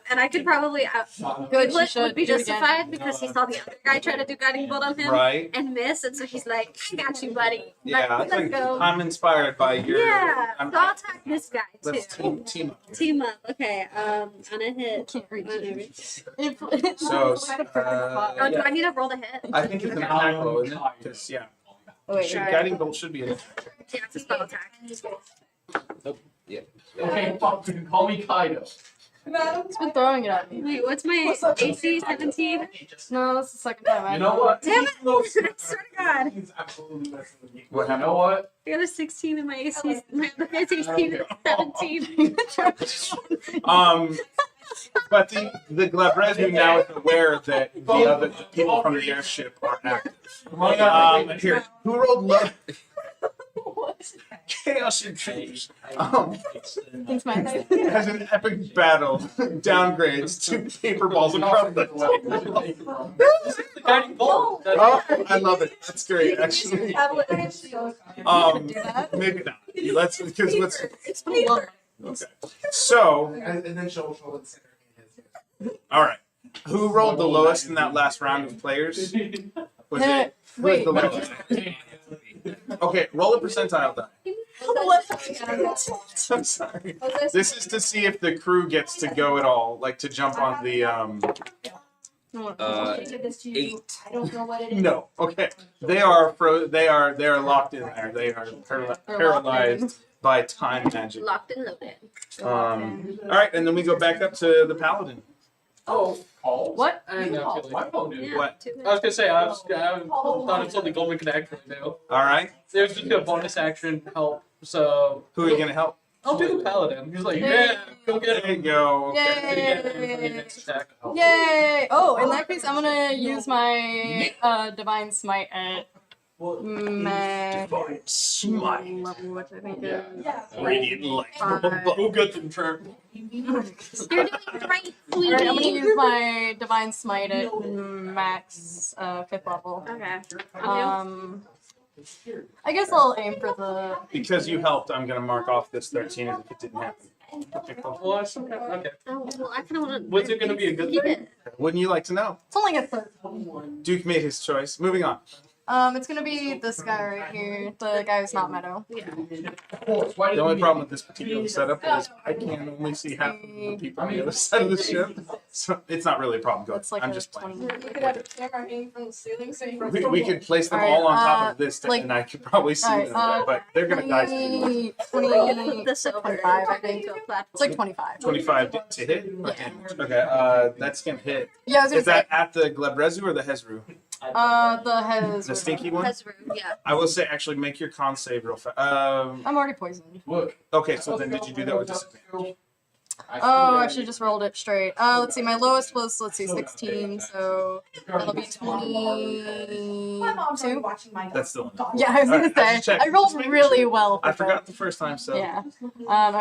and I could probably. Good. You Giblet should would be do it again. justified because he saw the other guy try to do guiding bolt on him Right. and miss, and so he's like, "I got you, buddy." Yeah, Let's it's like, go. I'm inspired by your. Yeah, I'm, so I'll attack this guy let's too. team up. Team up. Okay. On a hit. Can't reach Whatever. it. So, Oh, do I need to roll the hit? I think it's an attack roll, isn't it? 'Cause, yeah, Wait. should, guiding bolt should be an attack. Yeah, it's a spell attack. Okay, call me Kaido. It's been throwing it at me. Wait, what's my AC? 17? No, that's the second time I You know what? Damn it! I swear to God. He's absolutely messing with you. What You happened? know what? I got a 16 in my AC. My other guy's AC is 17. But the Glabrezu now is aware that the other the people from the airship are active. Here, who rolled low? Chaos Intrusion. Thanks, Max. Has an epic battle downgrades to paper balls across the table. This is the guiding bolt. Oh, I love it. That's great, actually. Do that. Maybe not. Let's because let's. It's been long. Okay. So, And then she'll consider his. all right. Who rolled the lowest in that last round of players? Was it? Who was Wait. the lowest? Okay, roll a percentile die. I'm sorry. This is to see if the crew gets to go at all, like to jump on the Give this to you. 8. I don't know what it is. No. Okay. They are they are locked in there. They are paralyzed by time magic. Locked and loaded. All right, and then we go back up to the paladin. Oh, Calls? What? I know. Kelly. My phone did. Yeah, What? 2 I was gonna say I thought it's something Goldman could actually do. All right. There's just a bonus action help, so Who are you gonna help? I'll do the paladin. He's like, yeah, go get There you him. go. Okay. Did he get him for the next attack? Yay! Oh, in that case, I'm gonna use my divine smite at max Smite. level, which I think is Radiant light. Who gets him, Trevor? You're doing great, Alright, I'm gonna sweetie. use my divine smite at max 5th level. Okay. I guess I'll aim for the. Because you helped, I'm gonna mark off this 13 as if it didn't happen. Well, okay. Oh, well, I kind of want to. Was it gonna be a good thing? Wouldn't you like to know? It's only a third. Duke made his choice. Moving on. It's gonna be this guy right here, the guy who's not Meadow. The only problem with this particular setup is I can only see half of the people on the other side of the ship, so it's not really a problem. Go. That's like I'm a just playing. 20. You could have a camera hanging from the ceiling so you We could place them Alright, all on top of this, like- and I could probably see alright, them, but they're gonna die soon. 20, This over 25, I think. into a platform. It's like 25. 25 to hit or damage? Okay, that's gonna hit. Yeah, I was gonna Is say, that at the Glebrezu or the Hezru? the head is. The stinky one? Hezru, yeah. I will say, actually, make your con save real fast. I'm already poisoned. Look. Okay, so then did you do that with disadvantage? Oh, I should just rolled it straight. Let's see, my lowest was, 16, so that'll be 22. My mom's already watching my That's still enough. Yeah, I was Alright, gonna just say, checking. I rolled Just making really sure. well. I for forgot that. the first time, so. Yeah.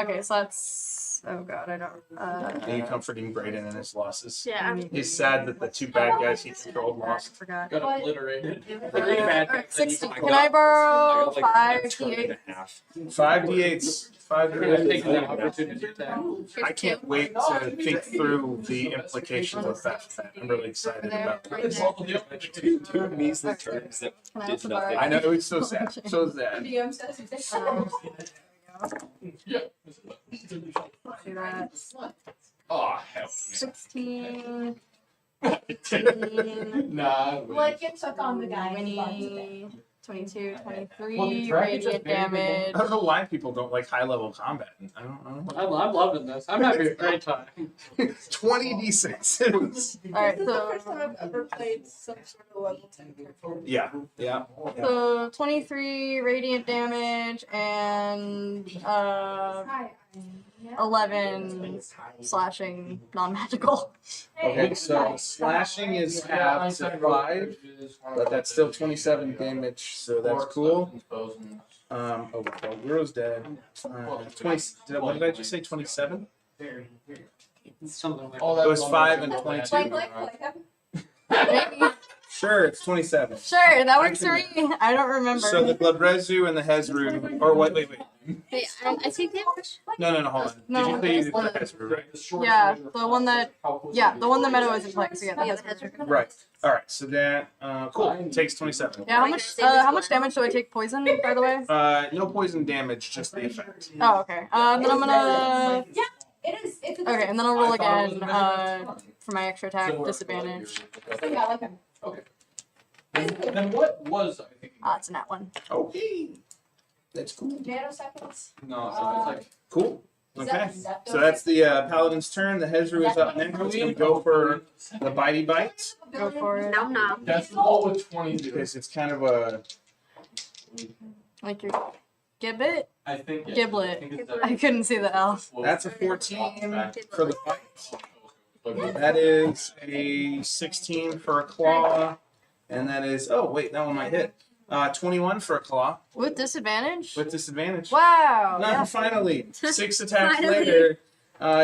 Okay, so that's. Oh god, I don't. Are you comforting Brayden in his losses? Yeah. He's sad that the two bad guys he controlled I lost. forgot. Got obliterated. Alright, 16. Can I borrow 5 D8? 5 d8s. 5 I'm taking that d8s. opportunity attack. I can't wait to think through the implications of that. I'm really excited about it. Two measly turns that Can I did also nothing. borrow? I know it's so sad. So sad. DM says it's Do that. Oh, hell. 16. Nah. like it took on the guy. 20, 22, Well, 23, the track is just radiant very I don't damage. know why people don't like high level combat. I don't know. I'm loving this. I'm having a great time. 20 d6s. Alright, This is the first so. time I've ever played some sort of level 10 character. Yeah, yeah. So 23 radiant damage and Hi. 11 slashing non-magical. Okay, so slashing is half to 5, but that's still 27 damage, so that's cool. Oh, well, Guru's dead. 20, what did I just say? 27? Something like Oh, that. It was 5 and 22. Like him. Maybe. Sure, it's 27. Sure, that works for me. I don't remember. So the Glebrezu and the Hezru, or wait. Wait, I take damage? No, hold on. No, Did you say you did the that's Hezru, right? Yeah, the one that Meadow isn't playing, so yeah, Yeah, that has Hezru. Right. All right. So that cool takes 27. Yeah, how much damage do I take poison, by the way? No poison damage, just the effect. Oh, okay. Then I'm gonna. It is. It's a Okay, and then I'll roll again for my extra attack disadvantage. Yeah, like him. Okay. Then what was I thinking? It's a nat one. Okay. That's cool. Nanoseconds. No, so it's like Cool. Okay. So that's the Paladin's turn. The Hezru is up next. It's gonna go for the bitey bite Go for it. Nom nom. Decimal with 22. because it's kind of a. Like your gibbet? I think Giblet. I think I couldn't see the L. That's a 14 for the bite. That is a 16 for a claw, and that is that one might hit. 21 for a claw With disadvantage? with disadvantage. Wow. No, Yeah. finally, 6 attacks Finally. later,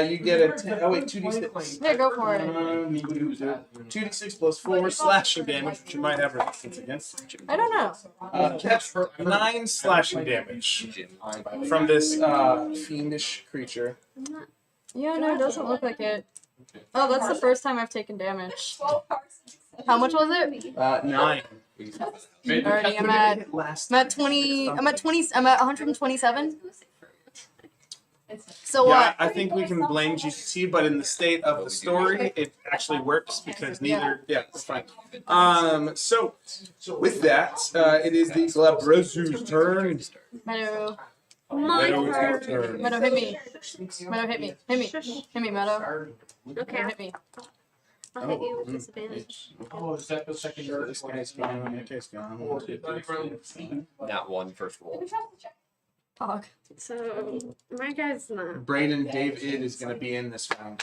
you get a 2d6. Yeah, go for it. 2d6 plus 4 slashing damage, which you might have resistance against. I don't know. Catch 9 slashing damage from this fiendish creature. Yeah, no, it doesn't look like it. Oh, that's the first time I've taken damage. 12 cards. How much was it? 9. Already, I'm at 20. I'm at 127. So Yeah, what? I think we can blame GCT, but in the state of the story, it actually works because neither. Yeah, it's fine. So with that, it is the Glebrezu's turn. Meadow. My Meadow, turn. Meadow, hit me. Meadow, hit me. Hit me. Hit me, Meadow. Okay, Hit me. I'll hit you with disadvantage. Oh, is that the second year? This guy's gone. That guy's gone. 1, 2, 3, 4. Not one first roll. Talk. So my guy's not. Braden David is going to be in this round.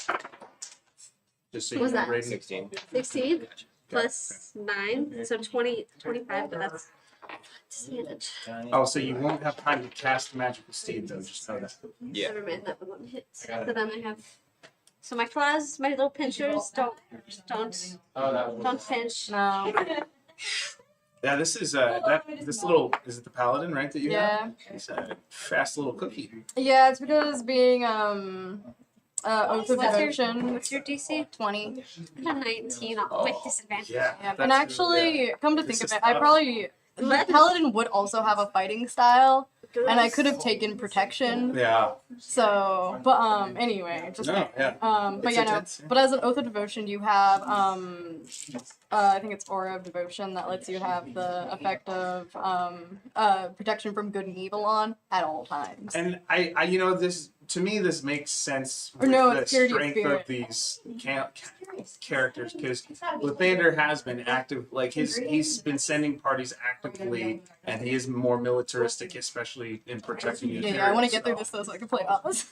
Just so you What's know, that? Braden. 16. 16 plus 9, so 20, 25, but that's disadvantage. Oh, so you won't have time to cast Magical Steed, though. Just know that. Yeah. Never mind, that one hits. So then I have. So my claws, my little pinchers, don't Oh, that was. pinch. No. Yeah, this is this little is it the paladin, right? That you Yeah. have? He's a fast little cookie. Yeah, it's because being Oath of Devotion. What's your DC? 20. I got 19 with disadvantage. Yeah. Yeah, that's and actually, yeah. come to This think of is it, I tough. probably Paladin would also have a fighting style, and I could have taken protection. Yeah. So, but anyway, just No, yeah. but It's yeah, no. intense, yeah. But as an Oath of Devotion, you have I think it's Aura of Devotion that lets you have the effect of protection from good and evil on at all times. And I you know, this to me this makes sense Or with no, the it's Purity of strength Spirit. of these characters because Lathander has been active, like he's been sending parties actively, and he is more militaristic, especially in protecting his Yeah, I want to get through this though so I can play Oz.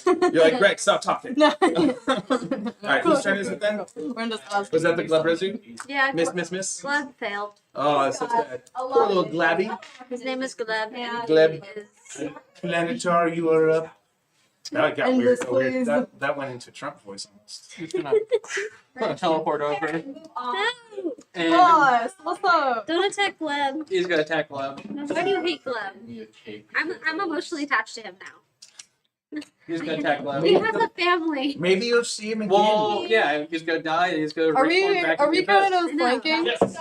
You're like, Greg, stop talking. No. Alright, whose turn is it then? We're gonna just Oz. Was that the Gleb Rezu? Yeah, Miss? Gleb failed. Oh, that's so sad. Poor little Glabby. His name is Gleb. And Gleb. he is- Planetar, you are up. That got weird. Endless So weird. please. That went into Trump voice almost. He's gonna teleport over, No! and Oz, what's up? Don't attack Gleb. he's gonna attack Lab. Why do you hate Gleb? I'm emotionally attached to him now. He's gonna attack He Lab. has a family. Maybe you'll see him again. Well, yeah, he's gonna die. And he's gonna. Are respawn we back are in we the kind abyss. of flanking? Yes.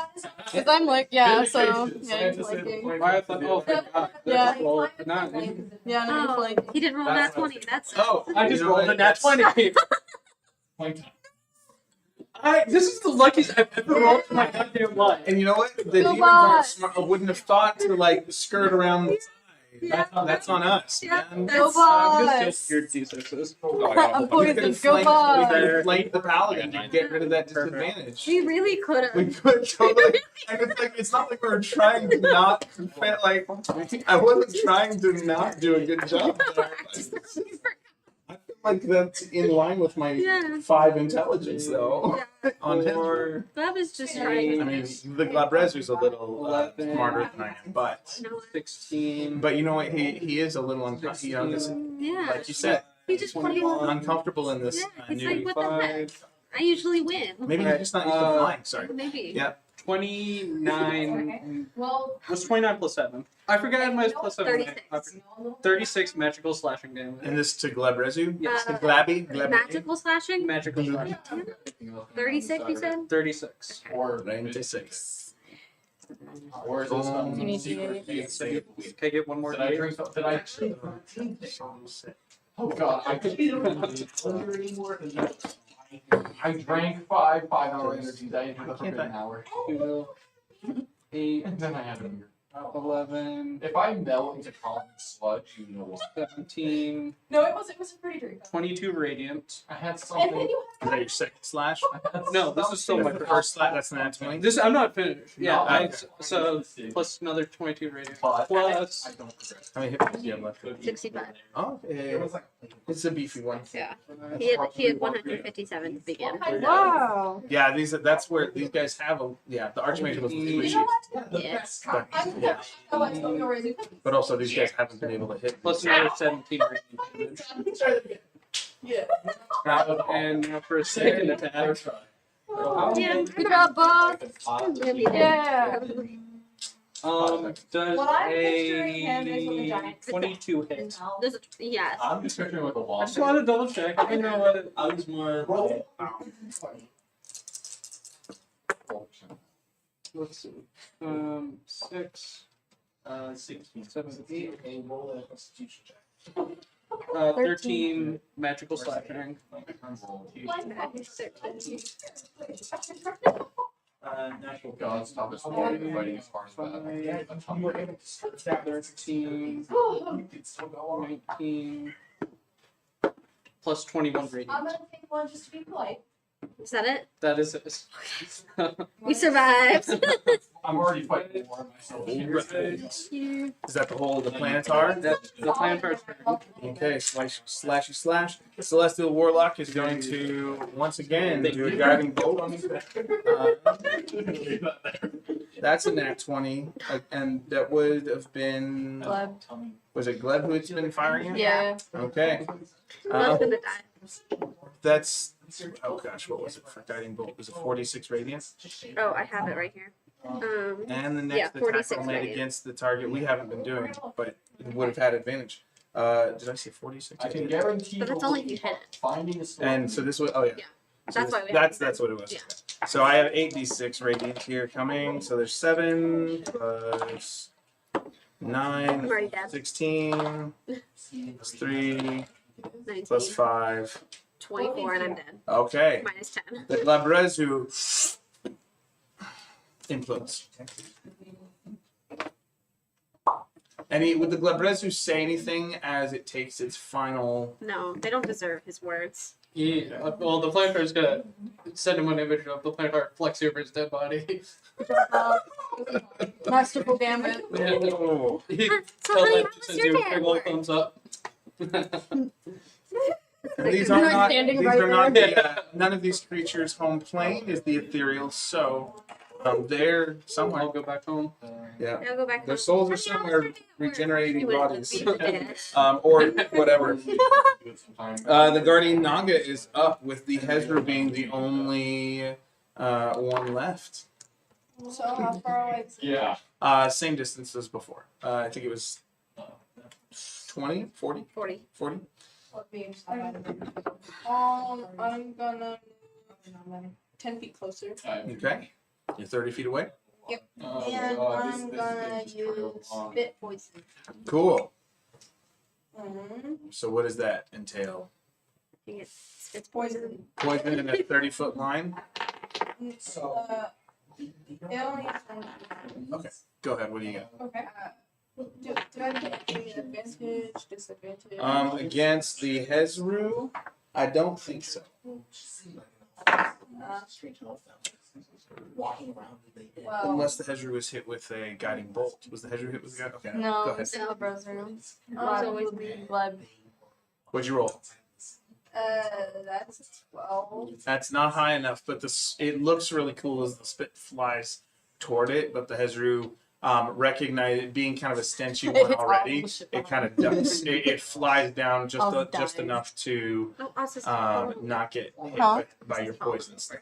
Cause I'm like yeah, so Vindication. yeah, you're flanking. Why I thought, oh, thank God. Yeah. Well, not. Yeah, no, you're Oh, flanking. he didn't roll that 20. That's Oh, I just you know rolled a what? nat 20. This is the luckiest I've ever rolled in my goddamn life. And you know what? The Go demons Boss. wouldn't have thought to like skirt around the side. That's on us, Yeah. man. Go I'm just Boss. scared D6s. I'm We could poisoned. have Go flanked Boss. the paladin to get rid of that disadvantage. we really could We have. could totally, and it's like it's not like we were trying to not. Like I wasn't trying to not do a good job. But I feel like that's in line with my Yeah. 5 intelligence, though. On his. Or Gleb is just I trying. mean, the Glabrezu's a little 11. smarter than I am, but. No, 16. But you know what? He is a little uncomfortable. You know, this, yeah. like you said, He just put him on. uncomfortable in this Yeah, he's new. like, what the heck? 5, I usually win. Maybe he's just not used to flying. Sorry. Maybe. Yeah. 29. Well, What's 29 plus 7? I forgot my plus 7. 36. 36 magical slashing damage. And this to Glabrezu? Yes. To Glabby? Magical slashing? Magical slashing. 36, you said? 36. Or 96. or is this You need to Can I get one more? Did I drink something? Did I actually? Oh god, I couldn't here anymore. I drank 5-hour energies. I ended up for an hour. 2, 8, And then I had a beer. 11, If I melt into common sludge, you know what? 17, no, it was a pretty drink. 22 radiant. I had And then something. you Is that your second slash? No, this is still my The first. first slash, that's not 20. This I'm not finished. Yeah, No, I, okay. so plus another 22 radiant. But Plus I don't regret. How many hit points do you have left? 65. Oh, It was like it's a beefy one. Yeah. He had 157 to begin. Wow. Yeah, that's where these guys have a, the Archmage was the 2 issue. Yes. But, yeah, Oh, I told you already. but also these guys haven't been able to hit. plus another 17 radiant damage. Yeah. And now for a second attack. Yeah. Good job, boss. Maybe Yeah. Does What I'm picturing him is with a a giant 22 hit? There's a, yes. I'm just picturing with a I wall. just wanted to double check. I didn't know what it. I was more. Let's see. 6, 7, 8, 13 magical slashing. God, stop us from fighting as far as that. 13, 19, plus 21 I'm radiant. gonna take one just to be polite. Is that it? That is it. We survived. I'm already fighting more myself. Is that the whole of the Planetar? That's the plan first. Okay, slashy slash. Celestial Warlock is going to once again do a guiding bolt on his back. That's a nat 20, and that would have been. Gleb. Was it Gleb who had been firing it? Yeah. Okay. Gleb's gonna die. That's. Oh gosh, what was it for guiding bolt? Was it 46 radiant? Oh, I have it right here. And the next Yeah, attack 46 roll made radiant. against the target we haven't been doing, but it would have had advantage. Did I say 46? I can guarantee But that's only if you hit it. finding a store. And so this was, oh yeah. Yeah. So That's why we that's what it was. Yeah. Okay. So I have 8d6 radiant here coming. So there's 7 plus 9, I'm already dead. 16 plus 3 19, plus 5. 24, and I'm dead. Okay. Minus 10. The Glabrezu influence. Would the Glabrezu say anything as it takes its final? No, they don't deserve his words. Well, the Planetard's gonna send him an image of the Planetard flexing over his dead body. Masterful gambit. Oh. He So tell honey, that how to was send your you a day big at old work? thumbs up. These They're are like not. standing These right are not. there. None of these creatures' home plane is the ethereal. So, they're somewhere. I'll go back home. Yeah. I'll go back Their home. souls are Honey, how was somewhere your day at work? regenerating You would bodies. leave the dish. Or whatever. The The Guardian Naga is up with the Hezru being the only one left. So how far away is it? Yeah. Same distance as before. I think it was 20, 40, 40. 40. I'm gonna 10 feet closer. Okay. You're 30 feet away. And I'm gonna use spit poison. Cool. Mm-hmm. So what does that entail? I think it's poison. Poison in a 30-foot line? So, it only has Okay. Go ahead. What do you got? Okay. Do I get any advantage, disadvantage? Against the Hezru, I don't think so. Well, Unless the Hezru was hit with a guiding bolt. Was the Hezru hit with a guiding? Okay. No, Go ahead. it's the browser. always Gleb. What'd you roll? that's a 12. That's not high enough, but it looks really cool as the spit flies toward it. But the Hezru, recognize it being kind of a stench you It one hits all already. the shit It behind kind of ducks. It flies down just Dies. enough to Oh, also, not get hit Huh? by your poison stuff.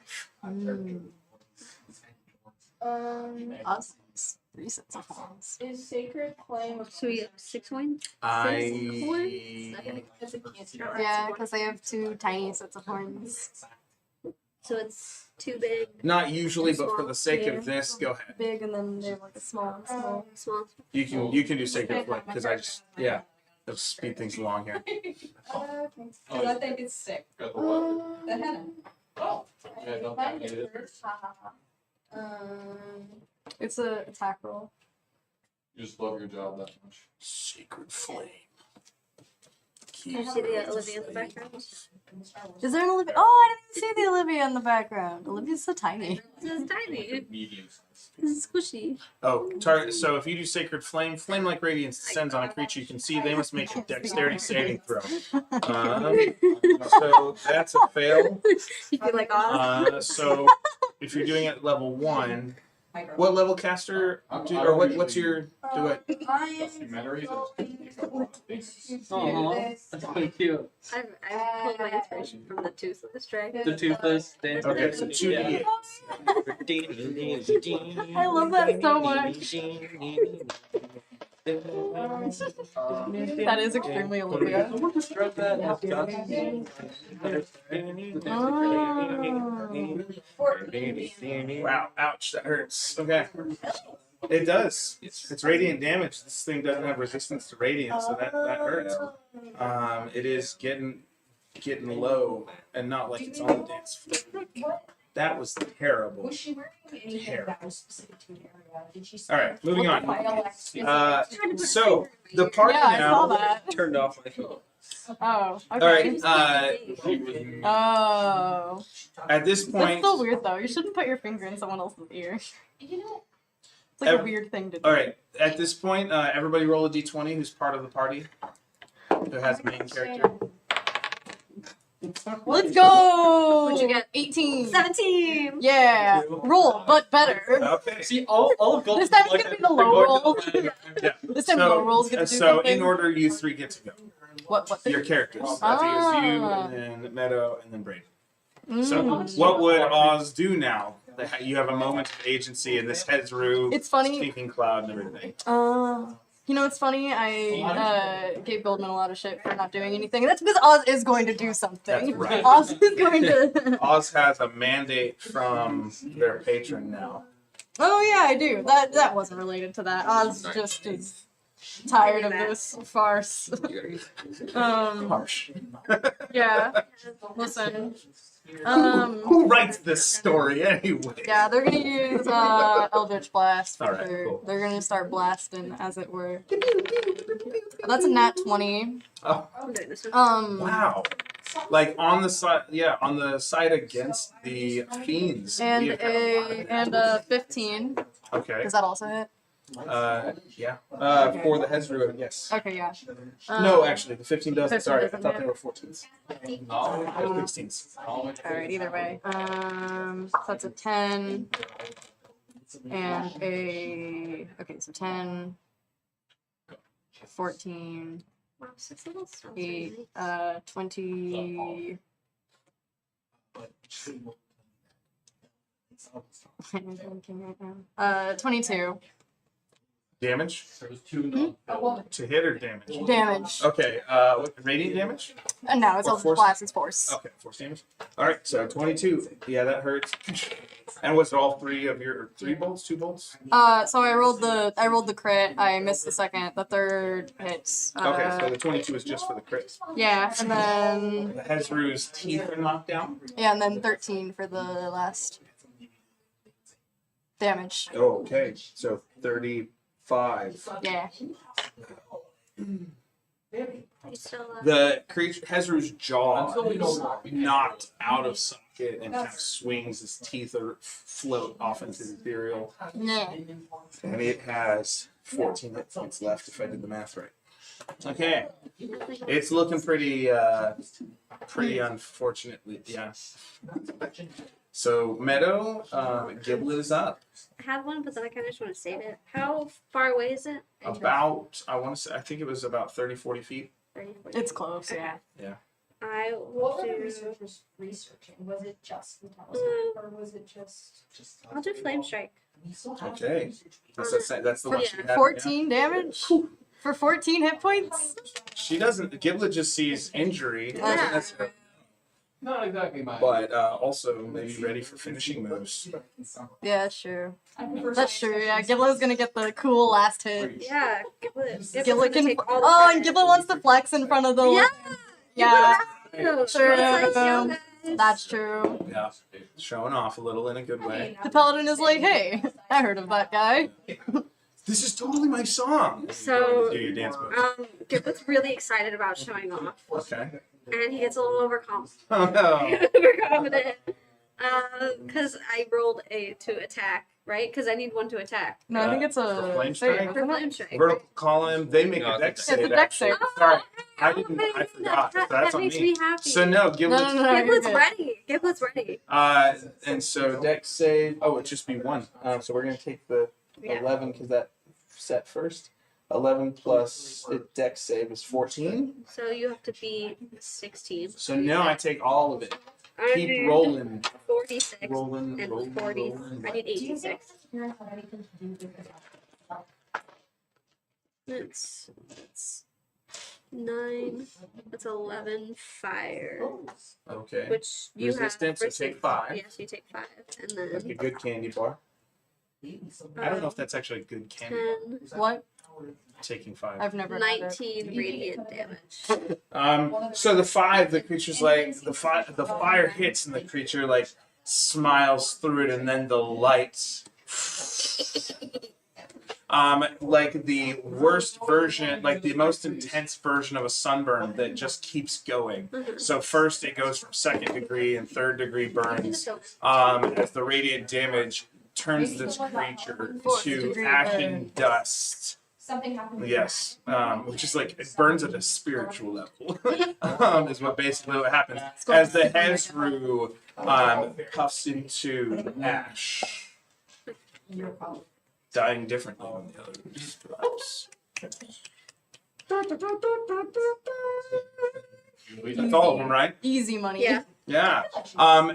Us. 3 sets of horns. Is Sacred Flame so we have 6 wins? I as a cancer? Yeah, because they have 2 tiny sets of horns. So it's too big, not usually, but for the sake Yeah. of this, go ahead. Big, and then they have like a small. small. You can do Sacred Flame because it'll speed things along here. Because I think it's sick. Got the weapon. The head. Oh. Yeah, don't Mine get is it. first. Ha ha ha. It's a attack roll. You just love your job that much. Sacred Flame. Can you see the Olivia in the background? Is there an Olivia? Oh, I didn't even see the Olivia in the background. Olivia's so tiny. It's tiny. Medium size. It's squishy. Oh, target. So if you do Sacred Flame, flame-like radiance descends on a creature you can see. They must make a dexterity saving throw. So that's a fail. You feel like off. So if you're doing it at level 1, what level caster? What's your do it? Documentaries. Aw, that's so cute. I've pulled my inspiration from the Toothless Dragon. The toothless dance. Okay, so 2d8. I love that so much. That is extremely Olivia. Someone describe that as Johnson. Wow, ouch, that hurts. Okay. It does. It's radiant damage. This thing doesn't have resistance to radiant, so that hurts. It is getting low and not like it's on the dance floor. That was terrible. Was she wearing anything that was specific to an area? Did she say? All right, moving on. on. So the party Yeah, I saw now. that. Turned off my phone. Oh, All okay. right. Oh. At this That's point. so weird though. You shouldn't put your finger in someone else's ear. You know, It's like a Ev- weird thing to do. All right. At this point, everybody roll a d20. Who's part of the party? Who has main character? Let's go! What'd you get? 18. 17! Yeah. Roll, but better. Okay. See, all of gold. This time it's gonna be the low roll. Yeah. This time low rolls get to do So something. in order, you 3 get to go. What Your characters. I think it's you, and then Meadow, and then Brady. So Mm. what would Oz do now? you have a moment of agency in this Hezru It's funny. stinking cloud and everything. You know what's funny? I gave Goldman a lot of shit for not doing anything. And that's because Oz is going to do something. That's right. Oz is going to. Oz has a mandate from their patron now. Oh yeah, I do. That wasn't related to that. Oz just is tired of this farce. Harsh. Yeah. Listen. Who writes this story anyway? Yeah, they're gonna use Eldritch Blast. For Alright, sure. cool. They're gonna start blasting, as it were. That's a nat 20. Oh, I'm doing this one. wow. Like on the side, yeah, on the side against the fiends. And we have got a 15. Okay. Does that also hit? Yeah. For the Hezru, yes. Okay, yeah. No, actually, the 15 doesn't. 15 Sorry, I doesn't thought hit. they were 14s. They're 16s. Alright, either way. So that's a 10. And a. Okay, so 10. 14. Wow, 6 levels sounds 8. really 20. I'm thinking right now. 22. Damage? Hmm? To hit or damage? Damage. Okay, what, radiant damage? No, it's Or all force? blast, it's force. Okay, force damage. Alright, so 22. Yeah, that hurts. And was it all 3 of your 3 bolts? 2 bolts? So I rolled the crit. I missed the second. The third hits. Okay, so the 22 is just for the crits. Yeah, and then The Hezru's teeth are knocked down. yeah, and then 13 for the last damage. Oh, okay, so 35. Yeah. You still, The creature Hezru's jaw is knocked out of socket and kind of swings. His teeth are float off into the ethereal, Yeah. and it has 14 hit points left if I did the math right. Okay, it's looking pretty unfortunately, yeah. So Meadow, Giblet is up. I have one, but then I kind of just want to save it. How far away is it? About, I want to say, I think it was about 30, 40 feet. 30, 40. It's close, yeah. I What will were the do. researchers researching? Was it just the telescope, or was it just? I'll do flame strike. Okay, that's the one she had. 14 damage? For 14 hit points? She doesn't, Giblet just sees injury. Yeah. That's- Not exactly my. But also maybe ready for finishing moves. Yeah, sure. I prefer That's true, yeah. Giblet's gonna get the cool last hit. Yeah, Giblet. Giblet can. Oh, and Giblet wants to flex in front of the. Yeah! Yeah, True. True. Guys. that's true. Yeah, showing off a little in a good way. The paladin is like, hey, I heard of that guy. This is totally my song. So, Do your dance moves. Giblet's really excited about showing off, Okay. and he gets a little Oh no. overconfident. Because I rolled a to attack, right? Because I need one to attack. No, I think it's For a flame save, strike? For isn't it? flame strike. Vertical column. They make No, a dex it's a save. dex actually. save. Sorry, I Oh, didn't. man, I forgot. That, That's that on makes me. me happy. So no, Giblet's. No, you're Giblet's good. ready. Giblet's ready. And so dex save. Oh, it'd just be 1. So we're gonna take the Yeah. 11 because that set first. 11 plus dex save is 14. So you have to be 16. So now I take all of it. I Keep need rolling. 46 Rolling, and rolling, 40. rolling. I need 86. Parents have anything to do with it. That's 9. That's 11 fire. Okay. Which you Resistance, have so take for 5. Yes, you take 5. And Like a then good candy bar. I don't know if that's actually a good candy bar. 10, What? Taking 5. I've never had it. 19 radiant damage. So the 5, the creature's like the fire hits and the creature like smiles through it, and then the lights. Like the worst version, like the most intense version of a sunburn that just keeps going. So first it goes from 2nd degree and 3rd degree burns, as the radiant damage turns this creature to ashen dust. Something happened. Yes, which is like it burns at a spiritual level. Is what basically what happens as the Hezru puffs into ash, dying differently than the others, perhaps. That's all of them, right? Easy money. Yeah. Yeah.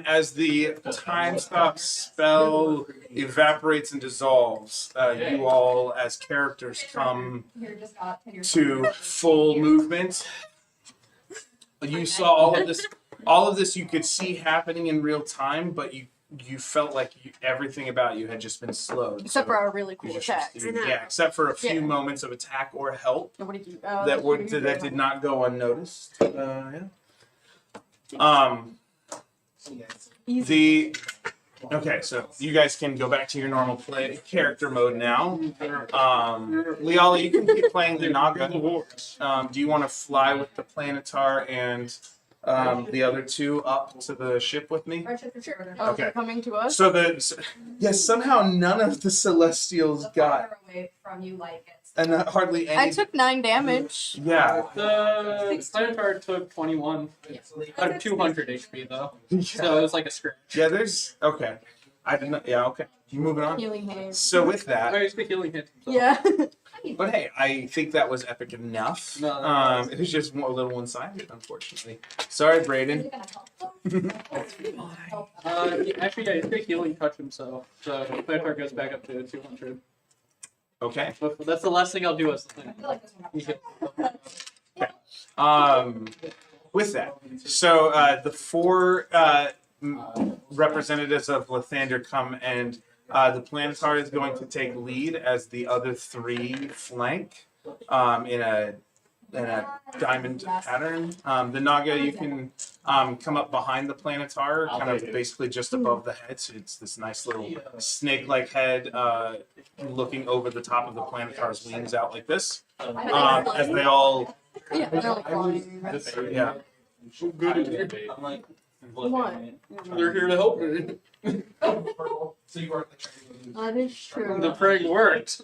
As the time stop spell evaporates and dissolves, you all, as characters, come to full movement. You saw all of this. All of this you could see happening in real time, but you felt like everything about you had just been slowed. Except for our really You cool just- attacks. Yeah, except for a few Yeah. moments of attack or help What did you? that did not go unnoticed. Yeah. Easy. Okay, so you guys can go back to your normal play character mode now. Liala, you can keep playing the Naga. Do you want to fly with the Planetar and the other two up to the ship with me? Oh, Okay. they're coming to us. So yes, somehow none of the Celestials got, away from you like it. and hardly any. I took 9 damage. Yeah. The Planetar took 21 out of 200 HP though, so it was like a scratch. Yeah, there's okay. I did not. Yeah, okay. Moving on. Healing hand. So with that, I used to healing hit. So. Yeah. but hey, I think that was epic enough. No, It was just a little one-sided, unfortunately. Sorry, Brayden. Actually, yeah, he's gonna healing touch himself, so Planetar goes back up to 200. Okay. But that's the last thing I'll do as the thing. With that, so the four representatives of Lathander come, and the Planetar is going to take lead as the other three flank in a diamond pattern. The Naga, you can come up behind the Planetar, kind of basically just above the head. So it's this nice little snake-like head looking over the top of the Planetar's wings out like this. As they all, Yeah, they're like flying. yeah. What? They're here to help me. That is true. The prank worked.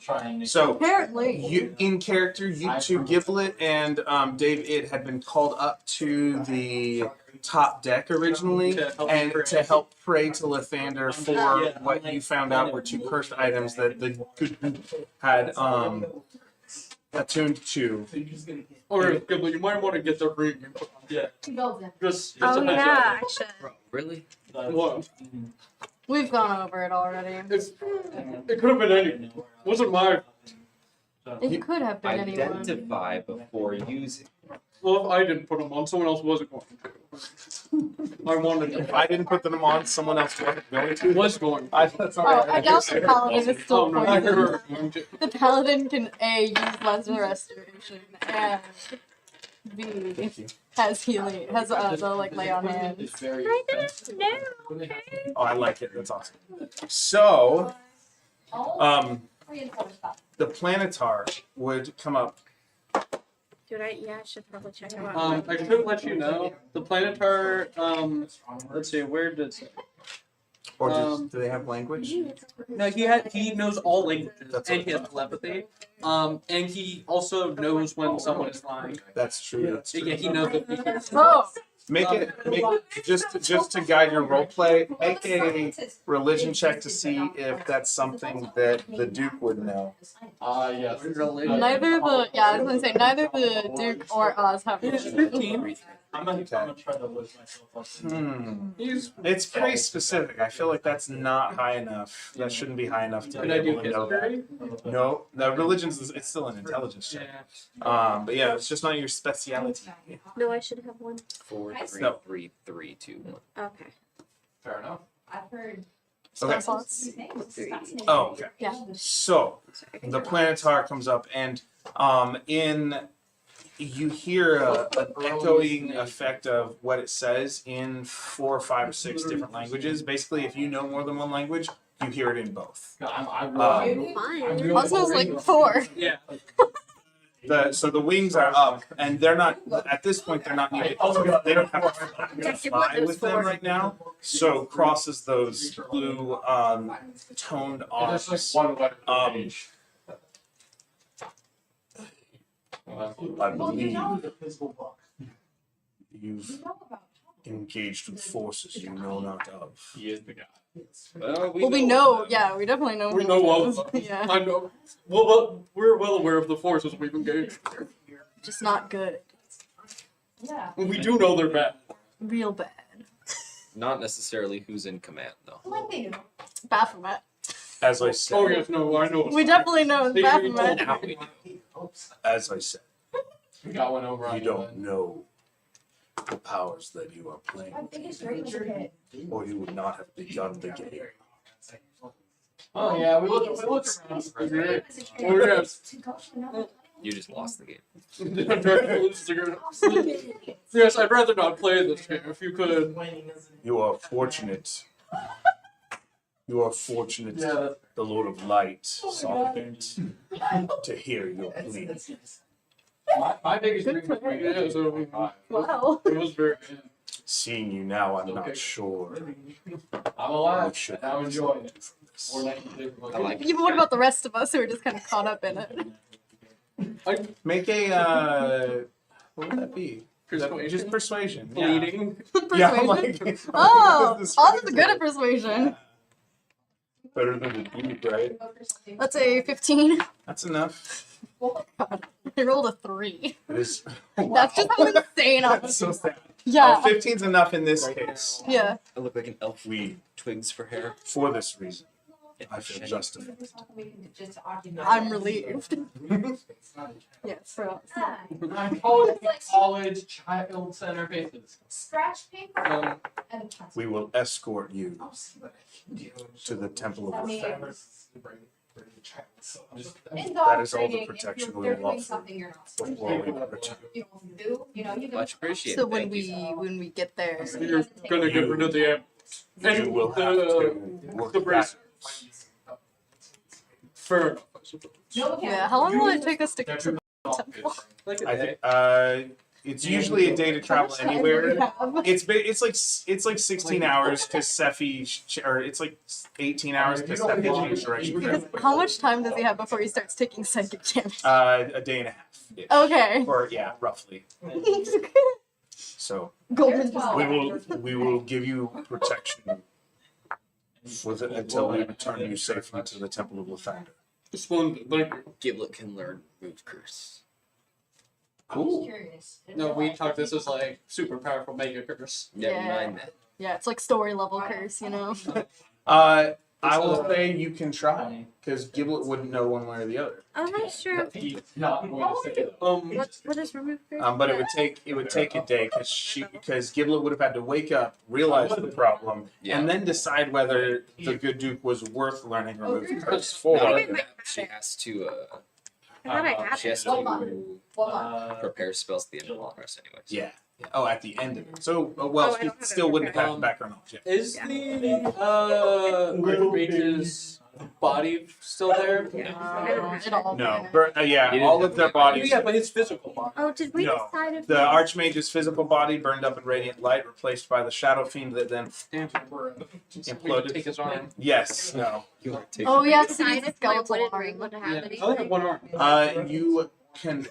So Apparently. you in character, you two, Giblet and Dave It had been called up to the top deck originally to help pray to Lathander for what you found out were 2 cursed items that the good had attuned to. Or you might want to get the ring. Yeah. Just Oh a heads yeah, up. I should. Really? What? We've gone over it already. It could have been any. Wasn't my. It could have been anyone. Identify before using. Well, if I didn't put them on, someone else wasn't going to. I wanted If to. I didn't put them on, someone else wasn't going to. Was going. That's all Oh, right. I doubt the paladin is Oh still no, I poisoned. heard going to. The paladin can A, use lesser restoration, and B, has healing, has the like lay on hands. I didn't know. Oh, I like it. That's awesome. So, the Planetar would come up. Dude, I should probably check him out. I should let you know the Planetar. Let's see, where did it say? Or do they have language? No, he knows all languages, That's and he has telepathy. And he also knows when someone is lying. That's true. That's true. Yeah, he knows if he hears. Oh, Make just to guide your role play. Make a religion check to see if that's something that the Duke would know. Yes. neither the, yeah, I was gonna say, neither the Duke or Oz have religion. 15. I'm gonna try to lift myself up. He's It's pretty specific. I feel like that's not high enough. That shouldn't be high enough to Did be I do able to know that. history? No, the religion's it's still an intelligence check. Yeah. But yeah, it's just not your speciality. No, I should have one. 4, 3, No. 3, 3, 2, 1. Okay. Fair enough. I've heard Okay. Slots. Oh, okay. Yeah. So Sorry. the Planetar comes up, and you hear an echoing effect of what it says in 4, 5, or 6 different languages. Basically, if you know more than one language, you hear it in both. Fine. Oz knows like 4. Yeah. So the wings are up, and they're not at this point. They're not needed. They don't have to fly with them right now. So crosses those blue toned arms. I believe you've engaged with forces you know not of. He is the guy. Well, Well, we know, yeah, we definitely know. We who know it of is. them. Yeah, I know. Well, we're well aware of the forces we've engaged. just not good. Yeah. We do know they're bad. Real bad. Not necessarily who's in command, though. Like they do. Baphomet. As I said, Oh yes, no, I know. We definitely know it's They already told Baphomet. me. as I said, We got one over on you don't know the powers that you are playing, My biggest ranger hit. or you would not have begun the game. Oh yeah, we look around for a minute. Oh yes. You just lost the game. Yes, I'd rather not play this game if you could. You are fortunate. You are fortunate. Yeah. The Lord of Light saw fit to hear your plea. My biggest dream was Yeah, so Wow. it was very. Seeing you now, I'm not sure. I'm alive. And I'm enjoying it. More than I like Even what about the rest of us who are just kind of caught up in it? Make a what would that be? Persuasion. Just persuasion. Yeah. Bleeding. Yeah, Persuasion? like, Oh, this is Oz is good at persuasion. better than the dude, right? Let's say 15. That's enough. God, I rolled a 3. It is. That's just how insane I That's so was. sad. Yeah. 15's enough in this case. Yeah. I look like an elf. We, Twigs for hair. for this reason, I feel justified. I'm relieved. Yes, bro. I'm college child center faces. Scratch paper and We will escort you to the Temple of I the mean, Feather. in That dog is all the training, protection if we they're will doing offer. something you're not supposed to Before we return. do, you know, you can Much appreciated. So Thank you. when we get there, You're gonna get rid of the amp. You And will have to work the brace. backwards. Fair enough, I suppose. yeah, how long will it take us to get to the temple? Like a I day. think it's usually a day to travel How much time do anywhere. we have? It's like 16 hours because Sephi, or it's like 18 hours because Sephi changed direction. Because how much time does he have before he starts taking psychic damage? A day and a half. Okay. Or yeah, roughly. So Golden we will give you protection until we return you safely to the Temple of Lathander. Splendid, thank you. Giblet can learn move curse. Cool. No, we talk this as like super powerful mega curse. Never Yeah. mind that. Yeah, it's like story level curse, you know? I will say you can try because Giblet wouldn't know one way or the other. Oh, that's true. He's not going to say that. What is remove curse? But it would take a day because Giblet would have had to wake up, realize the problem, Yeah. and then decide whether the good Duke was worth learning remove curse Not for. only that, she has to I thought I had she has it. Hold to prepare spells at the end of long rest anyways. Yeah. Oh, at the end of it. So Oh, well, I don't she have it still wouldn't have prepared. background knowledge. Yeah. Is the Archmage's body still there? It all No, You yeah, didn't all have of their to- bodies. Yeah, but his physical body. Oh, did we No. decide if The Archmage's physical body burned up in radiant light, replaced by the Shadow Fiend that then We imploded. take his arm. Yes. No. Oh, yeah, it's decide the if my skeletal wooden arm. ring would have Yeah, I only anything? have one arm. You can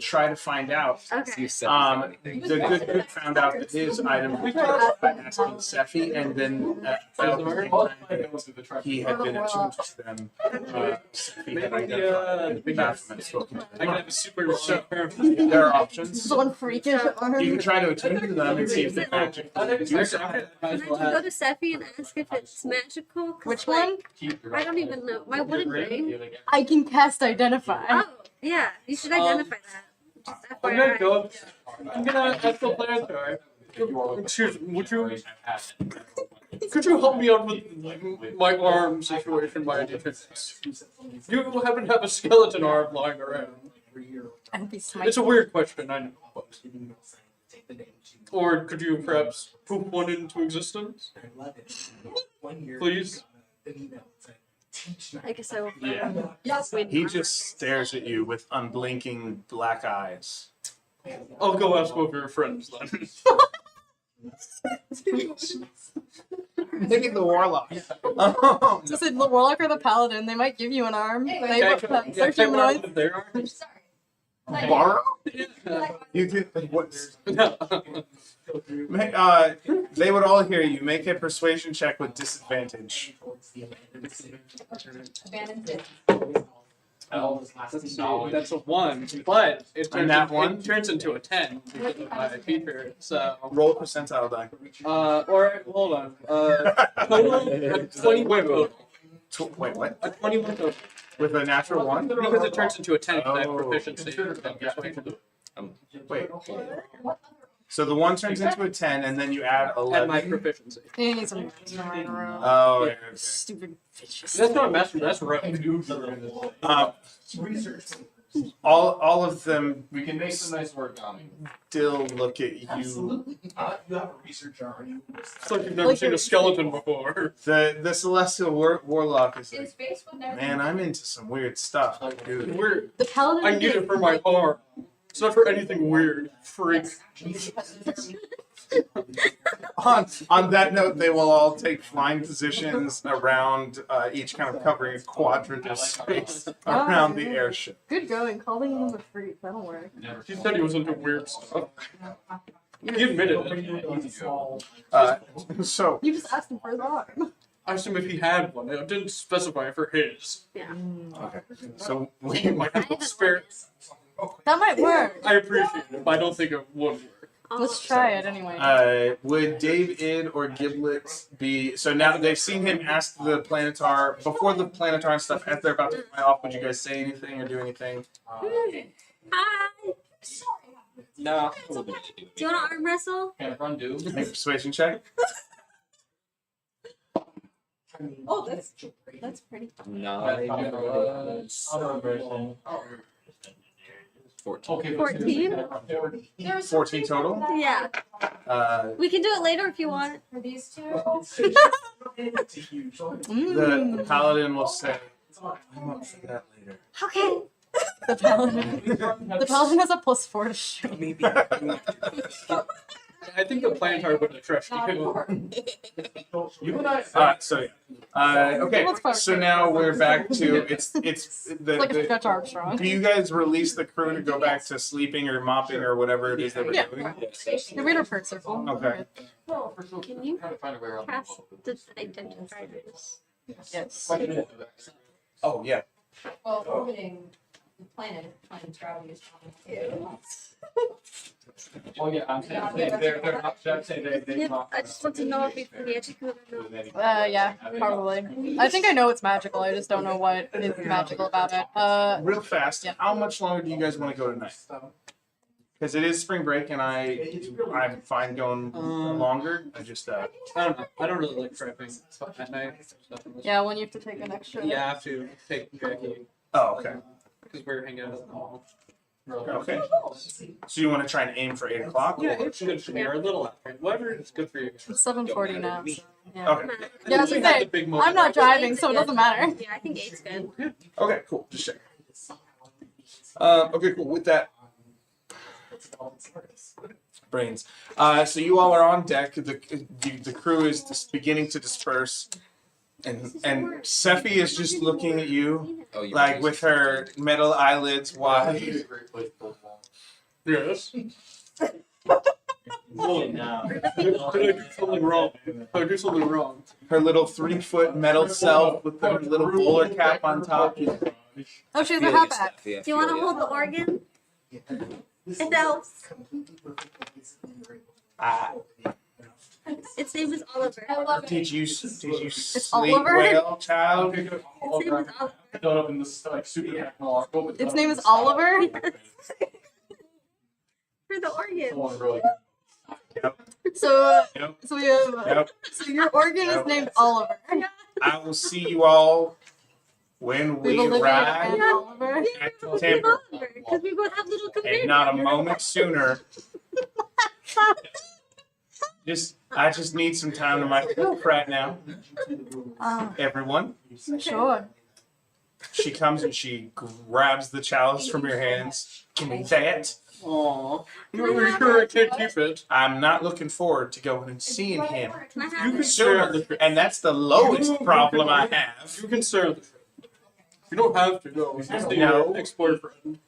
try to find out. Okay. The good Duke found out that his item was cursed by asking Sephi, and then he had been attuned to them. Sephi had identified Baphomet spoken to I can them. have a super sharp There are options. This one freakish arm. You can try to attune to them and see if they magic. I do can something. Can I just go to Sephi and ask if it's magical? 'Cause, Which like, one? I don't even know. My wooden ring? I can cast Identify. Oh, yeah. You should identify that. Just I'm gonna FYI. go. I'm gonna ask the player to excuse me, could you help me out with my arm situation by any chance? You happen to have a skeleton arm lying around. I'd be smite. It's a weird question, I know. But... Or could you perhaps poop one into existence? Please? I guess I will. Yeah. He just stares at you with unblinking black eyes. I'll go ask one of your friends then. Thinking the warlock. Just the warlock or the paladin, they might give you an arm. They Yeah, they're humanoids. there are. Borrow? You can. What's? They would all hear you. Make a persuasion check with disadvantage. Hell does not Let's see, knowledge. that's a 1, but And that one? it turns into a 10 because of my feature. So, Roll percentile die. or hold on, total a 21 total. Wait, what? A 21 total With a natural one? because it turns into a 10 because I have Oh. proficiency. Wait. So the one turns into a 10, and then you add And my 11. proficiency. You need some in a row. Oh, okay. Stupid bitches. That's not master. That's right. All of them We can make some nice origami. still look at you. You have a researcher, are you? It's like you've never seen a skeleton before. The celestial warlock is like, Space would never. man, I'm into some weird stuff, dude. Weird. The paladin. I need it for my arm. It's not for anything weird. Freak. On that note, they will all take flying positions around, each kind of covering a quadrant of space around the airship. Good going. Calling him a freak. That'll work. Never. He said he was into weird stuff. He admitted it. So You just asked him for his arm. I asked him if he had one. It didn't specify for his. Yeah. so we He might have a spare. That might work. I appreciate it, but I don't think it would work. Let's try it anyway. would David or Giblet be so now that they've seen him ask the Planetar before the Planetar and stuff as they're about to fly off, would you guys say anything or do anything? Hi. No. Do you want to arm wrestle? Can run do? Make a persuasion check. Oh, that's pretty. No. 14. Okay, 14? 14 total. Yeah. We can do it later if you want. For these two. The paladin will say, "I'm up for that later." Okay. The paladin. The paladin has a +4 to shoot. Maybe. I think the Planetar would have trusted you. You and I. So okay. So now we're back to it's the, Like a the Stretch Armstrong. do you guys release the crew to go back to sleeping or mopping or whatever it is they were Yeah. doing? The reader perk circle. Okay. Can you Trying to find a way around the cast world. the identifiers? Yes. Oh yeah. Well, orbiting the planet, gravity is fine. Oh yeah, I'm saying they're not. I'm saying they Yeah, not. I just want to know if we can magic or not. Yeah, probably. I think I know it's magical. I just don't know what is magical about it. Real fast. Yeah. How much longer do you guys want to go tonight? Because it is spring break and I'm fine going longer. I just I don't know. I don't really like prepping at night. Yeah, when you have to take an extra. Yeah, I have to take Jackie oh okay. because we're hanging out at the mall. Okay. So you want to try and aim for 8 o'clock? Yeah, it's good for me. Or a little after. Whatever is good for you. It's 7:40 now. So, yeah. Okay. Yeah, I was gonna say, big moment. I'm not driving, so it doesn't matter. Yeah, I think 8's good. Okay, cool. Just check. Okay, cool. With that, brains. So you all are on deck. The crew is just beginning to disperse, and Sephi is just looking at you Oh, you like with her metal eyelids wide. Yes. Oh, no. Did I do something wrong? Did I do something wrong? Her little 3-foot metal self with her little bowler cap on top. Oh, she has a hat back. Do you want to hold the organ? It helps. Its name is Oliver. I love it. Did you sleep Oliver? well, child? Its name is Oliver. Don't open this like super technological. Its name is Oliver. For the organ. Someone really. So, Yep. so we have. Yep. So your organ is named Oliver. I will see you all when We we have Olivia arrive and Oliver. at the temple. Because we both have little companions. And not a moment sooner. I just need some time to myself right now. Everyone. Sure. She comes and she grabs the chalice from your hands. Give me that. Aww. You're sure I can't keep it. I'm not looking forward to going and seeing him Can I You have can it? share the sooner. trip. And that's the lowest problem I have. You can share the trip. You don't have to go. It's just No. the ex-boyfriend.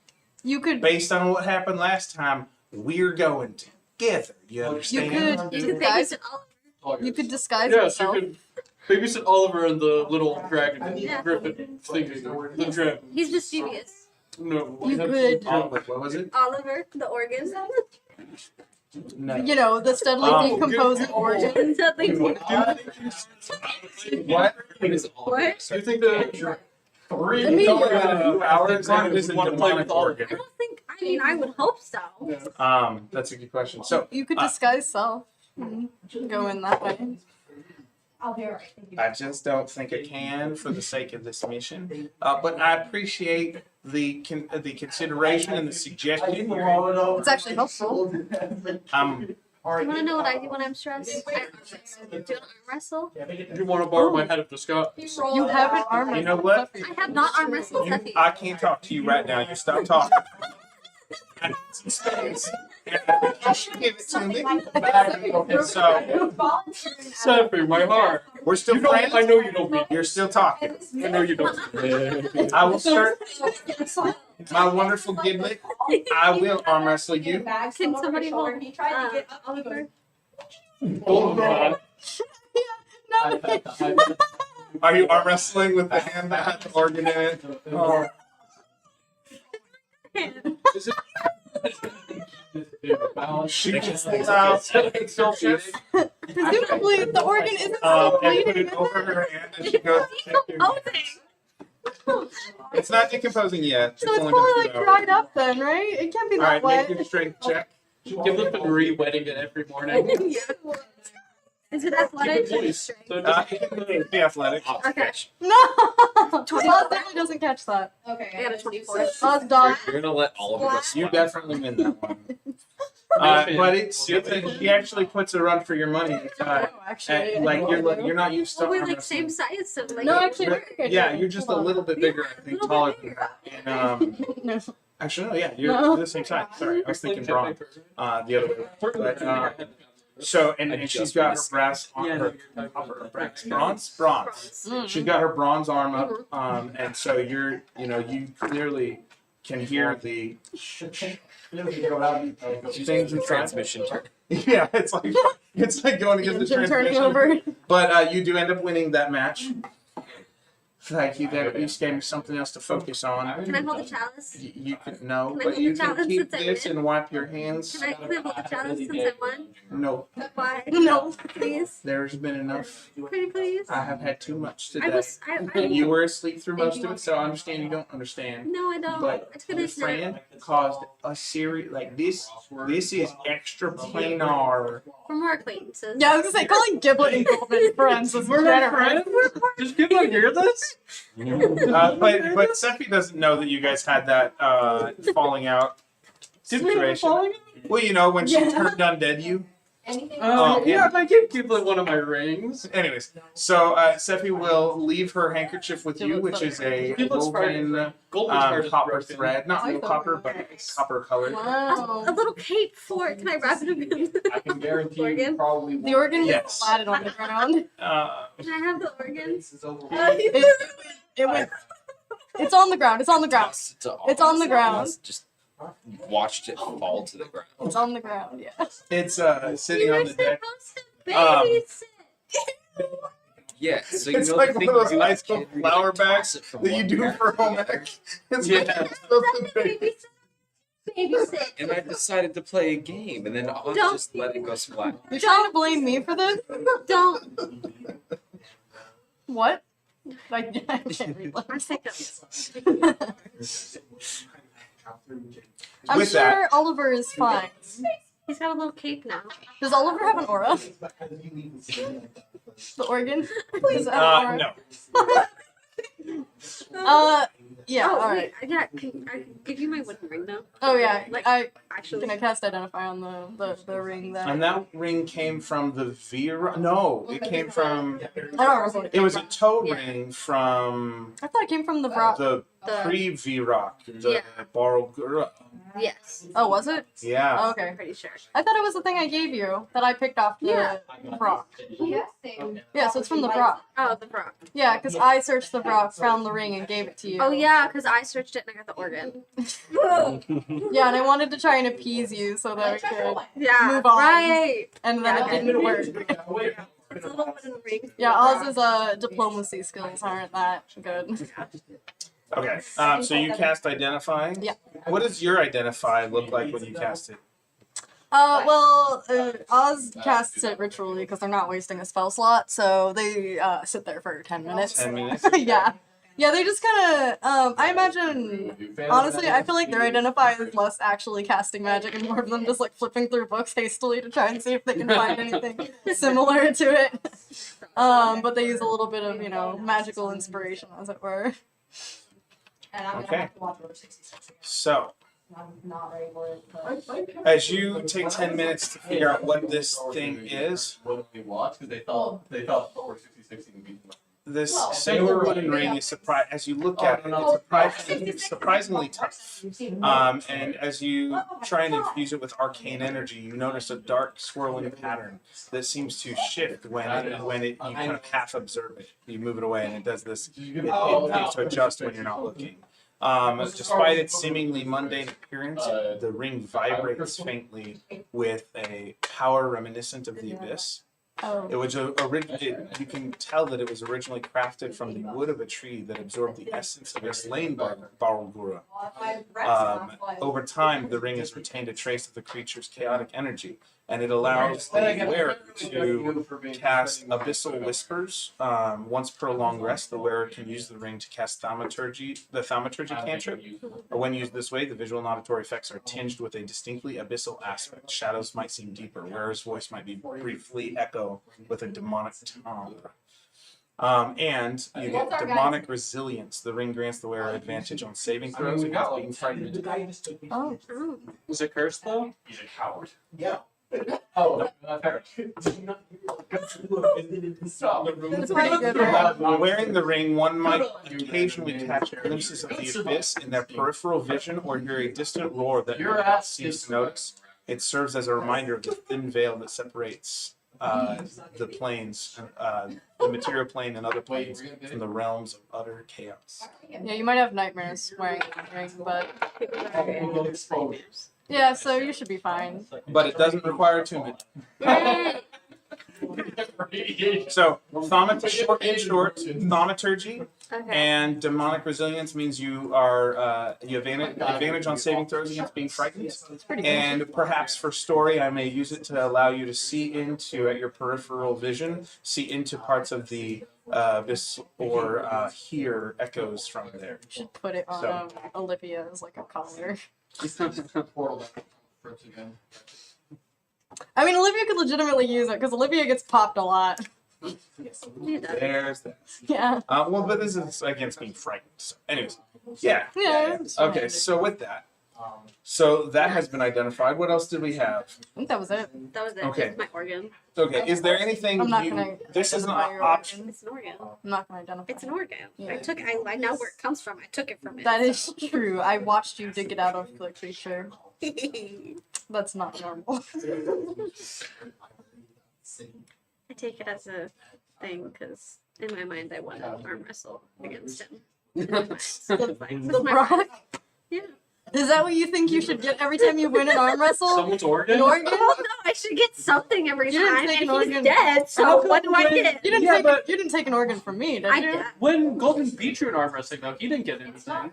You could. Based on what happened last time, we're going together. You You understand? could You can say disguise. it's Oliver. You could disguise Yes, you yourself. could. Babysit Oliver and the little dragon. Yeah. Griffin thingy. The dragon. He's mischievous. No. You could, What was it? Oliver, the organ. No. you know, the steadily decomposing organ. Nothing. What? What is all What? Do you think that Three. Let me- don't A have few hours Zion is a would wanna play demonic with all of organ. I don't think. I mean, I would hope so. That's a good question. So You could disguise self. Go in that way. I'll be alright. Thank you. I just don't think it can for the sake of this mission. But I appreciate the consideration and the suggestion. It's actually helpful. Do you want to know what I do when I'm stressed? I arm wrestle. Do you want to arm wrestle? Do you want to borrow my head of disguise? You have an arm. You know what? I have not arm wrestled Seffi. I can't talk to you right now. You stop talking. I need some space. And I think you should give it to me. And so Seffi, my heart. we're still You don't, friends. I know you don't mean. You're still talking. I know you don't. I will start my wonderful giblet. I will arm wrestle you. Can somebody hold He tried to get up. Oliver? Oh god. No. Are you arm wrestling with the hand that had the organ in it? Oh. She gets things out. Presumably, the organ isn't still And put bleeding. it over her hand and she goes. It's not decomposing yet. So it's only probably been like a few dried hours. up then, right? It can't be All that right, wet. make your strength check. Give them a re-wetting it every morning. Yeah. Is it athletic? Keep it moist. So Be athletic. Okay. No! Oz definitely doesn't catch that. Okay. I got a 24. Oz dog. You're gonna let Oliver go You splat. definitely win that one. But she actually puts a run for your money. Oh, actually. Like you're not used to. Well, we're arm like wrestling. same size, so like. No, actually, Yeah, you're just a little bit bigger, I think, taller than her. And No. actually, no, yeah, you're No. the same size. Sorry, I was thinking wrong. The other way. But, so and she's got her brass on her bronze. Mm. She's got her bronze arm up, and so you clearly can hear the things in Transmission turn. Yeah, it's like going against the Engine turning transmission. over. But you do end up winning that match. Like you at least gave me something else to focus on. Can I hold the chalice? You can no, Can I but hold you the can chalice keep since I this win? and wipe your hands. Can I hold the chalice since I won? No, Why? No. Please? there's been enough. Pretty please? I have had too much I today. was. I You were asleep through most of it, so I understand you don't understand. No, I don't. But It's your gonna snap. friend caused a series like this. This is extra planar. For more acquaintances. Yeah, I was gonna say, calling Giblet and Goldman friends is We're not generous. friends? Just people hear this? But Seppi doesn't know that you guys had that falling out Did we have a situation. falling? Well, when she Yeah. turned undead you. Anything? Oh, yeah. yeah, I gave Giblet one of my rings. Anyways, so Seppi will leave her handkerchief with you, which is a Giblet's woven Golden's heart is copper broken. thread, not real copper, but copper colored. A Wow. little cape for it. Can I wrap it in? I can guarantee you Organ? probably The organ was Yes. splatted on the ground. Can I have the organs? It went. It's on the ground. It's on the ground. It's on the ground. Just watched it fall to the ground. It's on the ground. Yeah. It's sitting You on were the deck. supposed to babysit. Yeah, so you It's know like the thing one of those you do as a nice kid little where you, flower like, toss bags it from that you one do ground for to the home other. ec. It's Yeah. like you're supposed to be. Babysit. And I decided to play a game, and then Oz Don't- just let it go splat. You're trying to blame me for this? Don't. What? I can't read that. I'm sick of it. I'm With sure that- Oliver is fine. He's got a little cape now. Does Oliver have an aura? The organ? Does it have an aura? No. Yeah, Oh, alright. wait. Yeah, can I give you my wooden ring though? Oh yeah, Like, I actually. can I cast identify on the ring that And that ring came from the Vera. No, it came from. I don't remember what It was a toe Yeah. ring from I thought it came from the Vrock. the The- pre-V-Rock, the Yeah. borrowed. Yes. Oh, was it? Yeah. Oh, I'm okay. pretty sure. I thought it was the thing I gave you that I picked off the Yeah. Vrock. Yes, same. Yeah, so it's from the Vrock. Oh, the frog. Yeah, because I searched the Vrock, found the ring, and gave it to you. Oh yeah, because I searched it and I got the organ. Yeah, and I wanted to try and appease you so that we could, Yeah. Move on. Right. and then Yeah, it didn't work. It's a little wooden ring. Yeah, Oz's diplomacy skills aren't that good. Okay. So you cast Identify. Yeah. What does your Identify look like when you cast it? Oz casts it ritually because they're not wasting a spell slot, so they sit there for 10 minutes. 10 minutes. Yeah. Yeah, they just kind of, I imagine, honestly, I feel like their Identify is less actually casting magic and more of them just like flipping through books hastily to try and see if they can find anything similar to it. But they use a little bit of, you know, magical inspiration, as it were. And I'm Okay. gonna have to watch over 66 again. So, I'm not ready for it. But... as you take 10 minutes to figure out what this thing is, Willingly watch because they thought over 60-60 would be. this Well, single wooden ring is as you look at it, it's surprisingly tough. And as you try and infuse it with arcane energy, you notice a dark swirling pattern that seems to shift when you kind of half observe it. You move it away and it does this. It seems to adjust when you're not looking. Despite its seemingly mundane appearance, the ring vibrates faintly with a power reminiscent of the abyss. Oh. It was you can tell that it was originally crafted from the wood of a tree that absorbed the essence of a slain Barulgura. Over time, the ring has retained a trace of the creature's chaotic energy, and it allows the wearer to cast Abyssal Whispers. Once per long rest, the wearer can use the ring to cast the Thaumaturgy cantrip. Or when used this way, the visual and auditory effects are tinged with a distinctly abyssal aspect. Shadows might seem deeper, wearer's voice might be briefly echo with a demonic timbre. And you get demonic resilience. The ring grants the wearer advantage on saving throws against being frightened. Oh. Is it cursed though? He's a coward. Yeah. Oh, not fair. That's pretty good, right? Wearing the ring, one might occasionally catch glimpses of the abyss in their peripheral vision or hear a distant roar that no one else seems to notice. It serves as a reminder of the thin veil that separates the planes, the material plane and other planes from the realms of utter chaos. Yeah, you might have nightmares wearing the ring, but yeah, so you should be fine. But it doesn't require attunement. So, thaumaturgy Okay. and demonic resilience means you are you have advantage on saving throws against being frightened. And perhaps for story, I may use it to allow you to see into, at your peripheral vision, see into parts of the abyss or hear echoes from there. You should put it on Olivia as like a collar. I mean, Olivia could legitimately use it because Olivia gets popped a lot. There's that. Yeah. Well, but this is against being frightened. So anyways, yeah. Okay, so with that, so that has been identified. What else did we have? I think that was it. That was it. Okay. It's my organ. Okay, is there anything I'm not you? gonna This is an identify your option. organ. It's an organ. I'm not gonna identify. It's an organ. Yeah. I know where it comes from. I took it from it. That is true. I watched you dig it out of the creature. That's not normal. I take it as a thing because in my mind I want to arm wrestle against him. It's like, this is The my Brock? Yeah. Is that what you think you should get every time you win an arm wrestle? Someone's organ? An organ? Oh no, I should get something every You didn't time, take and an he's organ. dead. So what do I get? You didn't Yeah, take but- you didn't take an organ from me, did I you? When Golden beat you in arm wrestling though, he didn't get anything.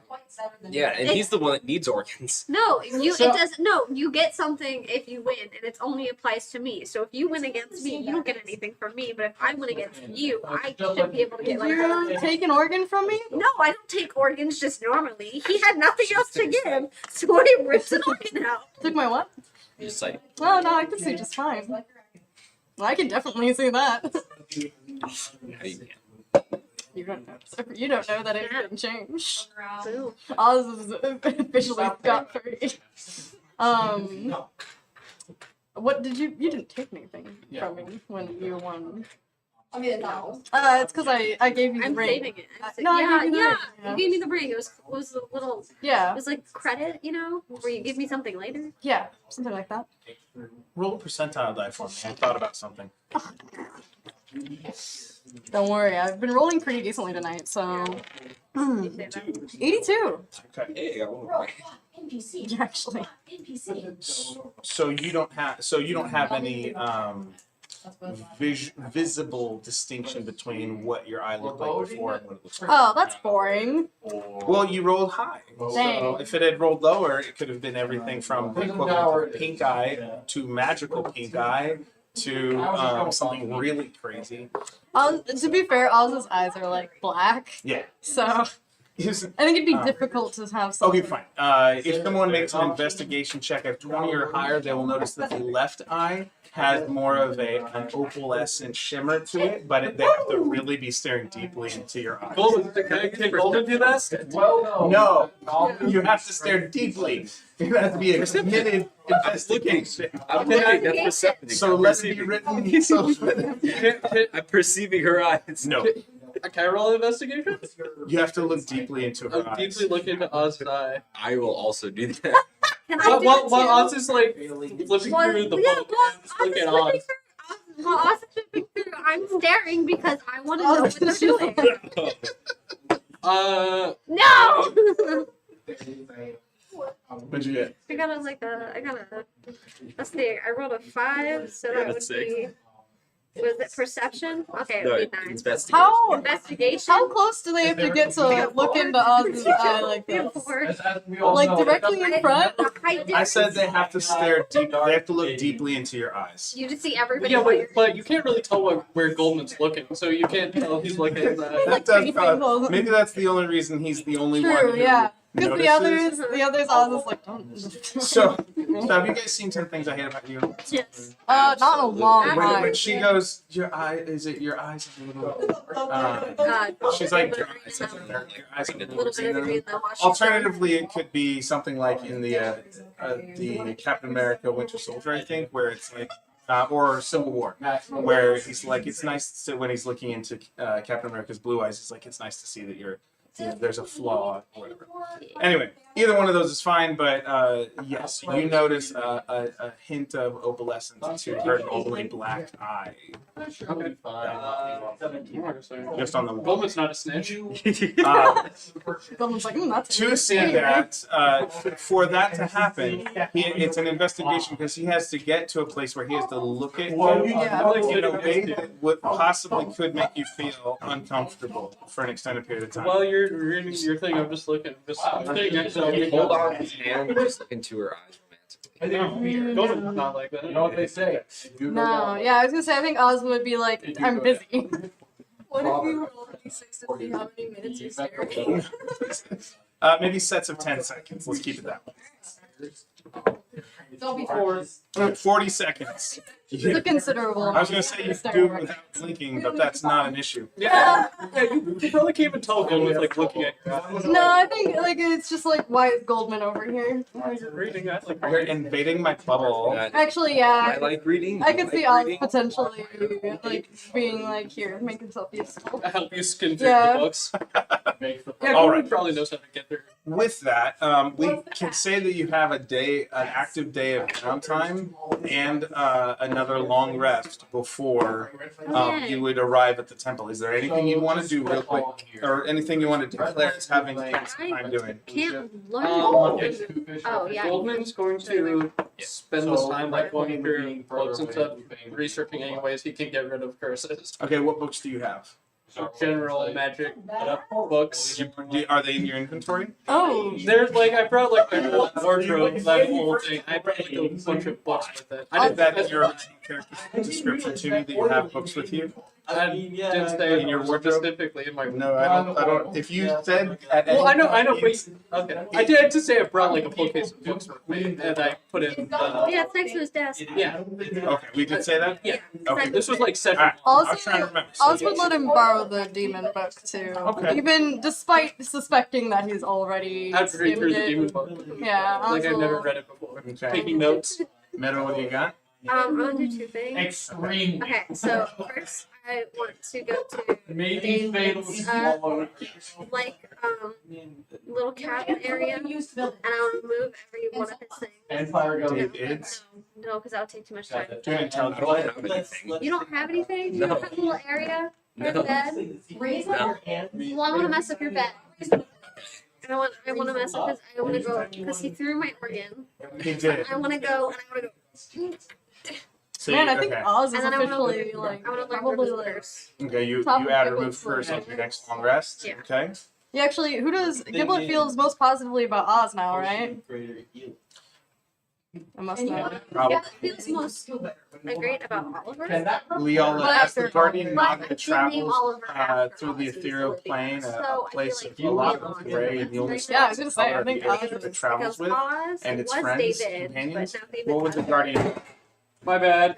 Yeah, and he's the one that needs organs. No, you So- it doesn't. No, you get something if you win, and it only applies to me. So if you win against me, you don't get anything from me. But if I win against you, I should be able to get like. You take an organ from me? No, I don't take organs just normally. He had nothing else to give, so I ripped an organ out. Took my what? Just like, Oh no, I can see just fine. I can definitely see that. You don't know. You don't know that it didn't change. Boo. Oz is officially scot free. What did you? You didn't take anything from me when you won. I mean, no. It's because I gave you the I'm ring. saving it. No, I gave you the ring. You gave me the ring. It was a little. It Yeah, was like credit, you know, where you give me something later. yeah, something like that. Roll a percentile die for me. I thought about something. Don't worry, I've been rolling pretty decently tonight, so. You say that. 82, Okay. hey, I got one more. NPC. actually. NPC. So you don't have any visible distinction between what your eye looked like before and what it looks like. Oh, that's boring. Well, you rolled high. So Dang. if it had rolled lower, it could have been everything from the equivalent of pink eye to magical pink eye to something really crazy. To be fair, Oz's eyes are like black, Yeah. so I think it'd be difficult to have something. Okay, fine. If someone makes an investigation check at 20 or higher, they will notice that the left eye has more of an opalescent shimmer to it, but they have to really be staring deeply into your eyes. Golden, can Golden do that? Well, No, you have to stare deeply. It has to be a committed investigation. I'm looking. That's perception. So let it be written. So I'm perceiving her eyes. no, Can I roll an investigation? you have to look deeply into her I'm eyes. deeply looking into Oz's eye. I will also do that. Can I do While it Oz too? is like flipping through the yeah, book, well, and just looking at Oz Oz. is While Oz is flipping through, I'm staring because I want to know what they're doing. No! What'd you get? I got a, let's see, I rolled a 5, so that would That's be, was it perception? Okay, it No, would be 9. investigation. How Investigation? close do they have to get to look into Oz's eye like this? 4. Like directly in front? I said they have to stare deep. They have to look deeply into your eyes. You just see everybody. Yeah, while you're- but you can't really tell where Goldman's looking, so you can't tell if he's looking at that. That does, maybe that's the only reason he's the only one. True, who yeah. Because notices. the others, Oz is like, don't. So have you guys seen 10 Things I Hate About You? Yes. Not in a long When time. she goes, your eye, is it your eyes? Are a little, God. she's like, Little your eyes are a bit little of green, though, while she's Alternatively, it could be something like in the Captain America Winter Soldier, I think, where it's like, or Civil War, where he's like, it's nice to, when he's looking into Captain America's blue eyes, it's like, it's nice to see that there's a flaw or whatever. Anyway, either one of those is fine, but yes, you notice a hint of opalescence to her normally black eye. Just on the Goldman's not a snitch. Someone's like, that's To see that, for that to happen, it's an investigation because he has to get to a place where he has to look at you in a way that would possibly could make you feel uncomfortable for an extended period of time. While you're reading your thing, I'm just looking. Hold on his hand and just look into her eyes romantically. Goldman's not like that. You know what they say? No, yeah, I was gonna say, I think Oz would be like, I'm busy. What if you roll a d6 to see how many minutes you're staring? Maybe sets of 10 seconds. Let's keep it that way. Don't be forced. 40 seconds. It's a considerable. I was going to say you could do it without blinking, but that's not an issue. Yeah, you probably can't even tell Goldman's like looking at your eyes. No, I think like it's just like, why is Goldman over here? You're reading that like You're invading my bubble. Actually, I yeah, like reading. I could like see Oz reading. potentially like being like, here, make himself useful. help you skim through Yeah. the books. Yeah, All Goldman right. probably knows how to get there. With that, we can say that you have an active day of downtime and another long rest before you would arrive at the temple. Is there anything you want to do real quick, or anything you want to declare as having taken some time doing? Can't learn. Oh yeah. Goldman's going to spend this time like going through books and stuff, researching any ways he can get rid of curses. Okay, what books do you have? General magic books. Are they in your inventory? Oh, There's like I brought like my whole wardrobe, that whole thing. I brought like a bunch of books with it. I did that in your character description to me that you have books with you. I didn't say In your wardrobe? specifically in my. No, I don't. If you said at Well, I know, any but okay. I did to say I brought like a bookcase of books with me, and I put in. Yeah, it's next to his desk. Yeah, Okay, we did say that? yeah. Okay. This was like second. Alright, I was also, trying to remember. Oz would let him borrow the demon book too. Okay. Even despite suspecting that he's already I'd read through skimmed the it. demon book. Yeah, Like I've Oz never will- read it before. Okay. Taking notes. Meadow, what do you got? I'm gonna do 2 things. Extreme. Okay, so first I want to go to Maybe fatal. like little cabin area, and I want to move every one of his things. And fire goes. It's No, because that would take too much time. do an I intelligence. don't have anything. You don't have anything? You No. don't have a little area? Your No. bed? Raise No. up your hand. Well, I want to mess up your bed. And I want to mess up his. I want to go because he threw my organ. He did. I want to go and I want to go. So Man, you, I think okay. Oz is And then I wanna officially learn- like I want to learn probably remove like. curse. Okay, you Top add of remove Giblet's curse list. on your next long rest. Yeah. Okay. Yeah, actually, who does Giblet feels most positively about Oz now, right? I must know. Probably. Yeah, it feels most great about Oliver. Leola, But- as the guardian But Naga if you name travels Oliver after through the Oz, he's ethereal really plane, bad. a So I feel place like of a lot of Oz gray, and the only is Yeah, I was gonna say, I color think the Oz air that it is. travels because with, Oz and its was friends, David, companions. but now David's What would the not. guardian? My bad.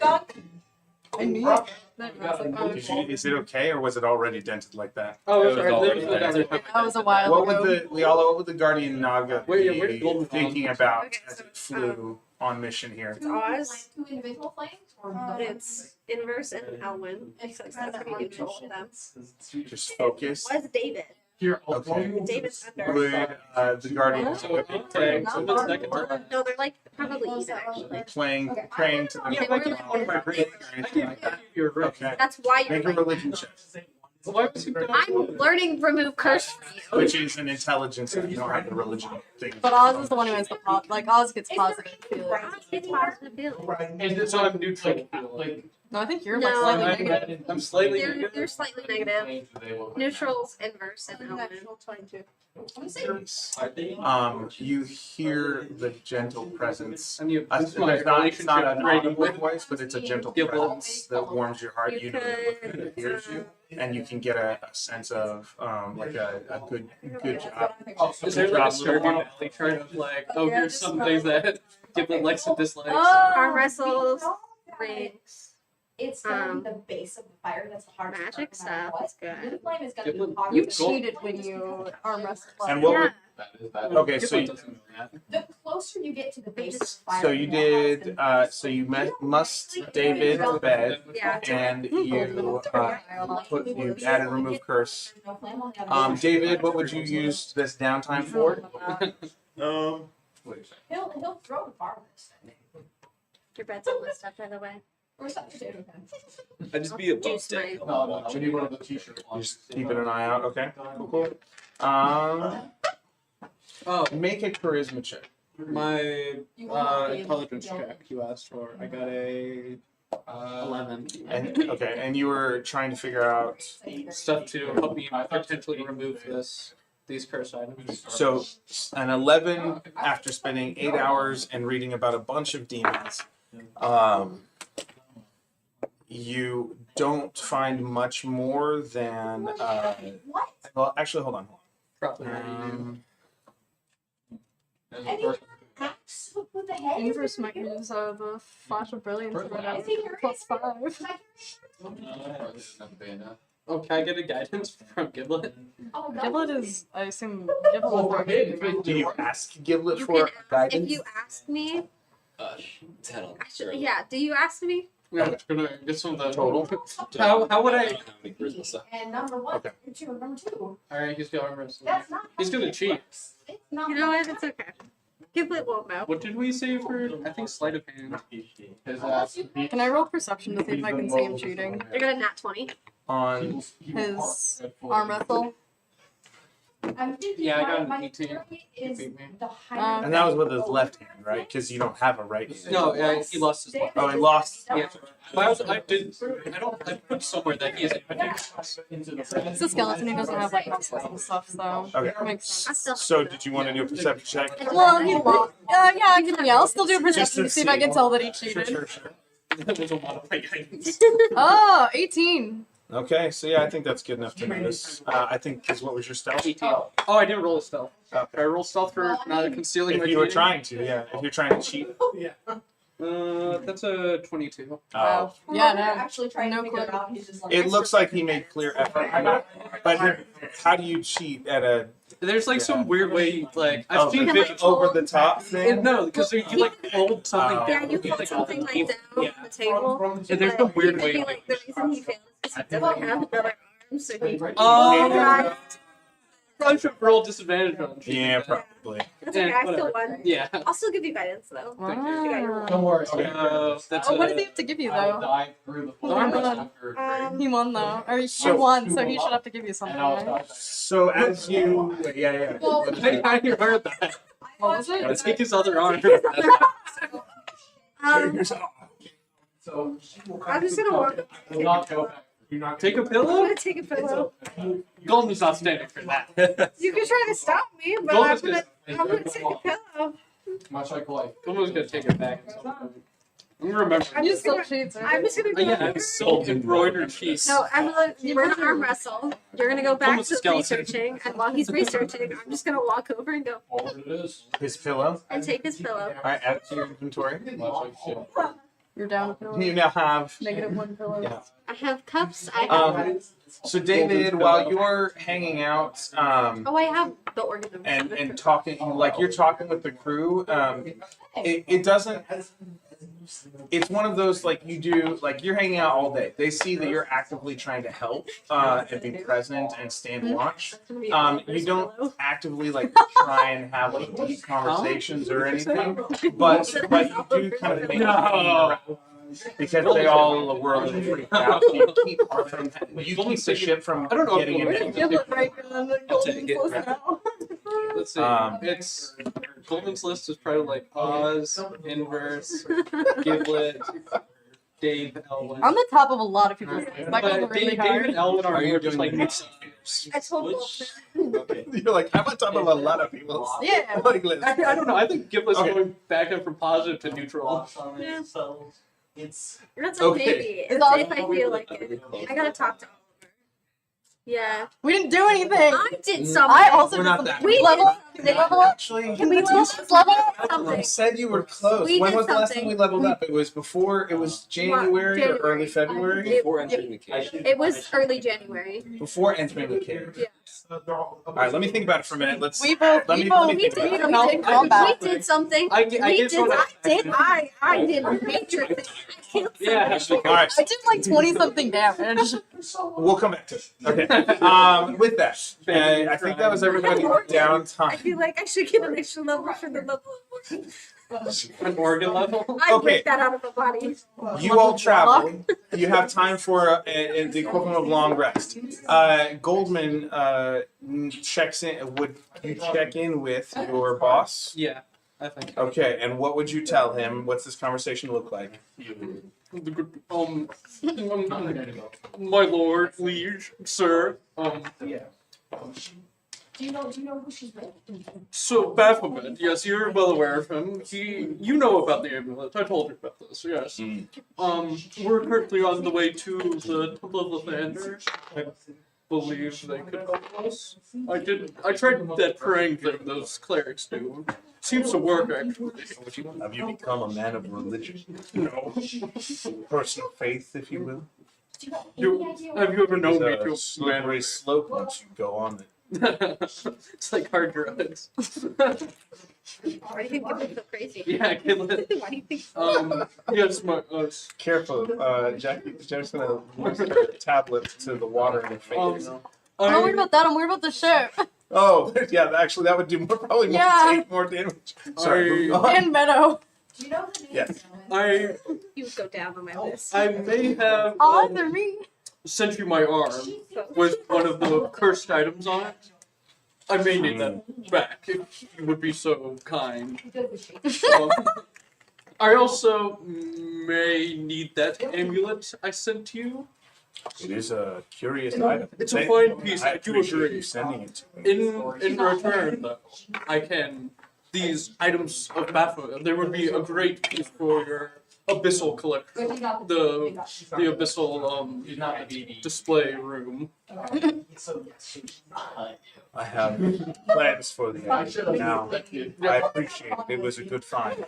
I knew it. That was like, oh, Did you, is it okay, or was it already dented like that? Oh, It was sorry. already This is there. another time. that was a while What ago. would the Leola? What would the guardian Naga Wait, where's be Golden thinking Dawn? about Okay, as so, it flew on mission here? It's Oz, Two individual flames or but it's Inverse and Elwyn. It's So that's pretty neutral with them. Just focus. Was David? Here, Okay. David's under. Would the guardian So, Naga be okay, so the second turn. No, they're like probably even actually. playing, praying to the Yeah, I give one of my rings. I give you a ring. Okay. That's why you're Make a like. religion check, Why was he I'm learning remove curse from you. which is an intelligence if you don't have the religion thing. But Oz is the one who has the like Oz gets positive feelings. Oz gets positive feelings. Is it So I'm neutral. like No, I think you're No. like slightly negative. I'm slightly They're negative. slightly negative. Neutrals, Inverse, and Elwyn. natural 22. You hear the gentle presence. And you, It's my not an relationship audible with voice, but it's a gentle Oh, Yeah, well, presence that warms your heart. You know that it hears you, and you can get a sense of like a good job. Is there like a Job, Stardew little Valley chart of like, oh, here's some things that Giblet likes and dislikes? Arm Oh, wrestles, rings, It's gonna be the base of the fire that's the hardest. magic part, no matter stuff. what. That's good. Blue flame is gonna Giblet- be hard. you Gold. cheated when you arm wrestled. And what Yeah. would okay? So Giblet you, doesn't know that. The closer you get to the base of the fire. so you the more it's did. gonna be. So you must David to bed, Yeah. and you added remove curse. There's no flame on the other side. David, what would you use this downtime for? He'll throw the fire this thing. Your bed's almost up, by the way. Or something to do. I'd just be above Juice deck. mine. No, we need one of the t-shirt ones. Just keeping an eye out. Okay. Cool. Oh, Make a charisma check. my You will not be able to intelligence deal check you asked for. I got a 11. And you were trying to figure out. Stuff to help me potentially remove these curse items. So an 11 after spending 8 hours and reading about a bunch of demons. You don't find much more than. What? Well, actually, hold on. Probably. Axe with the head? Inverse might use the flash of brilliance right out Is he here? +5. Oh, can I get a guidance from Giblet? Oh, no. Giblet is, I assume, Giblet Oh, is for him. Do you ask Giblet You for can ask, guidance? if you ask me, 10 on actually, yeah. Do you ask me? Yeah, I'm gonna get some of the Total? How would I? How many charisma stuff? And number one, Okay. number two. Alright, he's got arm wrestling. That's not. He's gonna cheat. It's not. You know what? It's okay. Giblet won't know. What did we say for? I think sleight of hand. Unless you Can I roll perception to see if I can see him cheating? You're gonna nat 20. On His arm wrestle? I'm thinking Yeah, I got an my 18. theory is Beat me. the higher. and that was with his left hand, right? Because you don't have a right hand. No, he lost his. Oh, he lost. Yeah. But I put somewhere that he is. It's a skeleton, he doesn't have like muscles and stuff, so. Okay. Makes I sense. still. So did you want to do a perception check? Well, he lost. Yeah, I'll still do a perception to see if I can tell that he Sure, cheated. sure. That was a lot of my guidance. Oh, 18. Okay, so yeah, I think that's good enough to notice. I think, because what was your stealth? 18. Oh, I didn't roll a stealth. Okay. Did I roll stealth for not concealing my If you were cheating? trying to, yeah. If you're trying to cheat. That's a 22. Wow. Yeah, no. Actually trying No to figure clue. it out. He's just like. It looks like he made clear effort. But how do you cheat at a There's like some weird way, like I've seen Can, videos. like, over the top thing? No, because you like hold something Oh. down. Yeah, you hold something like down Yeah. on the table. And there's but some weird it could be, way. like the reason he failed is because he doesn't have another arm, so he. Oh, probably should roll disadvantage on cheating. Yeah, then. probably. That's okay. I still whatever. won. Yeah. I'll still give you guidance though. Wow. Don't worry. That's Oh, what a- did he have to give you I'll though? dive through the Oh my floor God. He won though. Or he So- won, so he should have to give you something, and I'll right? dive. So as you, yeah. Well, I heard that. What was it? Let's take his other arm. So I'm just gonna walk. will not go back. You're not Take a I'm pillow? gonna take a pillow. Golden's not standing for that. You can try to stop me, but Golden's I'm gonna take a pillow. Much like life. Golden's gonna take it back. I'm remember. I'm You just still gonna. cheats, I'm right? just gonna go. Yeah, it's so embroidered piece. No, we're gonna arm wrestle. You're gonna go back Almost a to skeleton. researching, and while he's researching, I'm just gonna walk over and go All it is. His pillow. and take his pillow. All right, add it to your inventory. Much like shit. You're down a pillow. You now have. -1 pillow. Yeah. I have cups. I have. So David, while you're hanging out, Oh, I have the organism. and talking, like you're talking with the crew, it doesn't. It's one of those like you do, like you're hanging out all day. They see that you're actively trying to help and be present and stand watch. You don't actively like try and have like deep conversations or anything, but you do kind of make because they all were a little freaked out. You keep the ship from I don't know if getting Golden- into. You look right on the I'll take it. close now. Let's see. It's Golden's list is probably like Oz, Inverse, Giblet, Dave, Elwin. I'm the top of a lot of people's lists. My goals are really Dave hard. and Elwin are Are you more just doing like this? I told Wolfman. Okay. You're like, I'm on top of a lot of people. Yeah. Like, let's- I don't know. I think Giblet's Okay. going back up from positive to neutral. Yeah. It's That's a Okay. maybe. It's if I feel like it. I gotta talk to Oliver. Yeah. We didn't do anything. I did something. I also We're did not something. that We level up. did Did level up? Actually, Can we level up this level up? I something. said you were close. We When did was the last time something. we leveled up? It was before. It was January or early February. Before entering the cave. It was early January. Before entering the cave. Yeah. All right, let me think about it for a minute. Let's. We both, Let we me- both, let me we think did, about we it. did combat. We did something. I We did did. one. I did a major thing. I killed Yeah. somebody. All right, I did like 20 something damage. we'll come back to it. Okay. With that, I think that was everybody I downtime. feel like I should get an extra level for the level. An organ level. I Okay. ripped that out of my body. You all travel. You have time for the equivalent of long rest. Goldman checks in. Would you check in with your boss? Yeah, I think. Okay, and what would you tell him? What's this conversation look like? My lord, liege, sir. do you know who she's with? So Baphomet, yes, you're well aware of him. You know about the amulet. I told you about this. Yes. We're currently on the way to the Temple of Lathander. I believe they could help us. I tried that praying thing those clerics do. Seems to work actually. Have you become a man of religion? No. Personal faith, if you will. Have you ever known me It's a to slippery slope once you go on it. It's like hard drugs. Why do you think people so crazy? Yeah, Giblet. Why do you think? Yes, my Careful, Jack's gonna lose the tablet to the water in the face. I'm not worried about that, I'm worried about the ship. Oh, yeah, actually, that would do probably Yeah. take more damage. Sorry, move on. And Meadow. Do you know the name? Yes. You would go down on my list. I may have Oh, they're me. sent you my arm with one of the cursed items on it. I may need that back if you would be so kind. I also may need that amulet I sent to you. It is a curious item. It's a fine piece, I do appreciate agree. you sending it to me. In return, though, I can these items of Baphomet. There would be a great piece for your abyssal collection, the abyssal display room. I have plans for the item now. I appreciate it. It was a good find.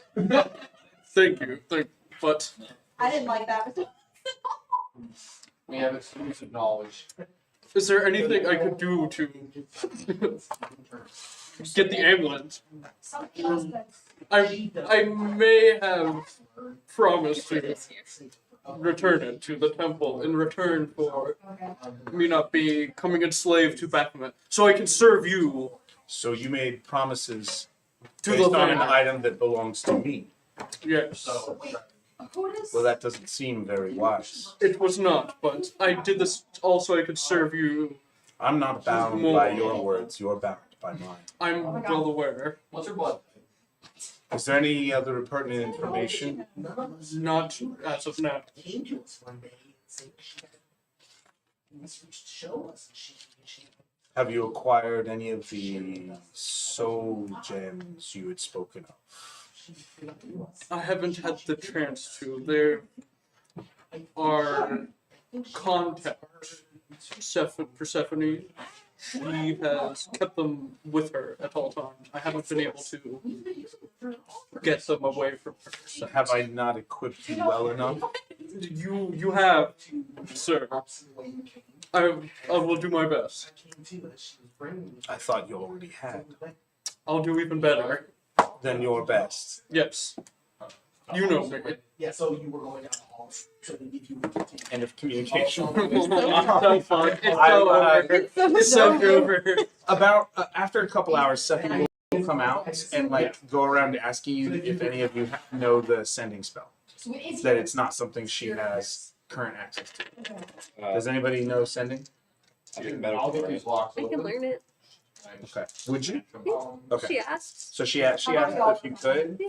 Thank you. But I didn't like that. We have exclusive knowledge. is there anything I could do to get the amulet? I may have promised to return it to the temple in return for me not becoming enslaved to Baphomet, so I can serve you So you made promises to based the on an land. item that belongs to me. Yes, Who is? Well, that doesn't seem very wise. it was not, but I did this also I could serve you. I'm not bound by your words. You're bound by mine. I'm well aware. What's your blood? Is there any other pertinent information? Not as of now. Have you acquired any of the soul gems you had spoken of? I haven't had the chance to. There are contact Persephone. She has kept them with her at all times. I haven't been able to get them away from her. So Have I not equipped you well enough? you have, sir. I will do my best. I thought you already had. I'll do even better. Then your best. Yes. You know me. Yeah, so you were going down the hall. So they give you End of communication. It's so fun. It's so I, over. It's So over. About after a couple hours, Stephanie will come out and like go around asking you if any of you know the sending spell. That it's not something she has current access to. Does anybody know sending? I'll get these locks I can learn it. Okay. Would you? Okay. She asked. So she asked if you could.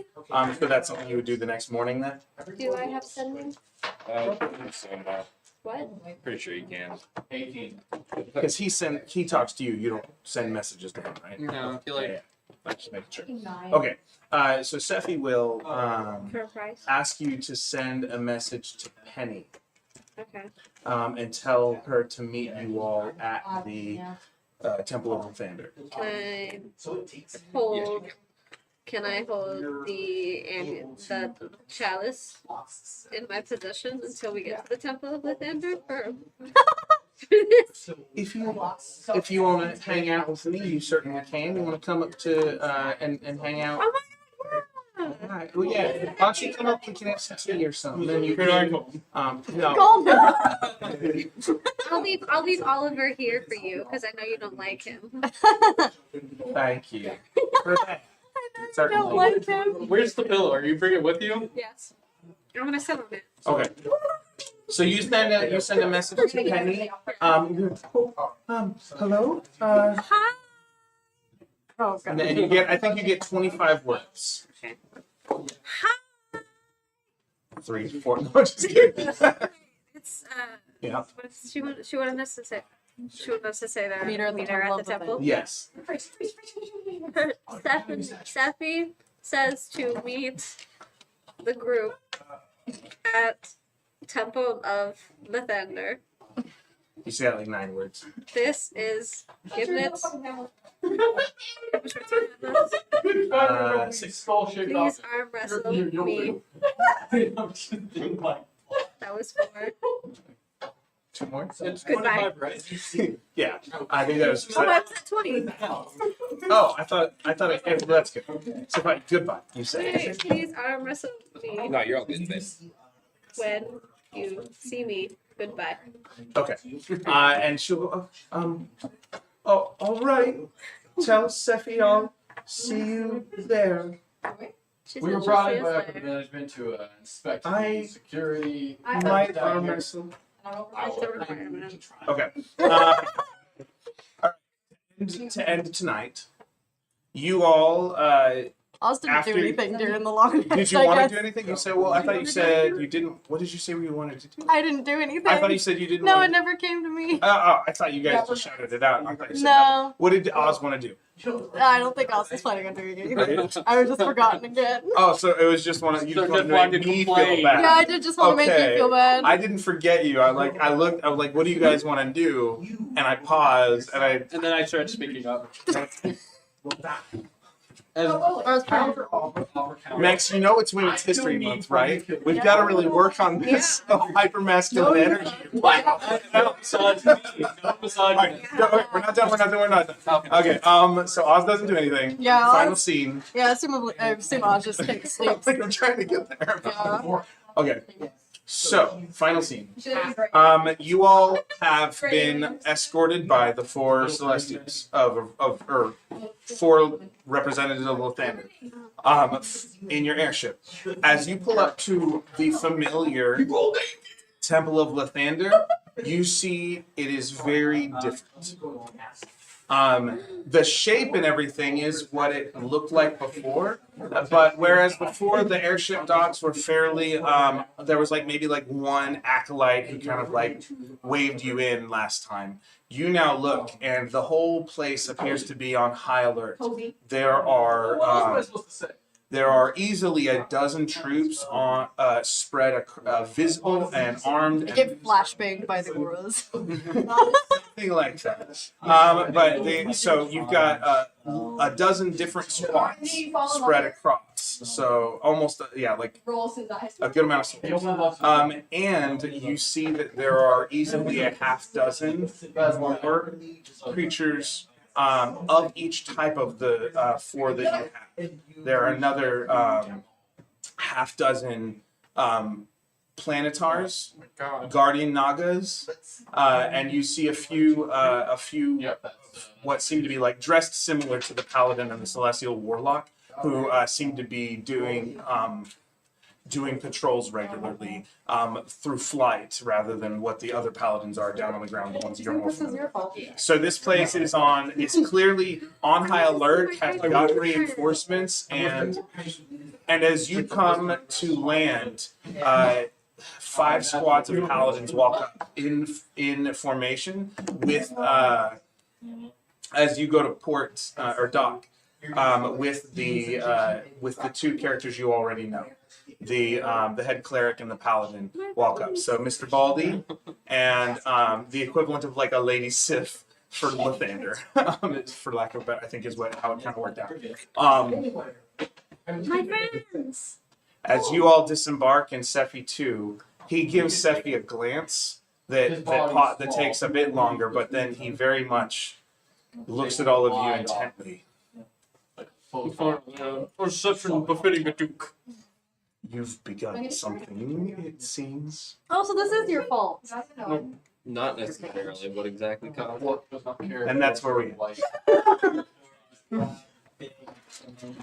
So that's something you would do the next morning then? Do I have sending? What? Pretty sure you can. 18. Because he talks to you. You don't send messages to him, right? No, I feel like Yeah. Like just making sure. Okay. So Sephi will For a price? ask you to send a message to Penny Okay. and tell her to meet you all at the Temple of Lathander. Can I hold? Can I hold the chalice in my possession until we get to the Temple of Lathander? Or If you want to hang out with me, you certainly can. You want to come up to and hang out? Oh my All right. Well, yeah. Why don't you come up? We can have some tea or something. Then you Can I can. No. Calm down. I'll leave Oliver here for you because I know you don't like him. Thank you. For that. I Certainly. don't like him. where's the pillow? Are you bringing it with you? Yes. I'm gonna sit on it. Okay. So you send a message to Penny. Hello. Hi. Oh And god. then I think you get 25 words. Okay. 3, 4. No, just kidding. It's Yeah. She wanted us to say. She wanted us to say that. Meet her at the temple. Yes. Sephi says to meet the group at Temple of Lathander. You see that like 9 words. This is Gibnet's. Good 6. skull shaped Please arm wrestle me. That was 4. 2 more. It's Goodbye. 25, right? Yeah. I think that was. Oh, I was at 20. Oh, I thought it, that's good. So fine. Goodbye. You say. Please arm wrestle me No, you're all good, babe. when you see me. Goodbye. Okay. And she'll go. Oh, all right. Tell Sephi I'll see you there. She We said were she'll brought see in us by upper there. management to inspect I- the security. Might arm wrestle. That's a requirement. Okay. All right. To end tonight, you all. Oz didn't After- do anything during the long night. Did you I want guess. to do anything? You said. Well, I thought you said you didn't. What did you say you wanted to do? I didn't do anything. I thought you said you didn't. No, it want never came to me. Oh, I thought you guys just shouted it out. I thought you said nothing. No, What did Oz want to do? I don't think Oz was planning on doing anything. I was just forgotten again. Oh, so it was just one of you So just just wanted to wanted make to me feel complain. bad. Yeah, I did just want to make Okay. you feel bad. I didn't forget you. I looked. I was like, "What do you guys want to do?" And I paused, and I. And then I started speaking up. As, I was proud. Max, you know it's Women's History Month, right? We've got to really work on this hyper masculine energy. no misogyny. No All misogyny. right, no, we're not done. We're not done. Okay. So Oz doesn't do anything. Yeah, Final Oz- scene. Yeah, I assume Oz just takes sleep. Like I'm trying to get there. Yeah. Okay. So, final scene. You all have been escorted by the 4 Celestials or 4 representatives of Lathander in your airship. As you pull up to the familiar Temple of Lathander, you see it is very different. The shape and everything is what it looked like before, but whereas before the airship docks were fairly, there was like maybe like one acolyte who kind of like waved you in last time. You now look, and the whole place appears to be on high alert. There are What else am I supposed to say? there are easily a dozen troops on spread visible and armed. I get flashbanged by the auras. Something like that. So you've got a dozen different squads spread across. So almost like a good amount of space. And you see that there are easily a half dozen more creatures of each type of the four that you have. There are another half dozen planetars, guardian nagas, and you see a few what seem to be like dressed similar to the paladin and the celestial warlock, who seem to be doing patrols regularly through flight rather than what the other paladins are down on the ground, the ones you're more familiar with. So this place is clearly on high alert, has got reinforcements, and as you come to land, 5 squads of paladins walk up in formation with as you go to port or dock with the 2 characters you already know. The head cleric and the paladin walk up. So Mr. Baldy and the equivalent of like a lady Sif for Lathander, for lack of a better, I think is how it kind of worked out. My friends. As you all disembark in Sephi 2, he gives Sephi a glance that takes a bit longer, but then he very much looks at all of you intently. Reception befitting a duke. You've begun something, it seems. Oh, so this is your fault. Not necessarily. What exactly? And that's where we